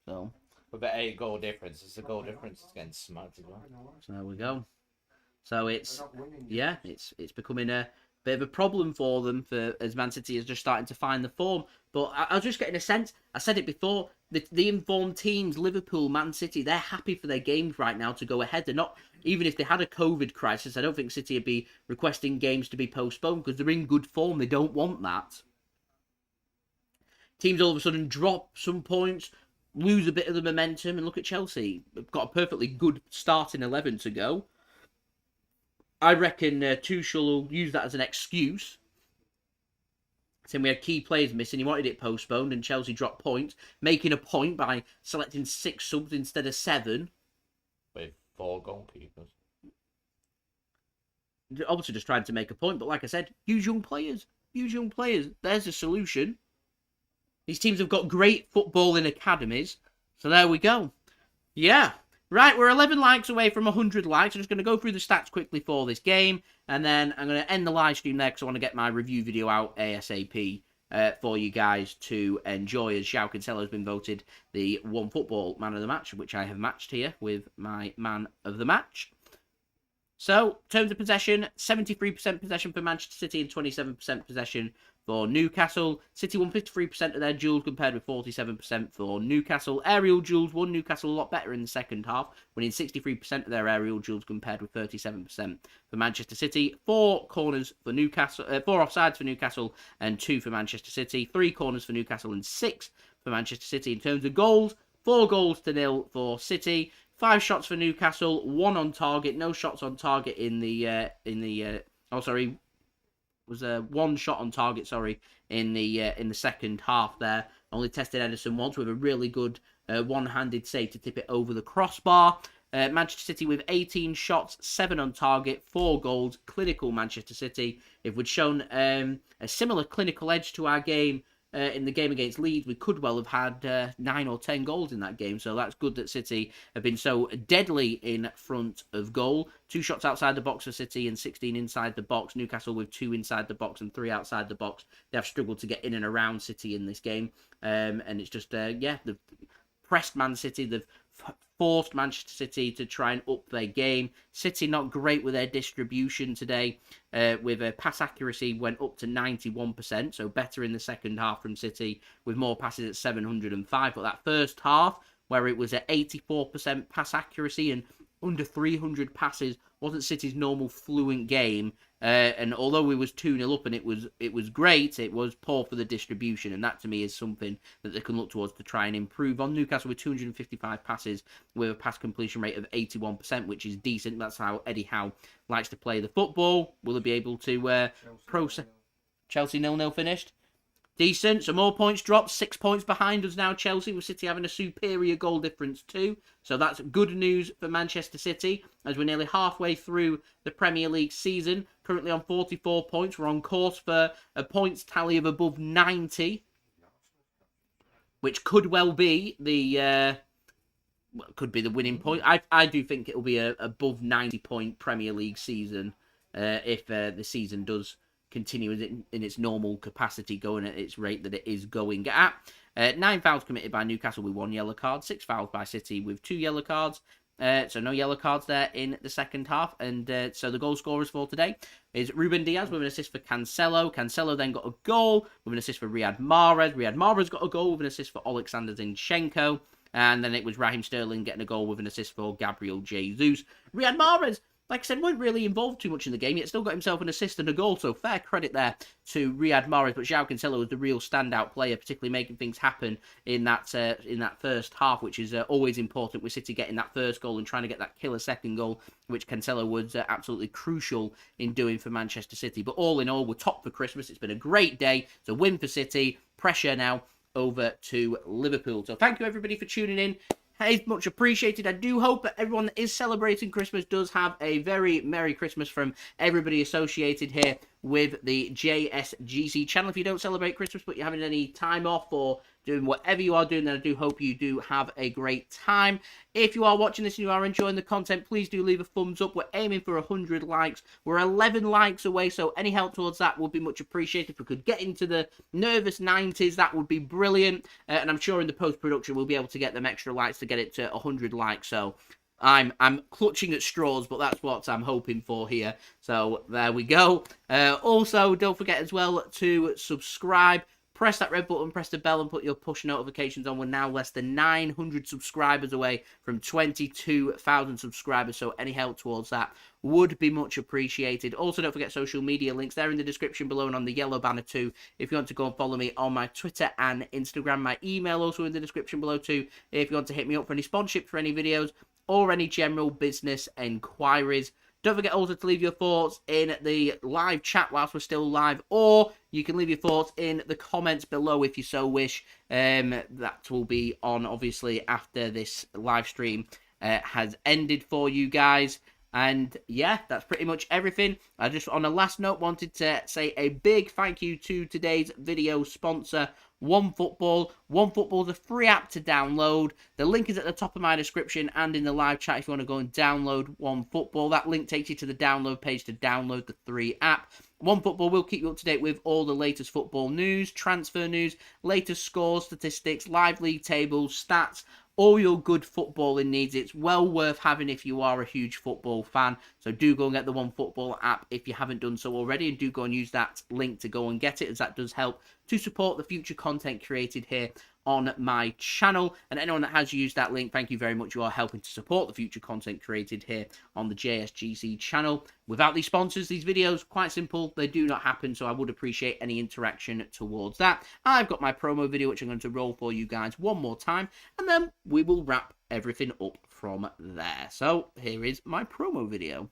so with the 8 goal difference, it's a goal difference it's getting smacked as well. So there we go. So it's becoming a bit of a problem for them as Man City is just starting to find the form. But I was just getting a sense, I said it before, the informed teams, Liverpool, Man City, they're happy for their games right now to go ahead. They're not, even if they had a COVID crisis, I don't think City would be requesting games to be postponed because they're in good form. They don't want that. Teams all of a sudden drop some points, lose a bit of the momentum, and look at Chelsea. They've got a perfectly good starting 11 to go. I reckon Tuchel will use that as an excuse. Saying we had key players missing, he wanted it postponed, and Chelsea dropped points, making a point by selecting 6 subs instead of 7. With 4 goalkeepers. Obviously just trying to make a point, but like I said, use young players. Use young players. There's a solution. These teams have got great footballing academies, so there we go. Yeah. Right, we're 11 likes away from 100 likes. I'm just going to go through the stats quickly for this game, and then I'm going to end the live stream there because I want to get my review video out ASAP for you guys to enjoy, as Joao Cancelo has been voted the OneFootball Man of the Match, which I have matched here with my Man of the Match. So, terms of possession, 73% possession for Manchester City and 27% possession for Newcastle. City won 53% of their duels compared with 47% for Newcastle. Aerial duels won Newcastle a lot better in the second half, winning 63% of their aerial duels compared with 37% for Manchester City. 4 corners for Newcastle, 4 offsides for Newcastle and 2 for Manchester City. 3 corners for Newcastle and 6 for Manchester City. In terms of goals, 4 goals to 0 for City. 5 shots for Newcastle, 1 on target, no shots on target in the was 1 shot on target, in the second half there. Only tested Ederson once with a really good one-handed save to tip it over the crossbar. Manchester City with 18 shots, 7 on target, 4 goals, clinical Manchester City. If we'd shown a similar clinical edge to our game in the game against Leeds, we could well have had 9 or 10 goals in that game. So that's good that City have been so deadly in front of goal. 2 shots outside the box for City and 16 inside the box. Newcastle with 2 inside the box and 3 outside the box. They have struggled to get in and around City in this game. And it's just, they've pressed Man City. They've forced Manchester City to try and up their game. City not great with their distribution today, with a pass accuracy went up to 91%, so better in the second half from City, with more passes at 705. But that first half, where it was at 84% pass accuracy and under 300 passes. Wasn't City's normal fluent game. And although we was 2-0 up and it was great, it was poor for the distribution, and that to me is something that they can look towards to try and improve on. Newcastle with 255 passes with a pass completion rate of 81%, which is decent. That's how Eddie Howe likes to play the football. Will they be able to process? Chelsea 0-0 finished. Decent. Some more points dropped. 6 points behind us now, Chelsea, with City having a superior goal difference too. So that's good news for Manchester City, as we're nearly halfway through the Premier League season. Currently on 44 points. We're on course for a points tally of above 90, which could well be the winning point. I do think it'll be a above 90-point Premier League season if the season does continue in its normal capacity, going at its rate that it is going at. 9 fouls committed by Newcastle with 1 yellow card, 6 fouls by City with 2 yellow cards. So no yellow cards there in the second half. And so the goal scorers for today is Ruben Dias with an assist for Cancelo. Cancelo then got a goal with an assist for Riyad Mahrez. Riyad Mahrez got a goal with an assist for Oleksandr Zinchenko. And then it was Raheem Sterling getting a goal with an assist for Gabriel Jesus. Riyad Mahrez, like I said, weren't really involved too much in the game, yet still got himself an assist and a goal, so fair credit there to Riyad Mahrez. But Joao Cancelo was the real standout player, particularly making things happen in that first half, which is always important with City getting that first goal and trying to get that killer second goal, which Cancelo was absolutely crucial in doing for Manchester City. But all in all, we're top for Christmas. It's been a great day. It's a win for City. Pressure now over to Liverpool. So thank you everybody for tuning in. It's much appreciated. I do hope that everyone that is celebrating Christmas does have a very Merry Christmas from everybody associated here with the JSGC channel. If you don't celebrate Christmas but you're having any time off or doing whatever you are doing, then I do hope you do have a great time. If you are watching this and you are enjoying the content, please do leave a thumbs up. We're aiming for 100 likes. We're 11 likes away, so any help towards that would be much appreciated. If we could get into the nervous 90s, that would be brilliant. And I'm sure in the post-production we'll be able to get them extra likes to get it to 100 likes. So I'm clutching at straws, but that's what I'm hoping for here. So there we go. Also, don't forget as well to subscribe. Press that red button, press the bell, and put your push notifications on. We're now less than 900 subscribers away from 22,000 subscribers, so any help towards that would be much appreciated. Also, don't forget social media links. They're in the description below and on the yellow banner too. If you want to go and follow me on my Twitter and Instagram, my email also in the description below too. If you want to hit me up for any sponsorship for any videos or any general business enquiries. Don't forget also to leave your thoughts in the live chat whilst we're still live, or you can leave your thoughts in the comments below if you so wish. That will be on, obviously, after this live stream has ended for you guys. And yeah, that's pretty much everything. I just, on a last note, wanted to say a big thank you to today's video sponsor, OneFootball. OneFootball is a free app to download. The link is at the top of my description and in the live chat if you want to go and download OneFootball. That link takes you to the download page to download the free app. OneFootball will keep you up to date with all the latest football news, transfer news, latest scores, statistics, live league tables, stats, all your good footballing needs. It's well worth having if you are a huge football fan. So do go and get the OneFootball app if you haven't done so already, and do go and use that link to go and get it, as that does help to support the future content created here on my channel. And anyone that has used that link, thank you very much. You are helping to support the future content created here on the JSGC channel. Without these sponsors, these videos, quite simple, they do not happen, so I would appreciate any interaction towards that. I've got my promo video, which I'm going to roll for you guys one more time, and then we will wrap everything up from there. So here is my promo video.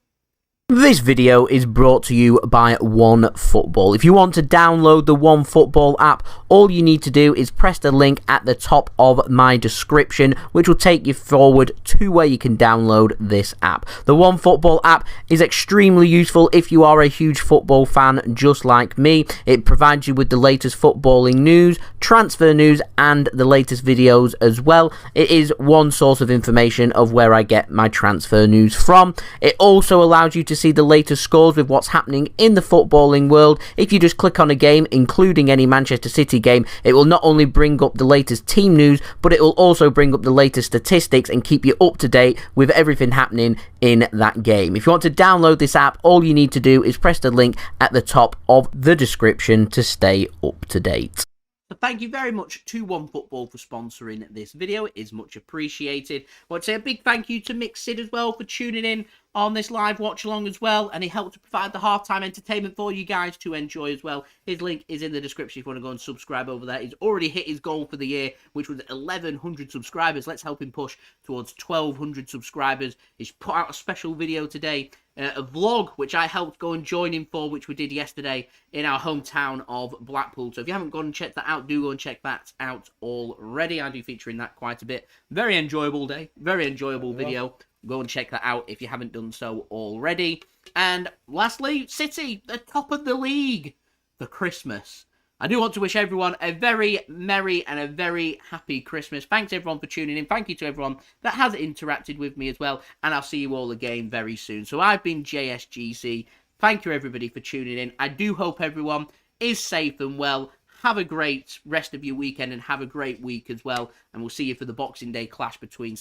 This video is brought to you by OneFootball. If you want to download the OneFootball app, all you need to do is press the link at the top of my description, which will take you forward to where you can download this app. The OneFootball app is extremely useful if you are a huge football fan just like me. It provides you with the latest footballing news, transfer news, and the latest videos as well. It is one source of information of where I get my transfer news from. It also allows you to see the latest scores with what's happening in the footballing world. If you just click on a game, including any Manchester City game, it will not only bring up the latest team news, but it will also bring up the latest statistics and keep you up to date with everything happening in that game. If you want to download this app, all you need to do is press the link at the top of the description to stay up to date. So thank you very much to One Football for sponsoring this video. It is much appreciated. I want to say a big thank you to Mick Sid as well for tuning in on this live watch along as well. And he helped to provide the halftime entertainment for you guys to enjoy as well. His link is in the description if you want to go and subscribe over there. He's already hit his goal for the year, which was 1,100 subscribers. Let's help him push towards 1,200 subscribers. He's put out a special video today, a vlog, which I helped go and join him for, which we did yesterday in our hometown of Blackpool. So if you haven't gone and checked that out, do go and check that out already. I do feature in that quite a bit. Very enjoyable day, very enjoyable video. Go and check that out if you haven't done so already. And lastly, City, the top of the league for Christmas. I do want to wish everyone a very merry and a very happy Christmas. Thanks everyone for tuning in. Thank you to everyone that has interacted with me as well. And I'll see you all again very soon. So I've been JSGC. Thank you everybody for tuning in. I do hope everyone is safe and well. Have a great rest of your weekend and have a great week as well. And we'll see you for the Boxing Day clash between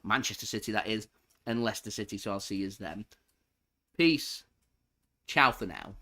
Manchester City that is, and Leicester City. So I'll see you then. Peace. Ciao for now.